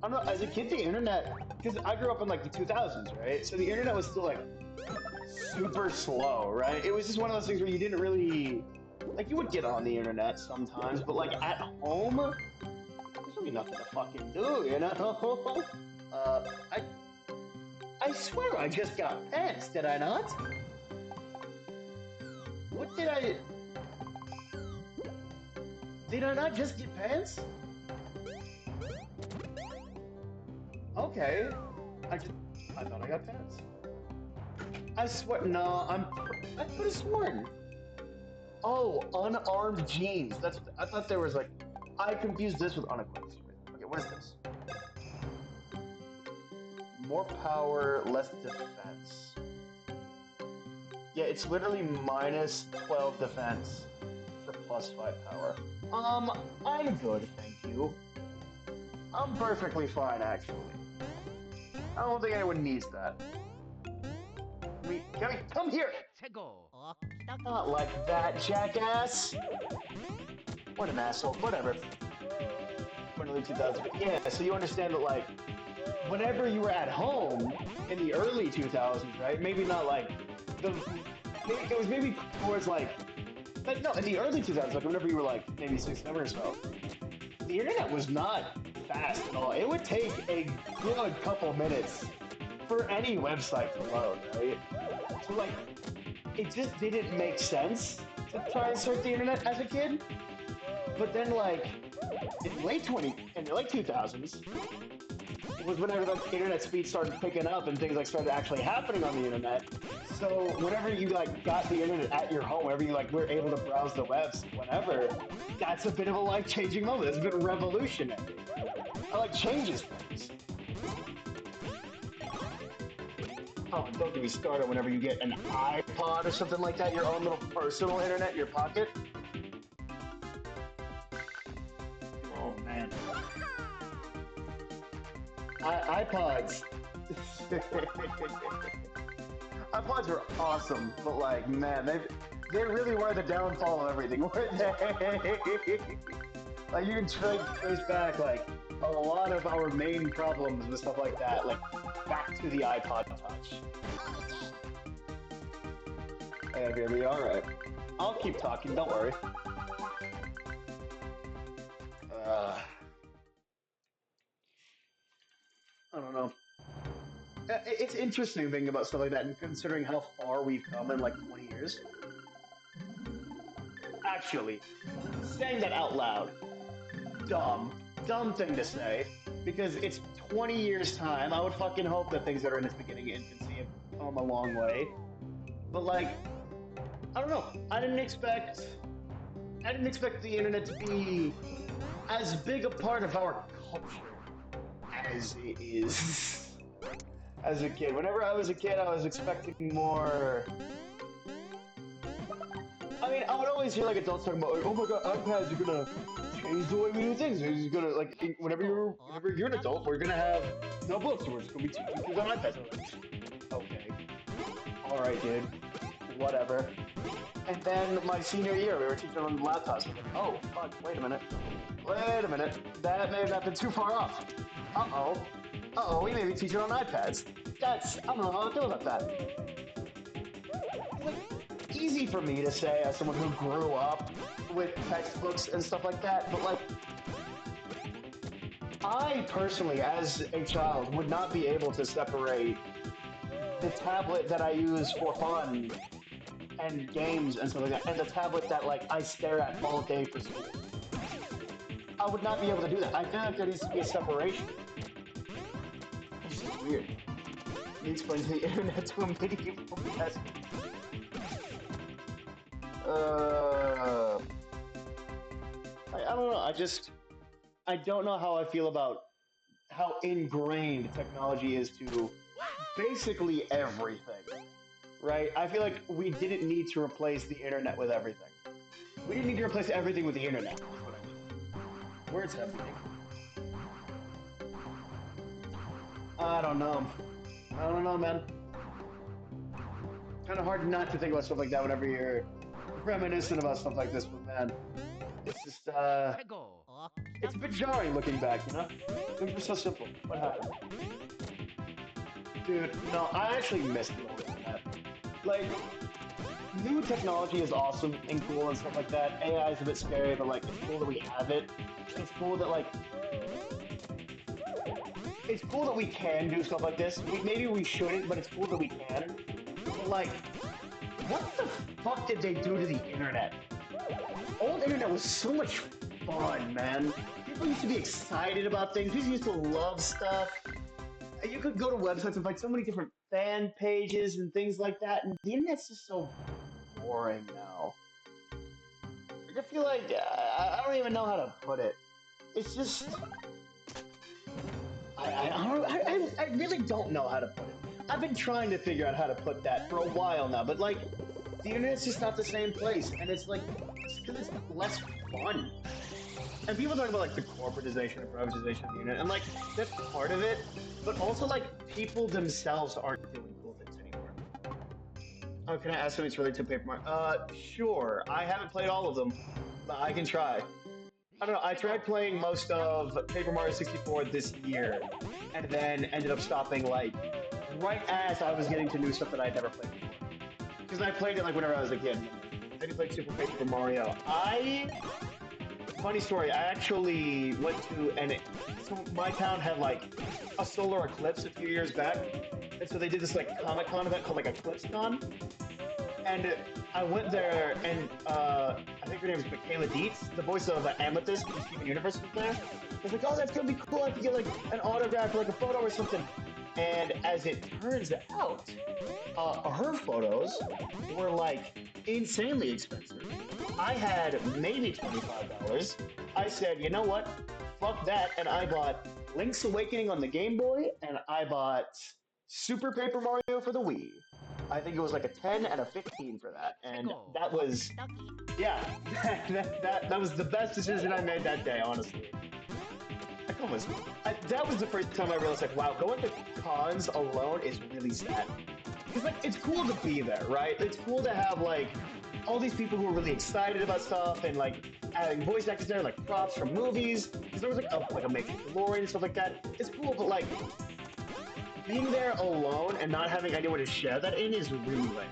don't know, as a kid, the internet, because I grew up in like the 2000s, right? So the internet was still like super slow, right? It was just one of those things where you didn't really, like, you would get on the internet sometimes, but like at home, there's really nothing to fucking do, you know? I swear I just got pants, did I not? What did I... Did I not just get pants? Okay. I thought I got pants. I swear... No, I could have sworn. Oh, unarmed jeans. That's... I thought there was like... I confused this with unequipped. Okay, what is this? More power, less defense. Yeah, it's literally minus 12 defense for plus 5 power. I'm good, thank you. I'm perfectly fine, actually. I don't think anyone needs that. Come here! Let's go. Not like that, jackass! What an asshole, whatever. Early 2000s. Yeah, so you understand that, like, whenever you were at home in the early 2000s, right? Maybe not like it was maybe towards like no, in the early 2000s, like whenever you were like maybe 6, 7 or so, the internet was not fast at all. It would take a good couple minutes for any website to load, right? So like, it just didn't make sense to try and surf the internet as a kid. But then like in the late 2000s was whenever the internet speed started picking up and things like started actually happening on the internet. So whenever you like got the internet at your home, whenever you like were able to browse the webs, whenever, that's a bit of a life-changing moment. It's a bit revolutionary. It like changes things. Oh, and don't get me started whenever you get an iPod or something like that, your own little personal internet in your pocket. Oh man. iPods. iPods were awesome, but like, man, they really were the downfall of everything, weren't they? Like, you can trace back like a lot of our main problems with stuff like that, like back to the iPod Touch. Hey, baby, all right. I'll keep talking. Don't worry. I don't know. It's interesting thinking about stuff like that and considering how far we've come in like 20 years. Actually, saying that out loud, dumb thing to say, because it's 20 years time. I would fucking hope that things that are in its beginning infancy have come a long way. But like, I don't know. I didn't expect the internet to be as big a part of our culture as it is. As a kid, whenever I was a kid, I was expecting more. I mean, I would always hear like adults talking about, like, "Oh my God, iPads are gonna change the way we do things. It's gonna like whenever you're an adult, we're gonna have no books. We're just gonna be teaching things on iPads." Okay, all right, dude, whatever. And then my senior year, we were teaching on laptops. We're like, oh fuck, wait a minute, that may have not been too far off. We may be teaching on iPads. I don't know how I feel about that. Like, easy for me to say as someone who grew up with textbooks and stuff like that, but like, I personally, as a child, would not be able to separate the tablet that I use for fun and games and stuff like that, and the tablet that like I stare at all day for school. I would not be able to do that. I feel like there needs to be a separation. It's just weird. He explains the internet to a medieval peasant. I don't know. I don't know how I feel about how ingrained technology is to basically everything, right? I feel like we didn't need to replace the internet with everything. We didn't need to replace everything with the internet, is what I mean. Words have meaning. I don't know. I don't know, man. Kind of hard not to think about stuff like that whenever you're reminiscent about stuff like this, but man, it's just, Let's go. it's a bit jarring looking back, you know? Things were so simple. What happened? Dude, no, I actually missed the old internet. Like, new technology is awesome and cool and stuff like that. AI is a bit scary, but like, it's cool that we have it. It's cool that like, it's cool that we can do stuff like this. Maybe we shouldn't, but it's cool that we can. But like, what the fuck did they do to the internet? Old internet was so much fun, man. People used to be excited about things. People used to love stuff. You could go to websites and find so many different fan pages and things like that, and the internet's just so boring now. I feel like I don't even know how to put it. It's just I really don't know how to put it. I've been trying to figure out how to put that for a while now, but like the internet's just not the same place, and it's like it's because it's less fun. And people talk about like the corporatization and privatization of the internet, and like that's part of it, but also like people themselves aren't doing cool things anymore. Oh, can I ask something that's related to Paper Mario? Sure. I haven't played all of them, but I can try. I don't know. I tried playing most of Paper Mario 64 this year, and then ended up stopping like right as I was getting to new stuff that I'd never played before. Because I played it like whenever I was a kid. Then you played Super Paper Mario. Funny story. I actually went to so my town had like a solar eclipse a few years back, and so they did this like Comic Con event called like Eclipse Con, and I went there, and I think her name is KIIIIIDS, the voice of Amethyst from Steven Universe was there. I was like, oh, that's gonna be cool. I could get like an autograph or like a photo or something. And as it turns out, her photos were like insanely expensive. I had maybe $25. I said, you know what? Fuck that. And I bought Link's Awakening on the Game Boy, and I bought Super Paper Mario for the Wii. I think it was like a 10 and a 15 for that. Let's And go. that was, yeah, that was the best decision I made that day, honestly. That was the first time I realized, like, wow, going to cons alone is really sad. Because, like, it's cool to be there, right? It's cool to have, like, all these people who are really excited about stuff and, like, adding voice actors there, like, props from movies. Because there was, like a Major DeLorean and stuff like that. It's cool, but, like, being there alone and not having anyone to share that in is really lame.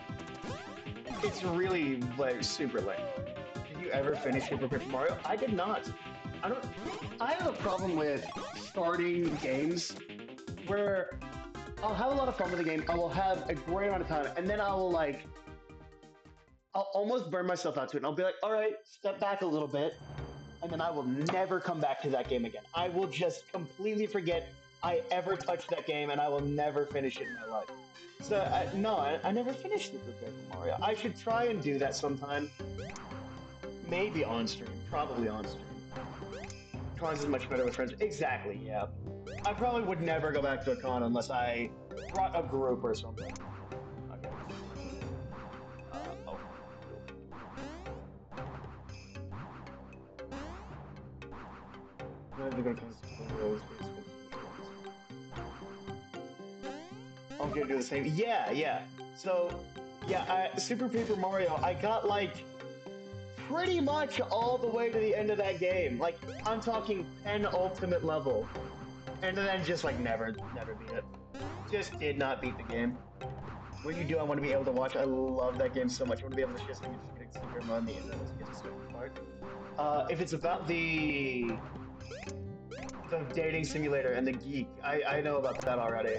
It's really, like, super lame. Did you ever finish Super Paper Mario? I did not. I don't. I have a problem with starting games where I'll have a lot of fun with the game. I will have a great amount of time, and then I'll almost burn myself out to it. And I'll be like, all right, step back a little bit, and then I will never come back to that game again. I will just completely forget I ever touched that game, and I will never finish it in my life. So no, I never finished Super Paper Mario. I should try and do that sometime. Maybe on stream, probably on stream. Cons is much better with friends. Exactly, yeah. I probably would never go back to a con unless I brought a group or something. Okay. Oh. I'm gonna go to I'm gonna do the same. Yeah, yeah. So, yeah, Super Paper Mario, I got like pretty much all the way to the end of that game. Like, I'm talking penultimate level. And then just like never beat it. Just did not beat the game. When you do, I want to be able to watch. I love that game so much. I want to be able to share something just getting super on the internet to get to a certain part. If it's about the dating simulator and the geek, I know about that already.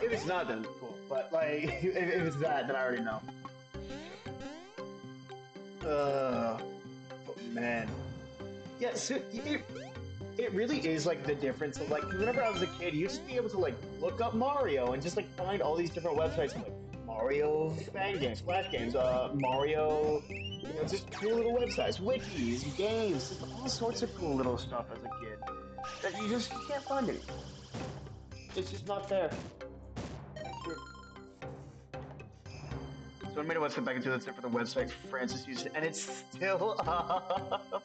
If it's not, then cool. But like, if it's that, then I already know. But man, Yeah, so it really is like the difference of like 'cause whenever I was a kid, you used to be able to like look up Mario and just like find all these different websites of like Mario fan games, Flash games, Mario, just cool little websites, wikis, games, just all sorts of cool little stuff as a kid that you can't find anymore. It's just not there. So I made a website back into the tip for the website Francis used, and it's still up.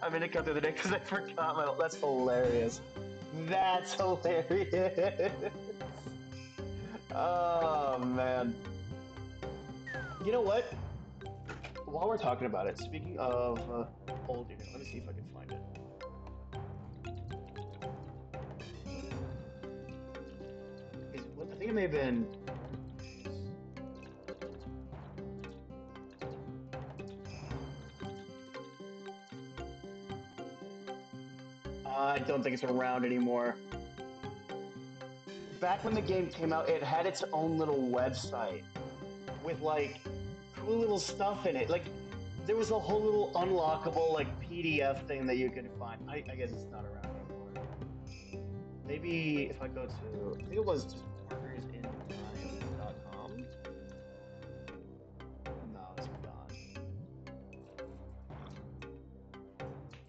I made it come the other day because I forgot my. That's hilarious. That's hilarious. Oh man. You know what? While we're talking about it, speaking of old internet, let me see if I can find it. I think it may have been. I don't think it's around anymore. Back when the game came out, it had its own little website with like cool little stuff in it. Like there was a whole little unlockable like PDF thing that you could find. I guess it's not around anymore. Maybe if I go to, I think it was just partnersintime.com. No, it's gone.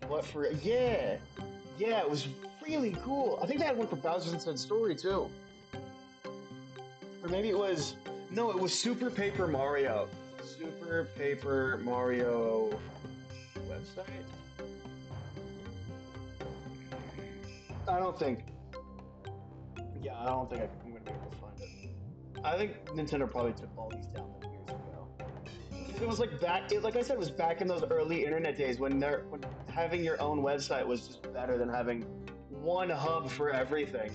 What for? Yeah, yeah, it was really cool. I think they had one for Bowser's Inside Story too. Or maybe it was, no, it was Super Paper Mario. Super Paper Mario website? I don't think. Yeah, I don't think I'm going to be able to find it. I think Nintendo probably took all these down like years ago. Because it was like like I said, it was back in those early internet days when having your own website was just better than having one hub for everything,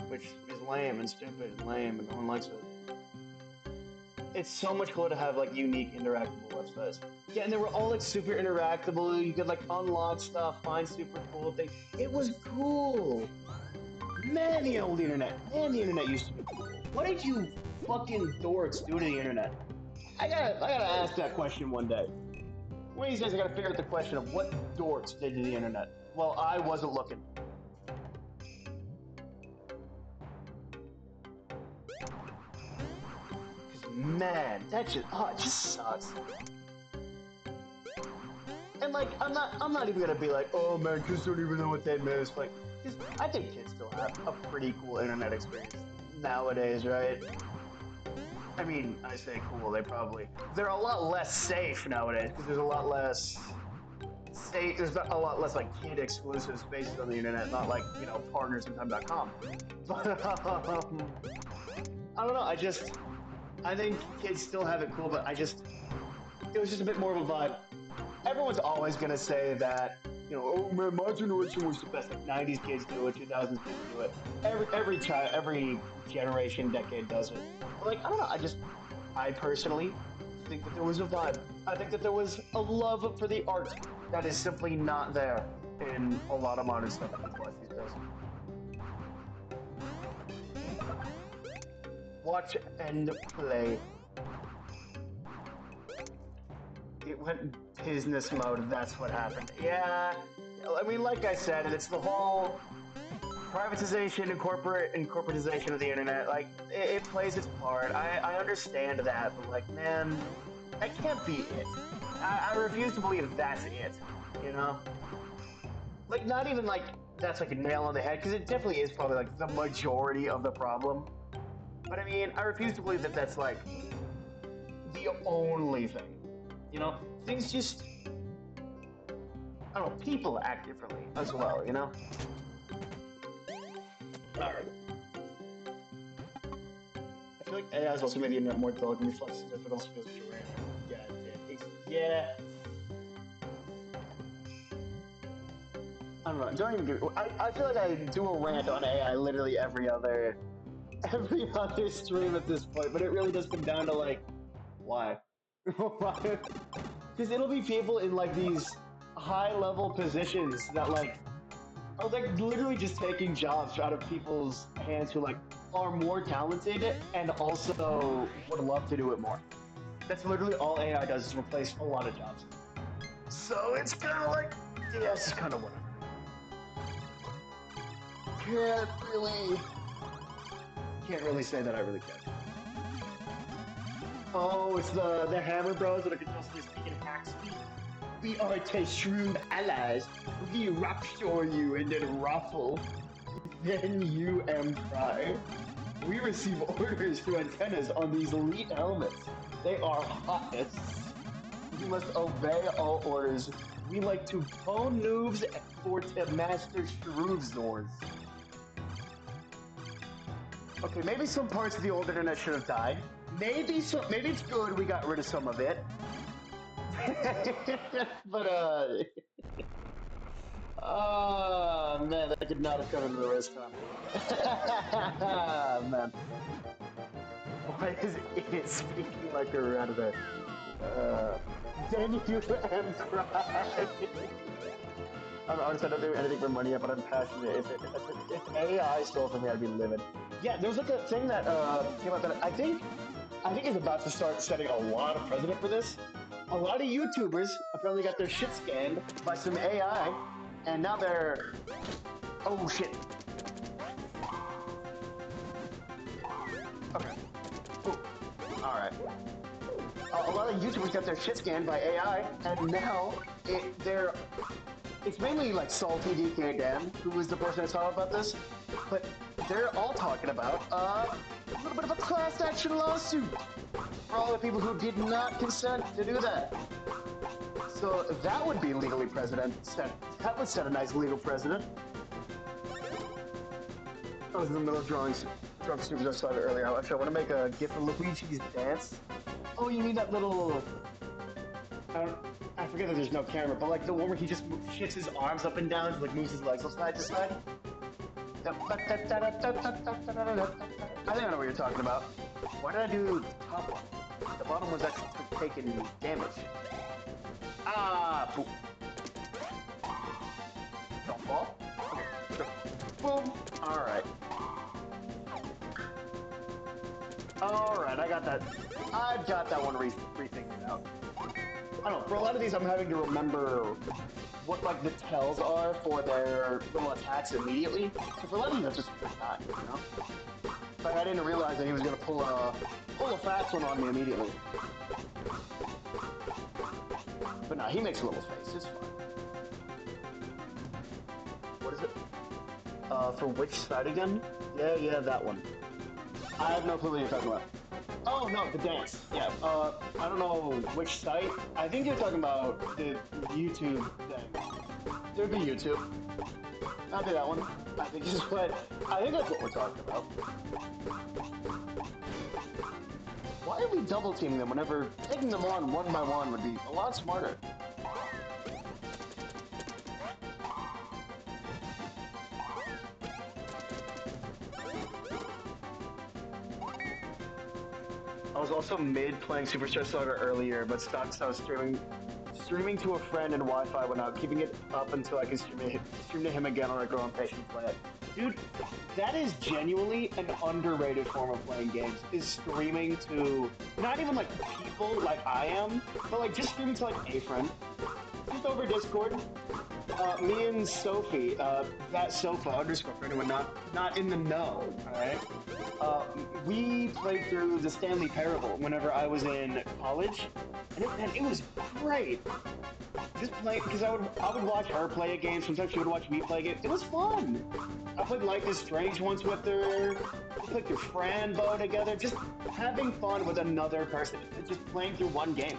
which is lame and stupid and lame and no one likes it. It's so much cooler to have like unique interactable websites. Yeah, and they were all like super interactable. You could like unlock stuff, find super cool things. It was cool. Man, the old internet. Man, the internet used to be cool. What did you fucking dorks do to the internet? I gotta ask that question one day. One of these days I gotta figure out the question of what dorks did to the internet. Well, I wasn't looking. Man, it just sucks. And like, I'm not even gonna be like, oh man, kids don't even know what they miss. Like, cause I think kids still have a pretty cool internet experience nowadays, right? I mean, I say cool, they're a lot less safe nowadays because there's a lot less there's a lot less like kid exclusive spaces on the internet, not like, partnersintime.com. But, I don't know, I think kids still have it cool, but it was just a bit more of a vibe. Everyone's always gonna say that, oh man, my generation was the best. Like '90s kids do it, 2000s kids do it. Every generation, decade does it. But like, I don't know. I personally think that there was a vibe. I think that there was a love for the art that is simply not there in a lot of modern stuff that we watch these days. Watch and play. It went business mode. That's what happened. Yeah, I mean, like I said, it's the whole privatization and corporatization of the internet. Like, it plays its part. I understand that, but like, man, that can't be it. I refuse to believe that's it. You know, like not even like that's like a nail on the head because it definitely is probably like the majority of the problem. But I mean, I refuse to believe that that's like the only thing. Things just, I don't know, people act differently as well, Alright. I feel like AI is also made the internet more delicate and reflexive, but it also feels like a random. Yeah, yeah. I don't know, don't even give I feel like I do a rant on AI literally every other stream at this point, but it really does come down to like, why? Why? Because it'll be people in like these high level positions that like are like literally just taking jobs out of people's hands who like are more talented and also would love to do it more. That's literally all AI does is replace a lot of jobs. So it's kind of like DS is kind of whatever. Can't really say that I really care. Oh, it's the Hammer Bros that are continuously speaking hack speak. We are to shrewd allies. We rapture you and then ruffle. Then you empire. We receive orders through antennas on these elite helmets. They are hottest. We must obey all orders. We like to phone noobs or to master Shrewdzords. Okay, maybe some parts of the old internet should have died. Maybe it's good we got rid of some of it. But man, that could not have come into the wrist time. Man. Why is it speaking like a redditor? Then you am cry. I'm an artist, I don't do anything for money yet, but I'm passionate. If AI stole from me, I'd be livid. Yeah, there's like a thing that came out that I think is about to start setting a lot of precedent for this. A lot of YouTubers apparently got their shit scanned by some AI, and now they're... Oh, shit. Okay. Ooh. All right. A lot of YouTubers got their shit scanned by AI, and now it's mainly like Salty DK Dan, who was the person I saw about this, but they're all talking about a little bit of a class action lawsuit for all the people who did not consent to do that. So that would be legally precedent. That would set a nice legal precedent. I was in the middle of drawing Superstar Saga earlier. Actually, I want to make a GIF of Luigi's dance. Oh, you mean that little... I forget that there's no camera, but like the one where he just shifts his arms up and down, like moves his legs from side to side. I think I know what you're talking about. Why did I do the top one? The bottom one's actually taking damage. Ah, poop. Don't fall. Okay. Boom. Alright. Alright, I've got that one refigured out. I don't know, for a lot of these I'm having to remember what like the tells are for their little attacks immediately. So for a lot of these that's just not, you know? Like I didn't realize that he was gonna pull a fast one on me immediately. But no, he makes a little face, it's fine. What is it? For which side again? Yeah, that one. I have no clue what you're talking about. Oh no, the dance. Yeah. I don't know which site. I think you're talking about the YouTube thing. There'd be YouTube. I'll do that one. I think that's what we're talking about. Why are we double teaming them whenever taking them on one by one would be a lot smarter? I was also mid playing Superstar Saga earlier, but stopped because I was streaming to a friend and Wi-Fi went out, keeping it up until I can stream to him again or I grow impatient to play it. Dude, that is genuinely an underrated form of playing games, is streaming to, not even like people like I am, but like just streaming to like a friend. Just over Discord. Me and Sophie, that sofa underscore for anyone not in the know, alright? We played through the Stanley Parable whenever I was in college, and it was great. Just playing because I would watch her play a game. Sometimes she would watch me play a game. It was fun. I played Life is Strange once with her. We played through Franbo together. Just having fun with another person. Just playing through one game.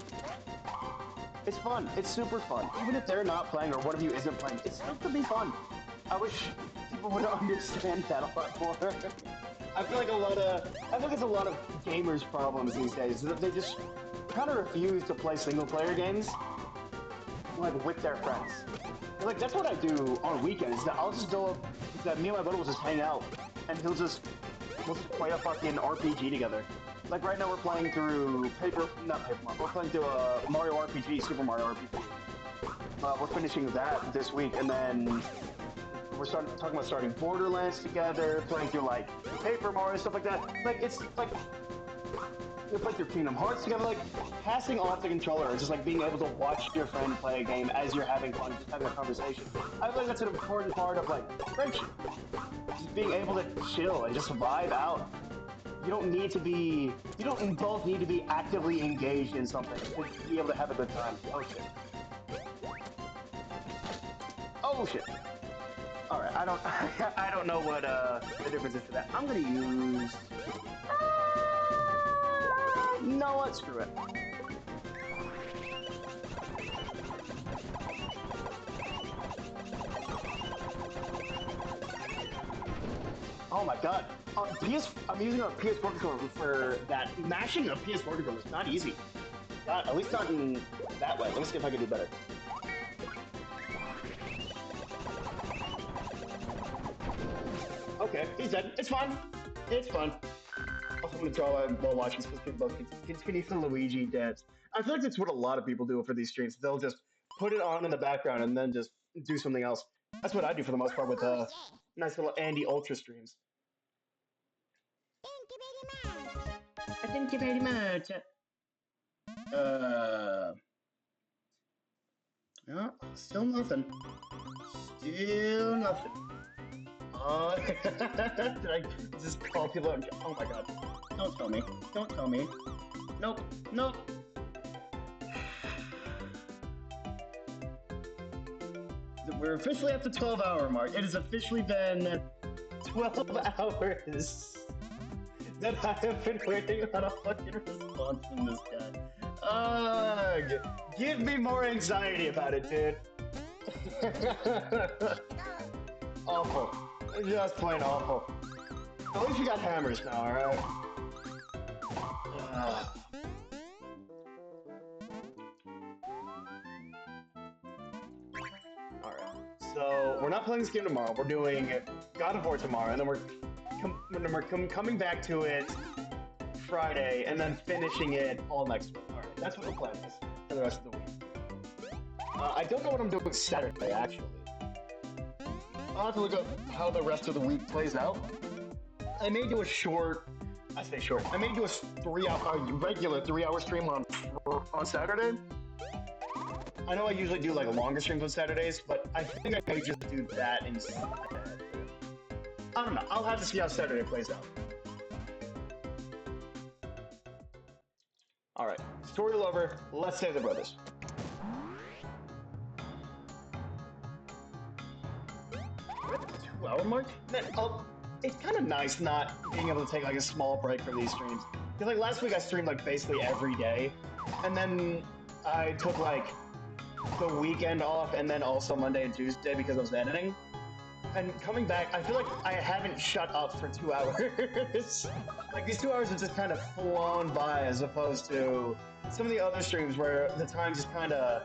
It's fun. It's super fun. Even if they're not playing or one of you isn't playing, it still could be fun. I wish people would understand that a lot more. I feel like it's a lot of gamers' problems these days. That they just kind of refuse to play single-player games, like with their friends. Like that's what I do on weekends. That I'll just go up. That me and my buddy will just hang out, and we'll just play a fucking RPG together. Like right now we're playing through not Paper Mario. We're playing through Mario RPG, Super Mario RPG. We're finishing that this week, and then we're talking about starting Borderlands together, playing through like Paper Mario stuff like that. Like it's like with like your Kingdom Hearts together, like passing off the controller or just like being able to watch your friend play a game as you're having fun, just having a conversation. I feel like that's an important part of like friendship. Just being able to chill and just vibe out. You don't both need to be actively engaged in something to be able to have a good time. Oh shit. Oh shit. All right, I don't, I don't know what the difference is for that. I'm gonna use. You know what? Screw it. Oh my god. I'm using a PS4 controller for that. Mashing a PS4 controller is not easy. Not, at least not in that way. Let me see if I can do better. Okay, he's dead. It's fine. It's fun. Also, I'm gonna draw while watching both continue for KIIIIIIDS. I feel like that's what a lot of people do for these streams. They'll just put it on in the background and then just do something else. That's what I do for the most part with Yeah. nice little Andy Ultra streams. Thank you very much. Thank you very much. No, still nothing. Still nothing. Did I just call people out? Oh my god. Don't tell me. Don't tell me. Nope. Nope. We're officially at the 12-hour mark. It has officially been 12 hours that I have been waiting on a fucking response from this guy. Ugh. Give me more anxiety about it, dude. Awful. Just plain awful. At least we got hammers now, alright? Alright. So, we're not playing this game tomorrow. We're doing God of War tomorrow, and then we're coming back to it Friday, and then finishing it all next week. Alright, that's what the plan is for the rest of the week. I don't know what I'm doing Saturday, actually. I'll have to look up how the rest of the week plays out. I may do a short, I say short, I may do a regular 3-hour stream on Saturday. I know I usually do like longer streams on Saturdays, but I think I may just do that instead. I don't know, I'll have to see how Saturday plays out. Alright, story over, let's save the brothers. 2-hour mark? Man, it's kind of nice not being able to take like a small break from these streams. Because like last week I streamed like basically every day, and then I took like the weekend off, and then also Monday and Tuesday because I was editing. And coming back, I feel like I haven't shut up for 2 hours. Like these 2 hours have just kind of flown by, as opposed to some of the other streams where the time just kind of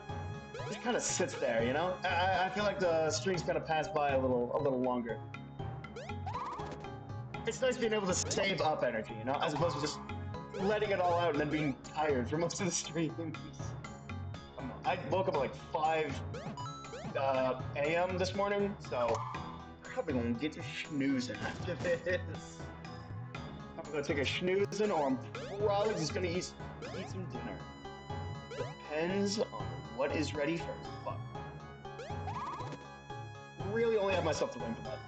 sits there, you know? I feel like the streams kind of pass by a little longer. It's nice being able to save up energy, you know, as opposed to just letting it all out and then being tired for most of the streams. I woke up at like 5 a.m. this morning, so probably gonna get to snoozing after this. I'm gonna take a snoozing, or I'm probably just gonna eat some dinner. Depends on what is ready first. Fuck. Really only have myself to blame for that.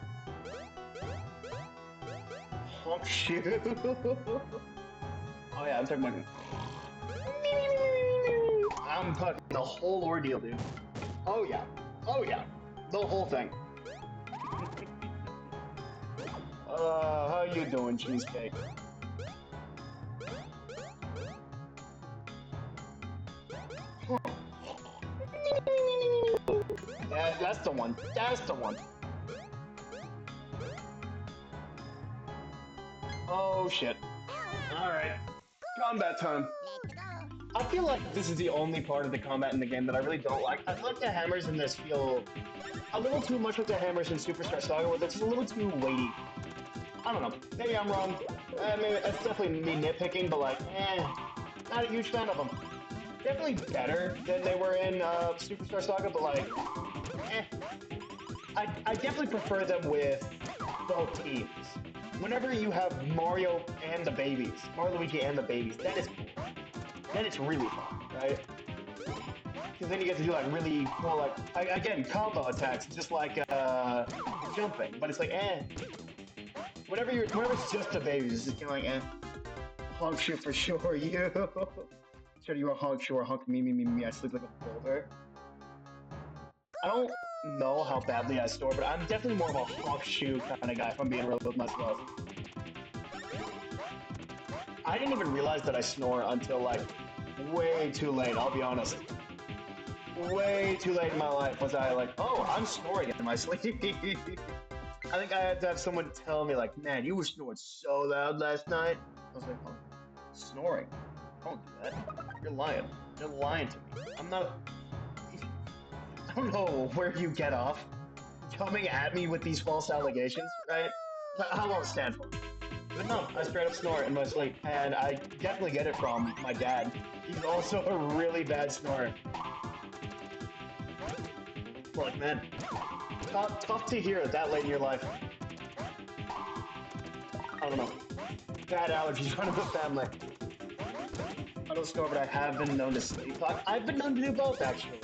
Honk shoe. Oh yeah, I'm talking the whole ordeal, dude. Oh yeah. Oh yeah. The whole thing. How you doing, cheesecake? Yeah, that's the one. That's the one. Oh shit. Alright. Combat time. Let's go. I feel like this is the only part of the combat in the game that I really don't like. I feel like the hammers in this feel a little too much like the hammers in Superstar Saga, where they're just a little too weighty. I don't know. Maybe I'm wrong. Maybe that's definitely me nitpicking, but like, not a huge fan of them. Definitely better than they were in Superstar Saga, but like, I definitely prefer them with both teams. whenever you have Mario and the babies, Mario, Luigi and the babies, then it's cool. Then it's really fun, right? Because then you get to do like really cool, like again, combo attacks, just like jumping. But it's like, eh. Whenever it's just the babies, it's just kind of like, eh. Honk shoe for sure, you. Sure, you are honk sure, honk me. I sleep like a boulder. I don't know how badly I snore, but I'm definitely more of a honk shoe kind of guy. If I'm being real with myself. I didn't even realize that I snore until like way too late. I'll be honest. Way too late in my life was I like, oh, I'm snoring in my sleep. I think I had to have someone tell me like, man, you were snoring so loud last night. I was like, oh, snoring? Don't do that. You're lying. You're lying to me. I'm not. I don't know where you get off coming at me with these false allegations, right? But I won't stand for it. But no, I straight up snore in my sleep, and I definitely get it from my dad. He's also a really bad snorer. Like, man, tough to hear that late in your life. I don't know. Bad allergies run in the family. I don't snore, but I have been known to sleep talk. I've been known to do both, actually.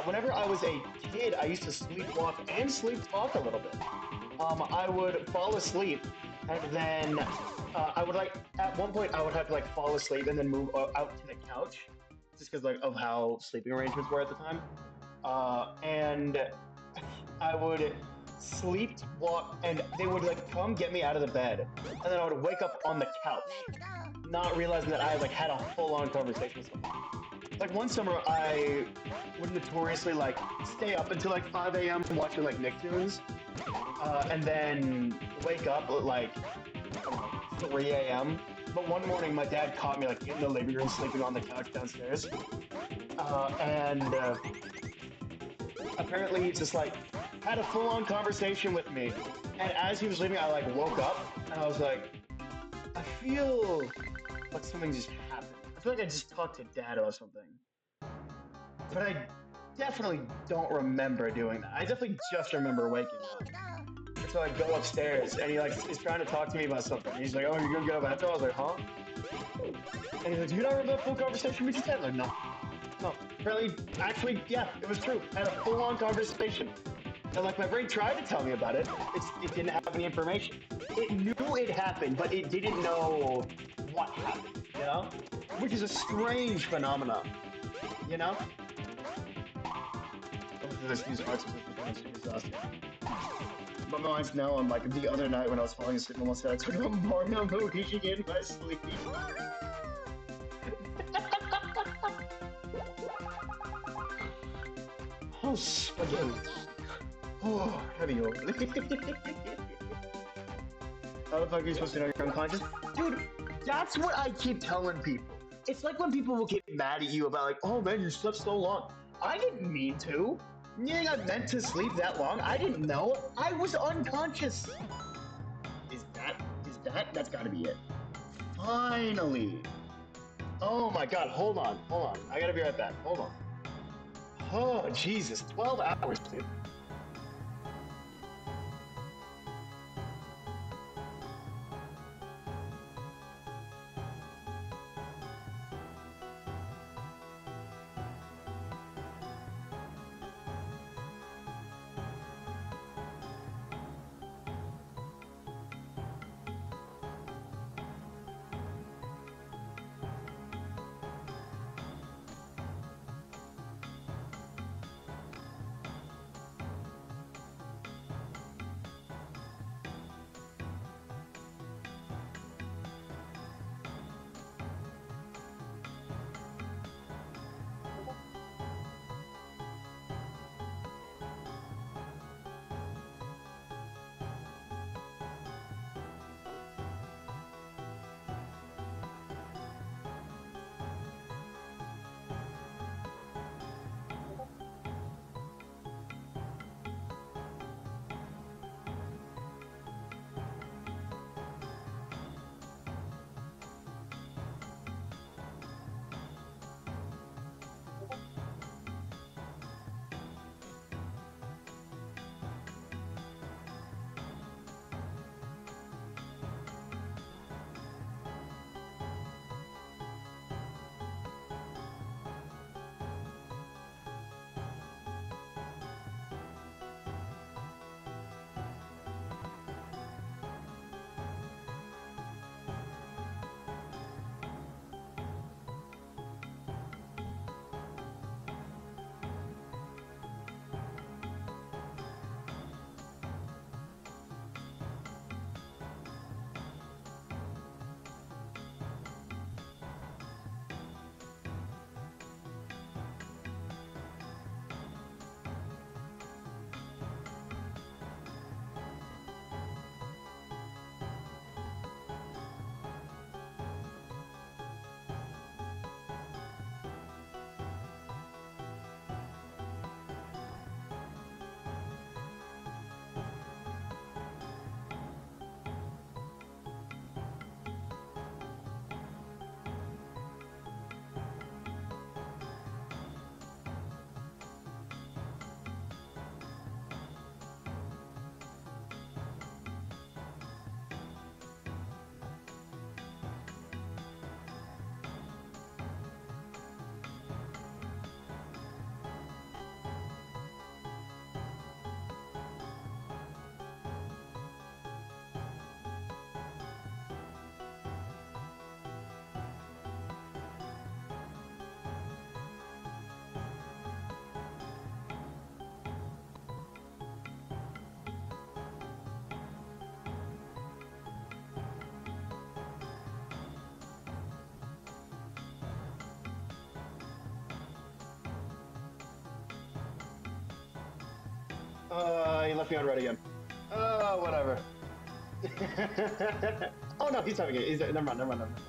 Whenever I was a kid, I used to sleepwalk and sleep talk a little bit. I would fall asleep, and then I would like at one point I would have to like fall asleep and then move out to the couch, just because like of how sleeping arrangements were at the time. And I would sleepwalk, and they would like come get me out of the bed, and then I would wake up on the couch, not realizing that I had like had a full-on conversation with someone. Like one summer, I would notoriously like stay up until like 5 a.m. watching like Nicktoons, and then wake up at like I don't know, 3 a.m. But one morning, my dad caught me like in the living room sleeping on the couch downstairs, and apparently he just like had a full-on conversation with me. And as he was leaving, I like woke up and I was like, I feel like something just happened. I feel like I just talked to dad or something. But I definitely don't remember doing that. I definitely just remember waking up. And so I go upstairs and he like is trying to talk to me about something. He's like, "Oh, you're gonna get up after?" I was like, "Huh?" And he's like, "Do you not remember that full conversation we just had?" I'm like, no, no. Apparently, actually, yeah, it was true. I had a full-on conversation. And like my brain tried to tell me about it, it didn't have any information. It knew it happened, but it didn't know what happened. You know, which is a strange phenomenon. You know. These parts of this becoming super exhausting. My mind's now on like the other night when I was falling asleep almost said I took a Mario Luigi in my sleep. Oh, spaghetti. Oh, heavy. How the fuck are you supposed to know you're unconscious? Dude, that's what I keep telling people. It's like when people will get mad at you about like, oh man, you slept so long. I didn't mean to. You think I meant to sleep that long? I didn't know. I was unconscious. That's gotta be it. Finally. Oh my god, hold on. I gotta be right back. Hold on. Oh, Jesus. 12 hours, dude. He left me on red again. Oh, whatever. Oh no, he's having it. He's never mind, never mind, never mind.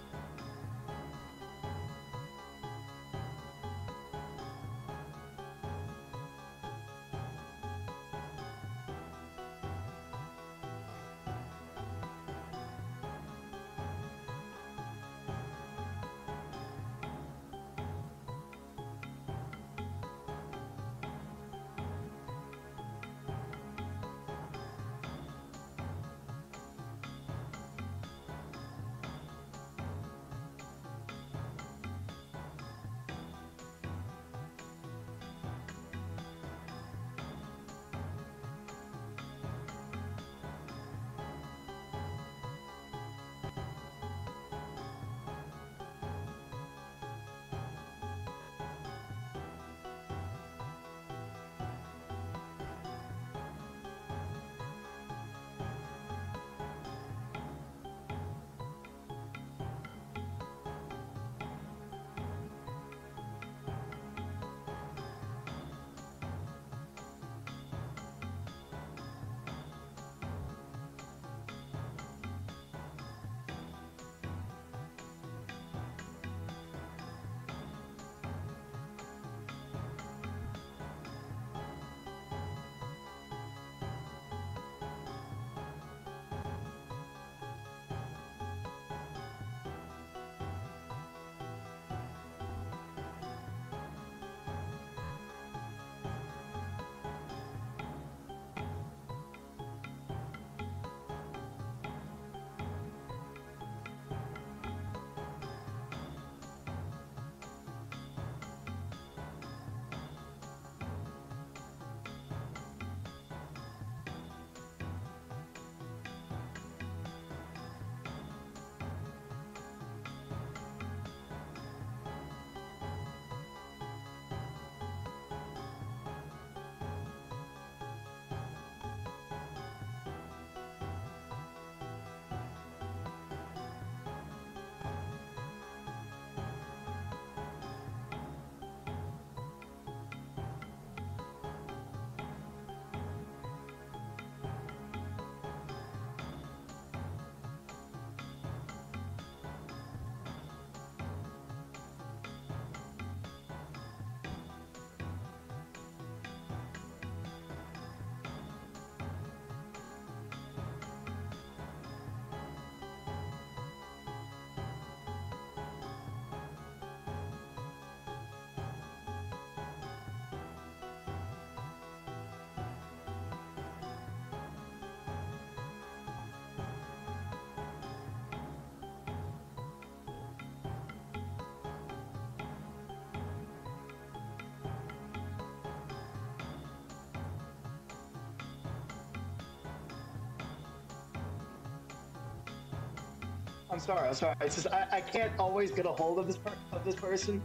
I'm sorry. I'm sorry. It's just I can't always get a hold of this person,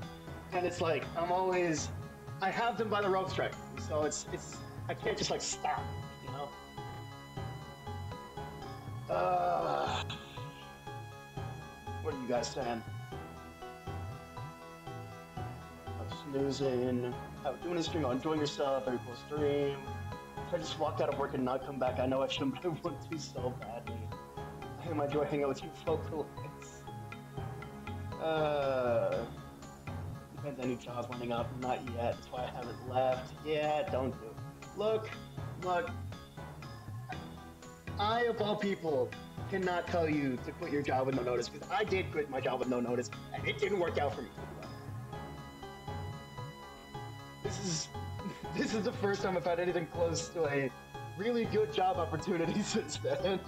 and it's like I have them by the rope strike, so it's I can't just like stop, you know. Uh, what are you guys saying? I'm snoozing. How doing a stream? Oh, enjoying yourself. Very cool stream. If I just walked out of work and not come back, I know I shouldn't, but I want to so badly. I enjoy hanging out with you vocalists. Depends any jobs lining up. Not yet. That's why I haven't left. Yeah, don't do it. Look. I, of all people, cannot tell you to quit your job with no notice, because I did quit my job with no notice, and it didn't work out for me. This is the first time I've had anything close to a really good job opportunity since then.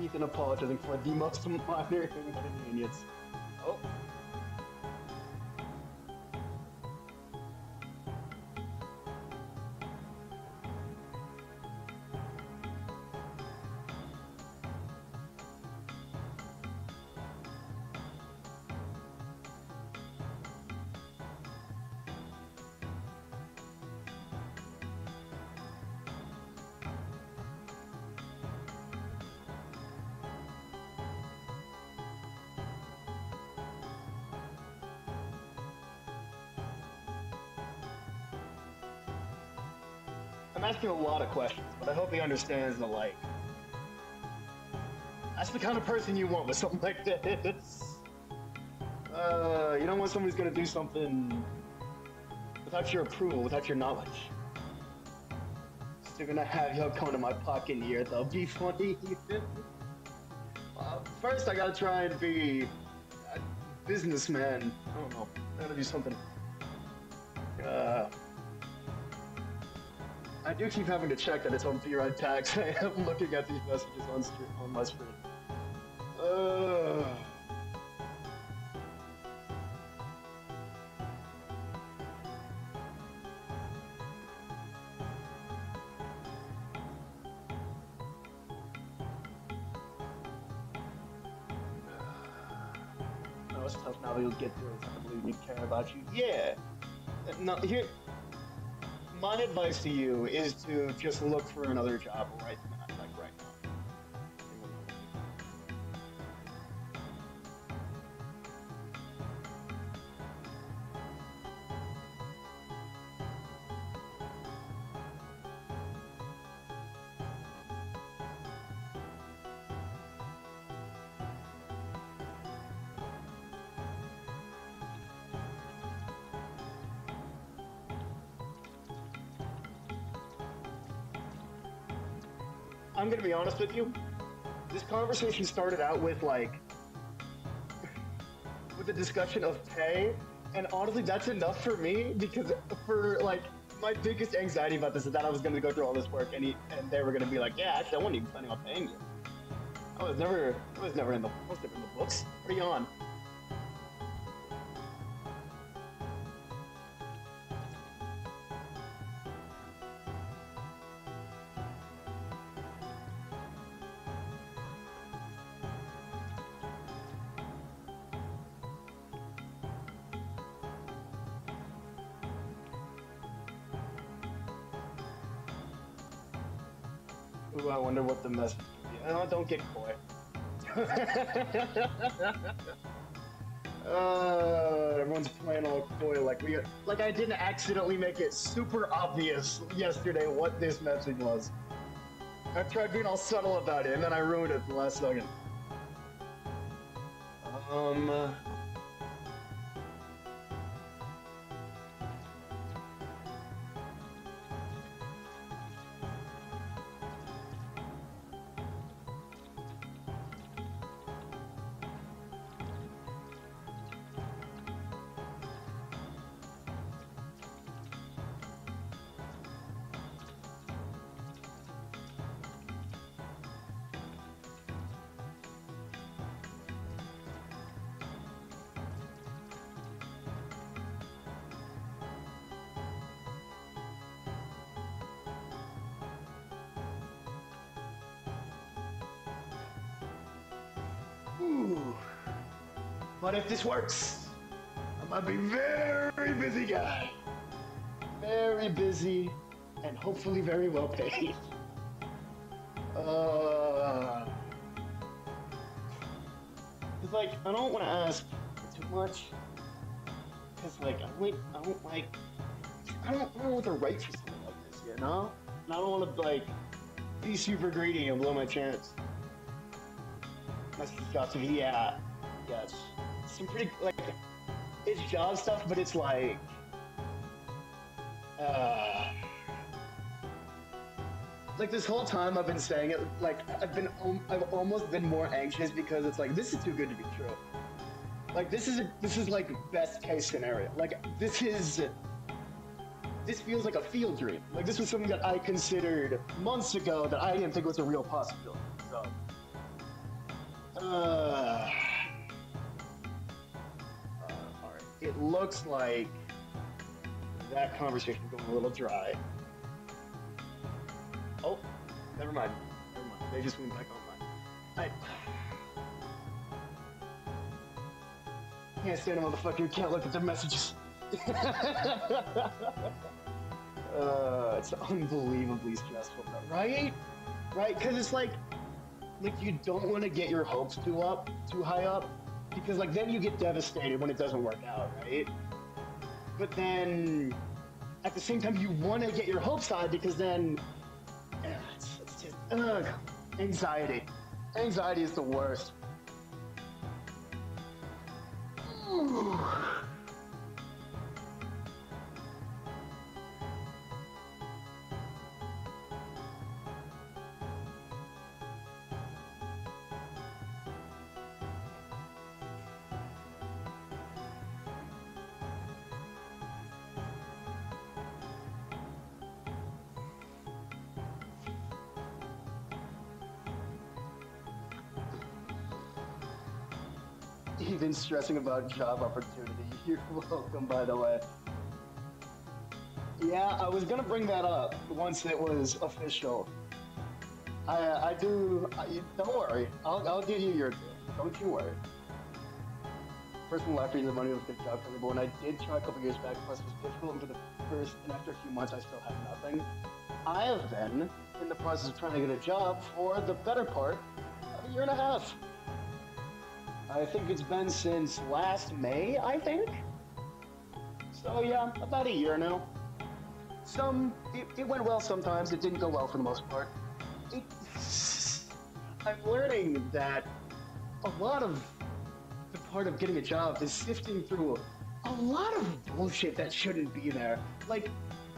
Ethan apologizing for the most minor inconvenience. Oh. asking a lot of questions, but I hope he understands that, like, that's the kind of person you want with something like this. You don't want somebody who's gonna do something without your approval, without your knowledge. Still gonna have y'all come to my pocket here, that'll be funny. First, I gotta try and be a businessman. I don't know. I gotta do something. I do keep having to check that it's on theorized tax. I am looking at these messages on my screen. No, it's tough now that you'll get through it. I believe we care about you. Yeah. No, here. My advice to you is to just look for another job right now, like right now. I'm gonna be honest with you. This conversation started out with with the discussion of pay, and honestly, that's enough for me because for like my biggest anxiety about this is that I was gonna go through all this work and they were gonna be like, yeah, actually, I wasn't even planning on paying you. I was never in the books. What are you on? Ooh, I wonder what the message would be. Oh, don't get coy. Everyone's playing all coy like I didn't accidentally make it super obvious yesterday what this message was. I tried being all subtle about it and then I ruined it at the last second. Ooh. But if this works, I might be very busy guy. Very busy and hopefully very well paid. Cause like I don't want to ask too much. Cause like I don't know what to write for something like this, you know? And I don't want to like be super greedy and blow my chance. Message got to be yes. Some pretty like it's job stuff, but it's like this whole time I've been saying it like I've almost been more anxious because it's like this is too good to be true. Like this is like best case scenario. Like this feels like a field dream. Like this was something that I considered months ago that I didn't think was a real possibility. So alright. It looks like that conversation is going a little dry. Oh, never mind. They just went back online. I can't stand a motherfucker who can't look at the messages. It's unbelievably stressful, right? Right? Because it's like you don't want to get your hopes too high up, because like then you get devastated when it doesn't work out, right? But then at the same time, you want to get your hopes high because then it's just anxiety. Anxiety is the worst. Even stressing about job opportunity. You're welcome, by the way. Yeah, I was gonna bring that up once it was official. I do. Don't worry. I'll give you your due. Don't you worry. Personal life reason the money was a good job for me, but when I did try a couple years back, plus it was difficult, and for the first and after a few months, I still had nothing. I have been in the process of trying to get a job for the better part of a year and a half. I think it's been since last May, I think. So yeah, about a year now. It went well sometimes, it didn't go well for the most part. It, I'm learning that a lot of the part of getting a job is sifting through a lot of bullshit that shouldn't be there. Like,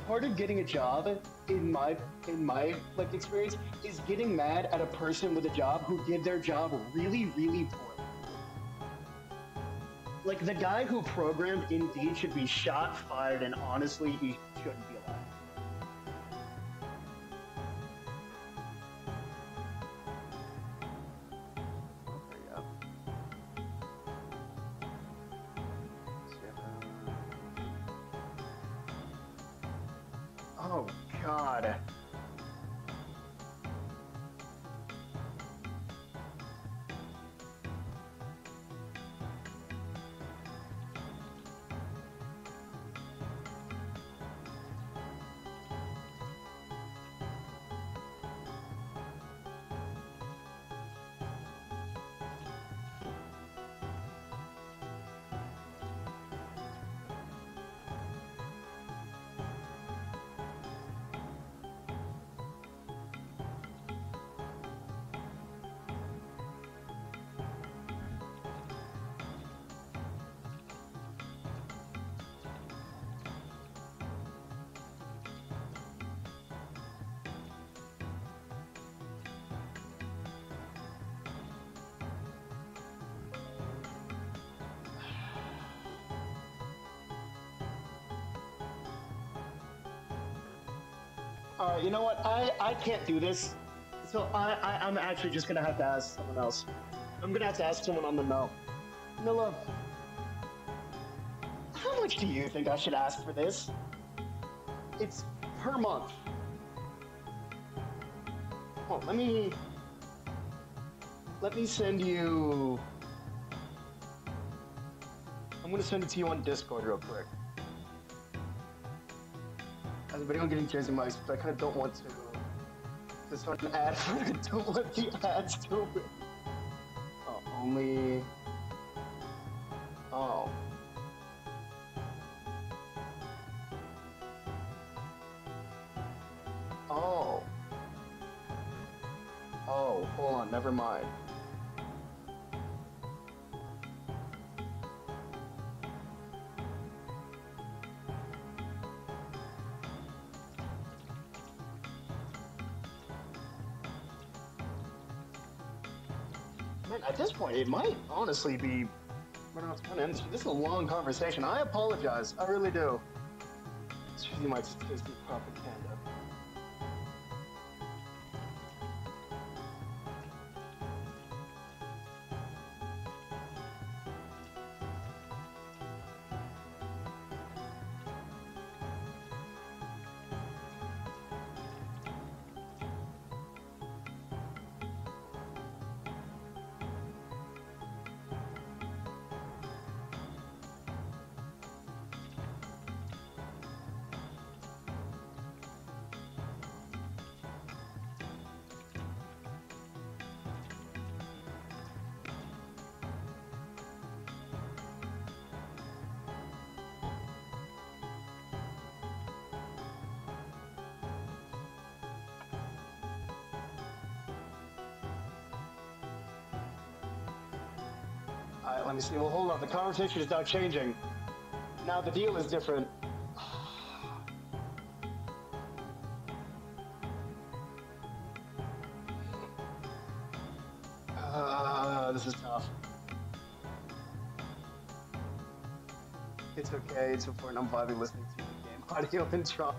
part of getting a job, in my like experience, is getting mad at a person with a job who did their job really, really poorly. Like, the guy who programmed Indeed should be shot, fired, and honestly, he shouldn't be alive. Oh, God. All right, you know what? I can't do this. So I'm actually just gonna have to ask someone else. I'm gonna have to ask someone on the know. Nilla, how much do you think I should ask for this? It's per month. Oh, let me send you. I'm gonna send it to you on Discord real quick. As a video getting Jersey mice, but I kind of don't want to start an ad for it. I don't want the ads to win. Oh, only. Oh. Oh. Oh, hold on, never mind. Man, at this point, it might honestly be. This is a long conversation. I apologize. I really do. You might just taste the propaganda. let me see. Well, hold on. The conversation is now changing. Now the deal is different. This is tough. It's okay. It's important. I'm vibing listening to the game audio and drawing.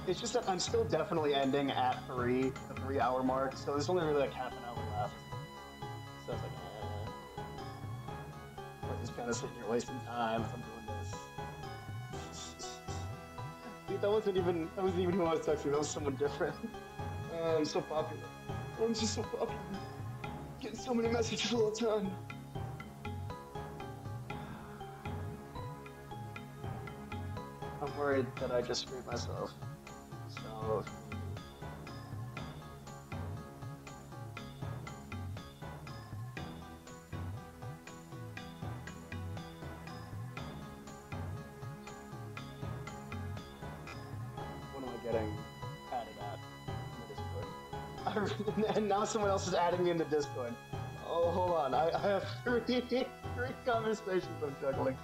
It's just that I'm still definitely ending at the 3 hour mark. So there's only really like half an hour left. So it's like, I'm just kind of sitting here wasting time if I'm doing this. Dude, that wasn't even who I was texting. That was someone different. I'm so popular. I'm just so popular. Getting so many messages all the time. I'm worried that I just screwed myself. So. What am I getting added at in the Discord? And now someone else is adding me in the Discord. Oh, hold on. I have three conversations I'm juggling.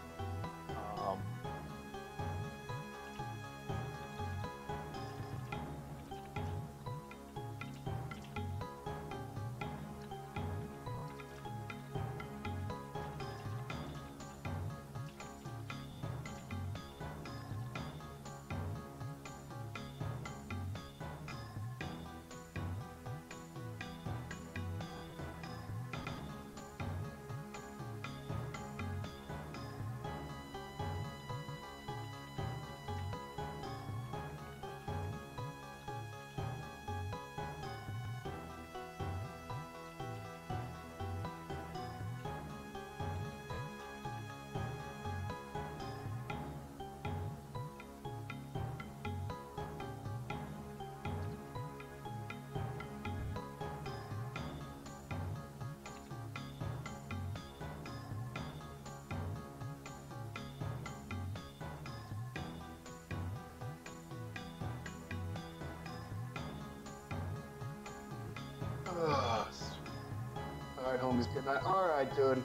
Alright, homies, good night. Alright, dude.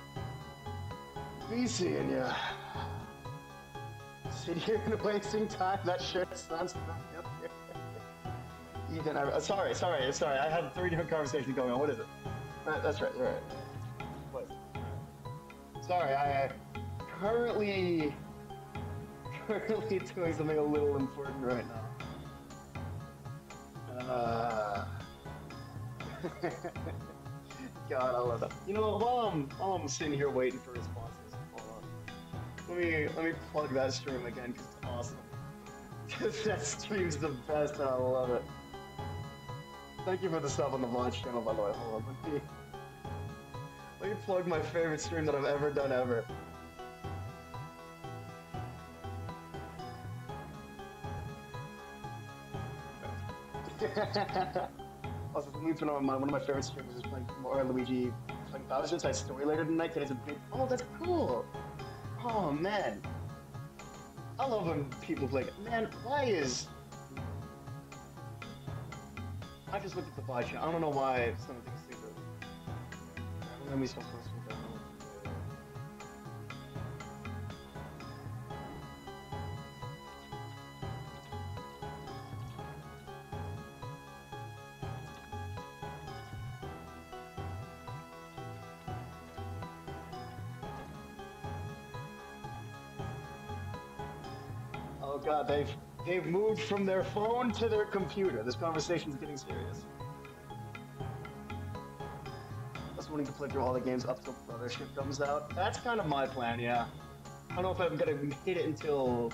Be seeing ya. Sit here and wasting time. That shirt sounds familiar. Ethan, sorry. I have 3 different conversations going on. What is it? That's right. Right. What is it? Right. Sorry, I currently doing something a little important right now. God, I love that. You know, while I'm sitting here waiting for responses, hold on. Let me plug that stream again because it's awesome. Because that stream's the best and I love it. Thank you for the sub on the Vlog channel, by the way. Hold on, let me plug my favorite stream that I've ever done ever. Also, for me, one of my favorite streamers is playing Luigi playing Bowser's Inside Story later tonight. That is a big. Oh, that's cool. Oh man, I love when people play. Man, why is? I just looked at the Vlog channel. I don't know why some of these things are. Let me stop posting that. Oh god, they've moved from their phone to their computer. This conversation's getting serious. I was wanting to play through all the games up till Brothership comes out. That's kind of my plan, yeah. I don't know if I'm gonna hit it until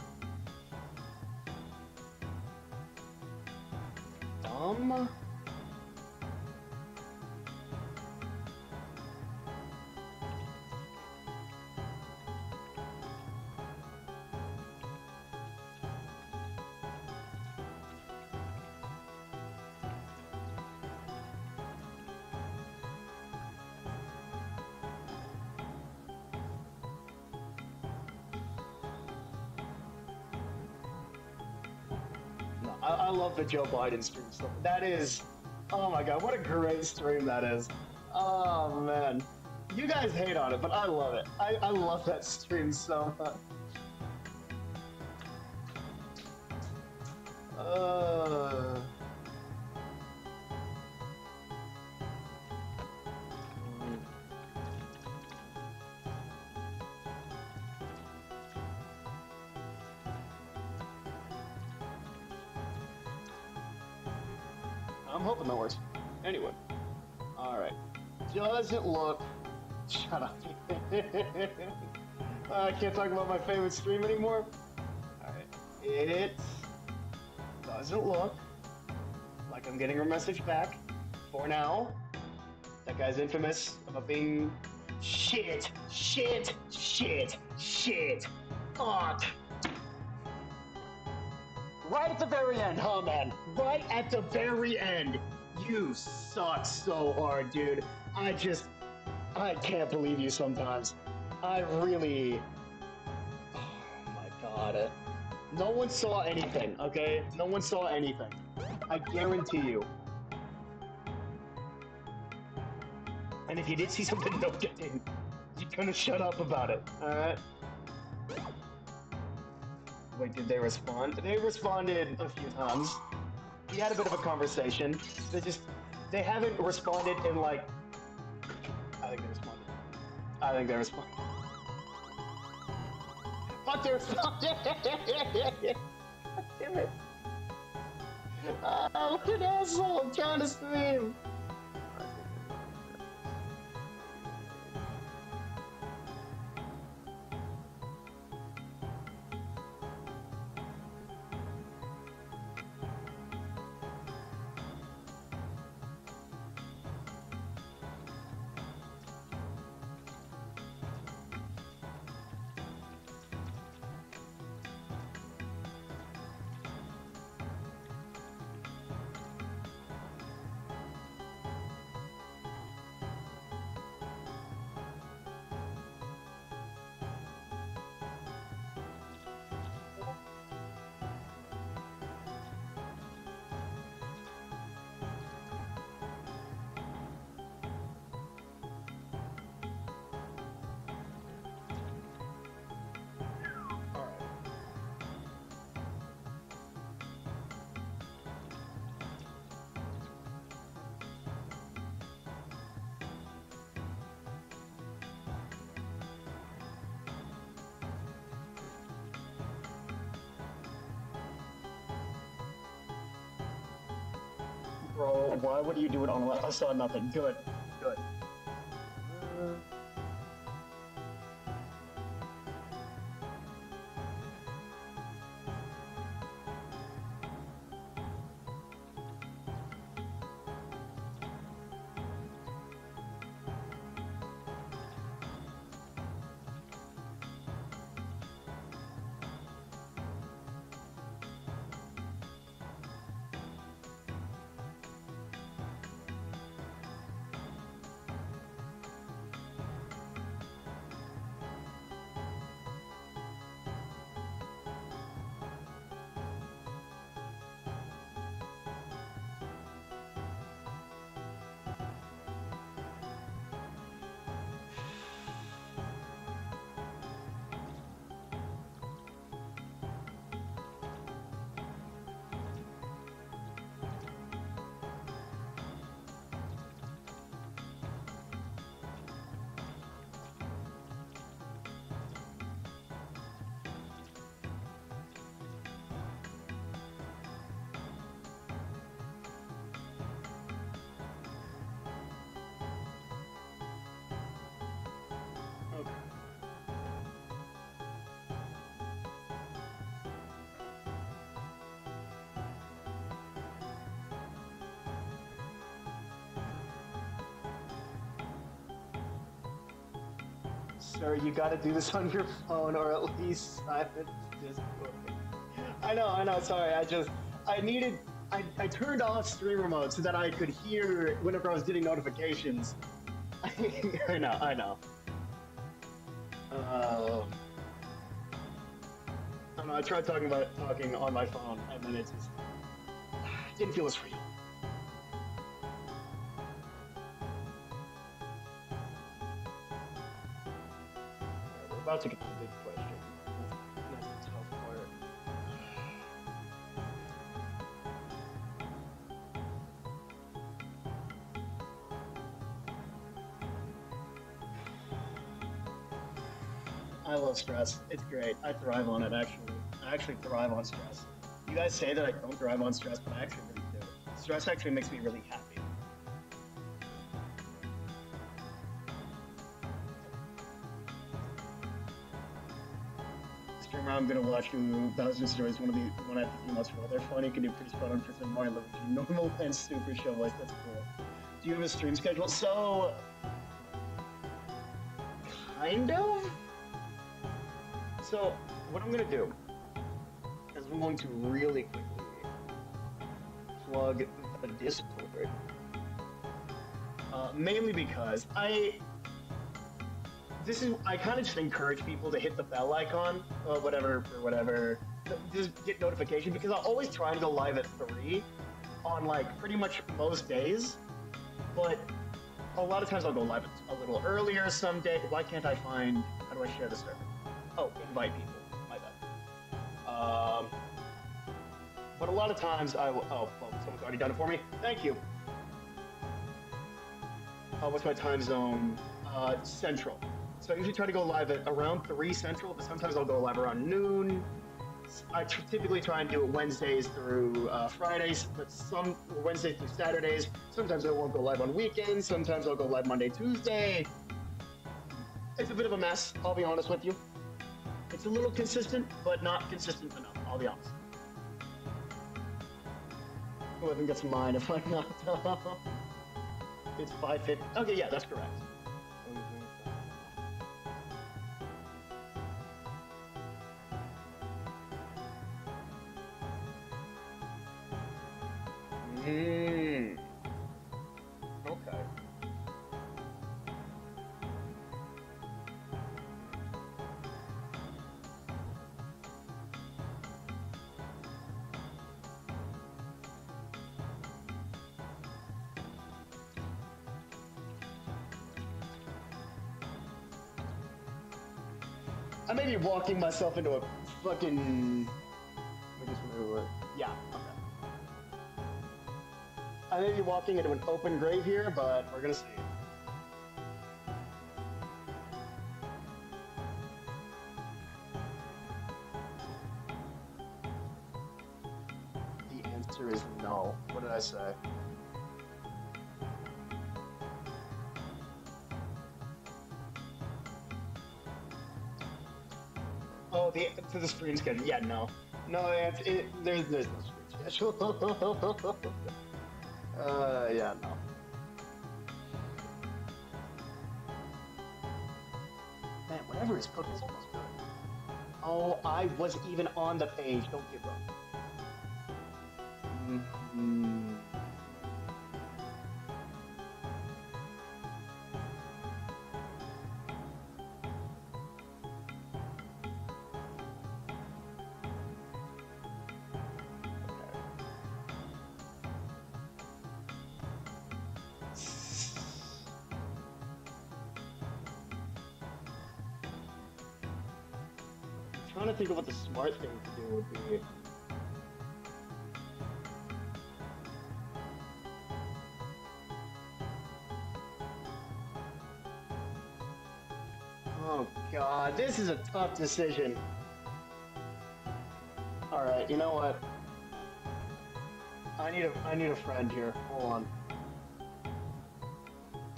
I love the Joe Biden stream stuff. That is, oh my god, what a great stream that is. Oh man. You guys hate on it, but I love it. I love that stream so much. Uh... I'm hoping that works. Anyway. Alright. Doesn't look... Shut up. I can't talk about my favorite stream anymore. Alright. It doesn't look like I'm getting a message back. For now. That guy's infamous about being... Shit! Shit! Shit! Shit! Fuck! Right at the very end, huh, man? Right at the very end. You suck so hard, dude. I can't believe you sometimes. I really... Oh my god. No one saw anything, okay? No one saw anything. I guarantee you. And if you did see something, no kidding. You're gonna shut up about it, alright? Wait, did they respond? They responded a few times. We had a bit of a conversation. They haven't responded in like... I think they responded. I think they responded. Fuck, they responded! Damn it. Oh, what an asshole! I'm trying to stream! Bro, why would you do it on left? I saw nothing. Good. Good. Sir, you gotta do this on your phone or at least silence Discord. I know, sorry, I turned off streamer mode so that I could hear whenever I was getting notifications. I know. I don't know, I tried talking on my phone and then it just didn't feel as real. about to get to the big question. That's the tough part. I love stress. It's great. I thrive on it, actually. I actually thrive on stress. You guys say that I don't thrive on stress, but I actually really do. Stress actually makes me really happy. Streamer I'm gonna watch who Thousand Stories, one I have the emotes for. They're funny, can do pretty spot on for some Mario Luigi. Normal and super show voice, that's cool. Do you have a stream schedule? So kind of? So what I'm gonna do is I'm going to really quickly plug the Discord. Mainly because I kind of just encourage people to hit the bell icon, whatever, just get notification, because I'll always try and go live at 3 on like pretty much most days, but a lot of times I'll go live a little earlier someday. Why can't I find, how do I share the server? Oh, invite people, my bad. But a lot of times I will, oh, well, someone's already done it for me. Thank you. What's my time zone? Central. So I usually try to go live at around 3 Central, but sometimes I'll go live around noon. I typically try and do it Wednesdays through Fridays, but some Wednesdays through Saturdays. Sometimes I won't go live on weekends. Sometimes I'll go live Monday, Tuesday. It's a bit of a mess, I'll be honest with you. It's a little consistent, but not consistent enough, I'll be honest. Whoever gets mine if I'm not. It's 5:50. Okay, yeah, that's correct. Okay. I may be walking myself into a fucking. Yeah. Okay. I may be walking into an open grave here, but we're gonna see. The answer is no. What did I say? Oh, to the stream schedule. Yeah, no. No, there's no stream schedule. Yeah, no. Man, whatever is cooking is almost good. Oh, I wasn't even on the page. Don't give up. I'm trying to think of what the smart thing to do would be. Oh god, this is a tough decision. Alright, you know what? I need a friend here. Hold on.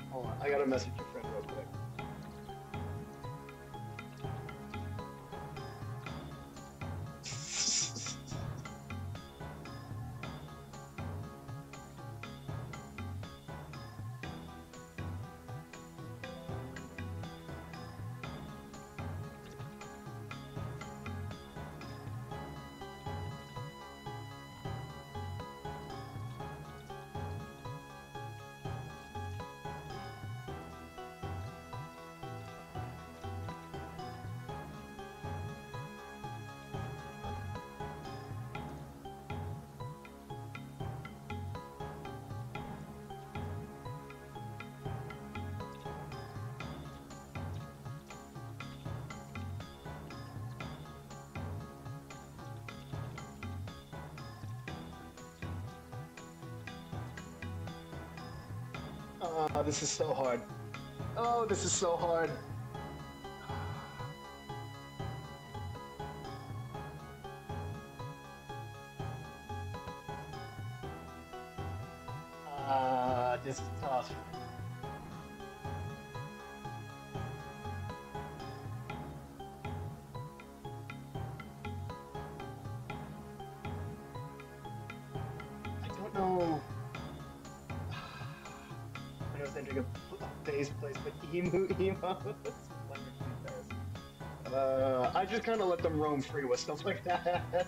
Hold on. I gotta message your friend real quick. This is so hard. Oh, this is so hard. This is tough. I don't know. I was entering a base place, but emu emos. I just kind of let them roam free with stuff like that.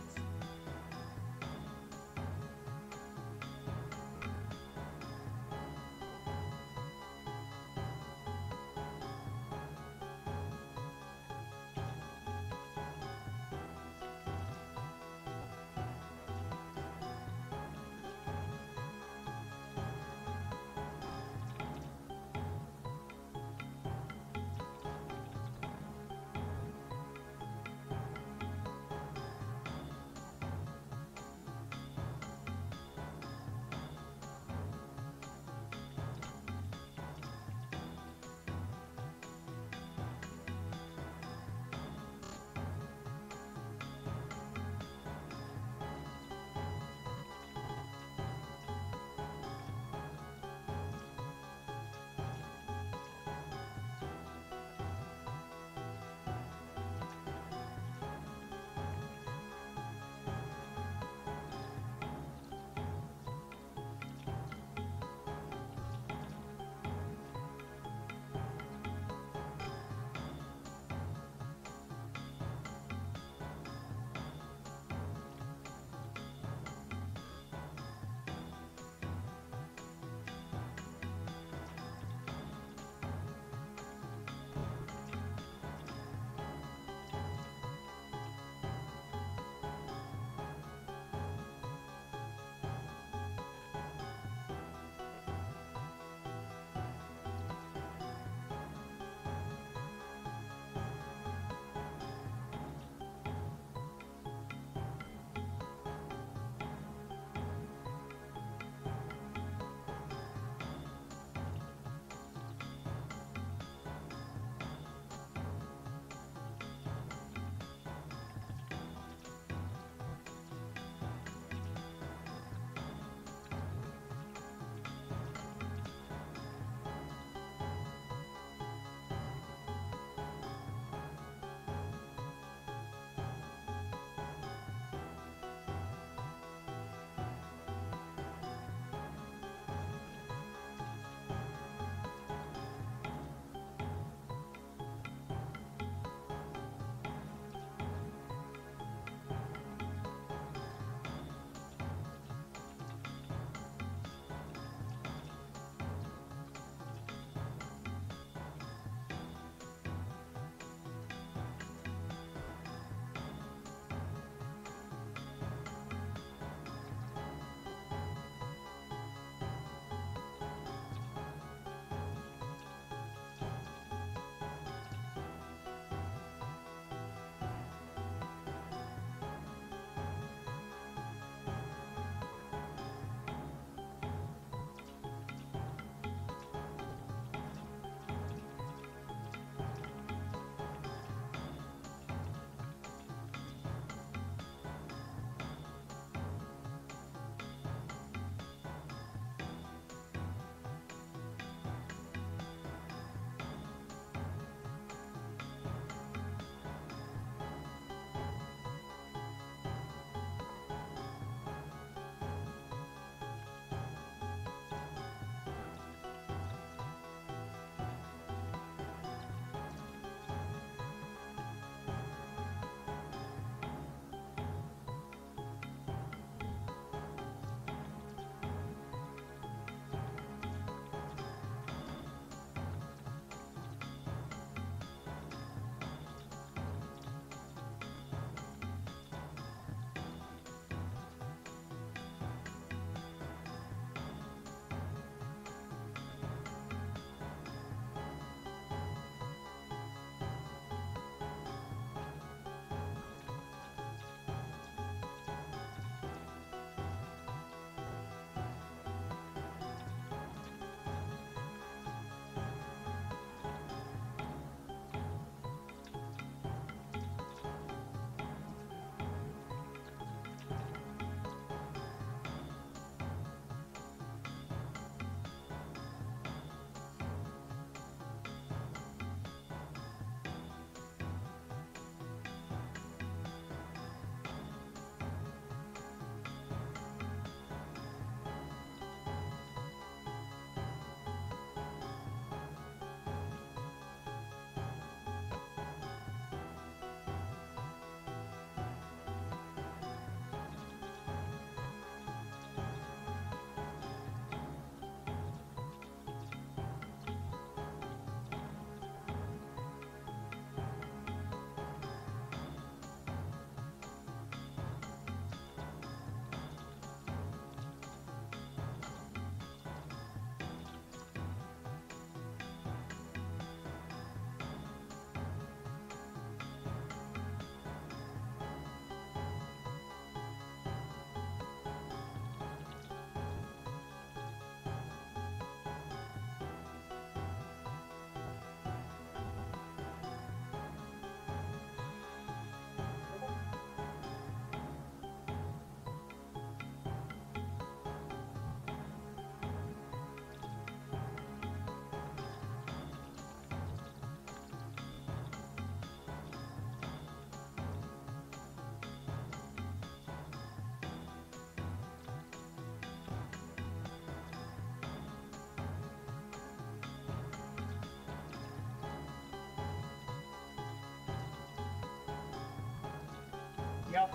Yeah.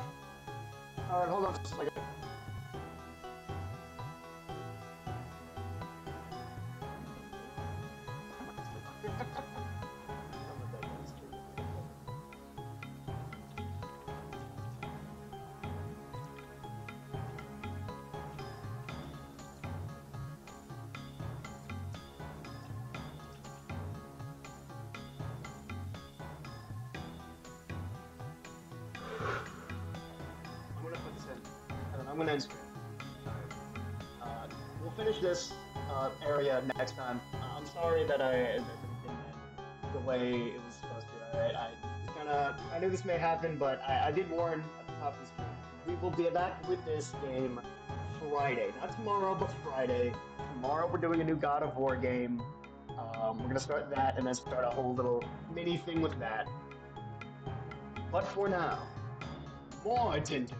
Alright, hold on just a second. I'm gonna put this in, and then I'm gonna end stream. We'll finish this area next time. I'm sorry that it didn't end the way it was supposed to. I knew this may happen, but I did warn at the top of the stream. We will be back with this game Friday, not tomorrow, but Friday. Tomorrow we're doing a new God of War game. We're gonna start that, and then start a whole little mini thing with that. But for now, more Tintin.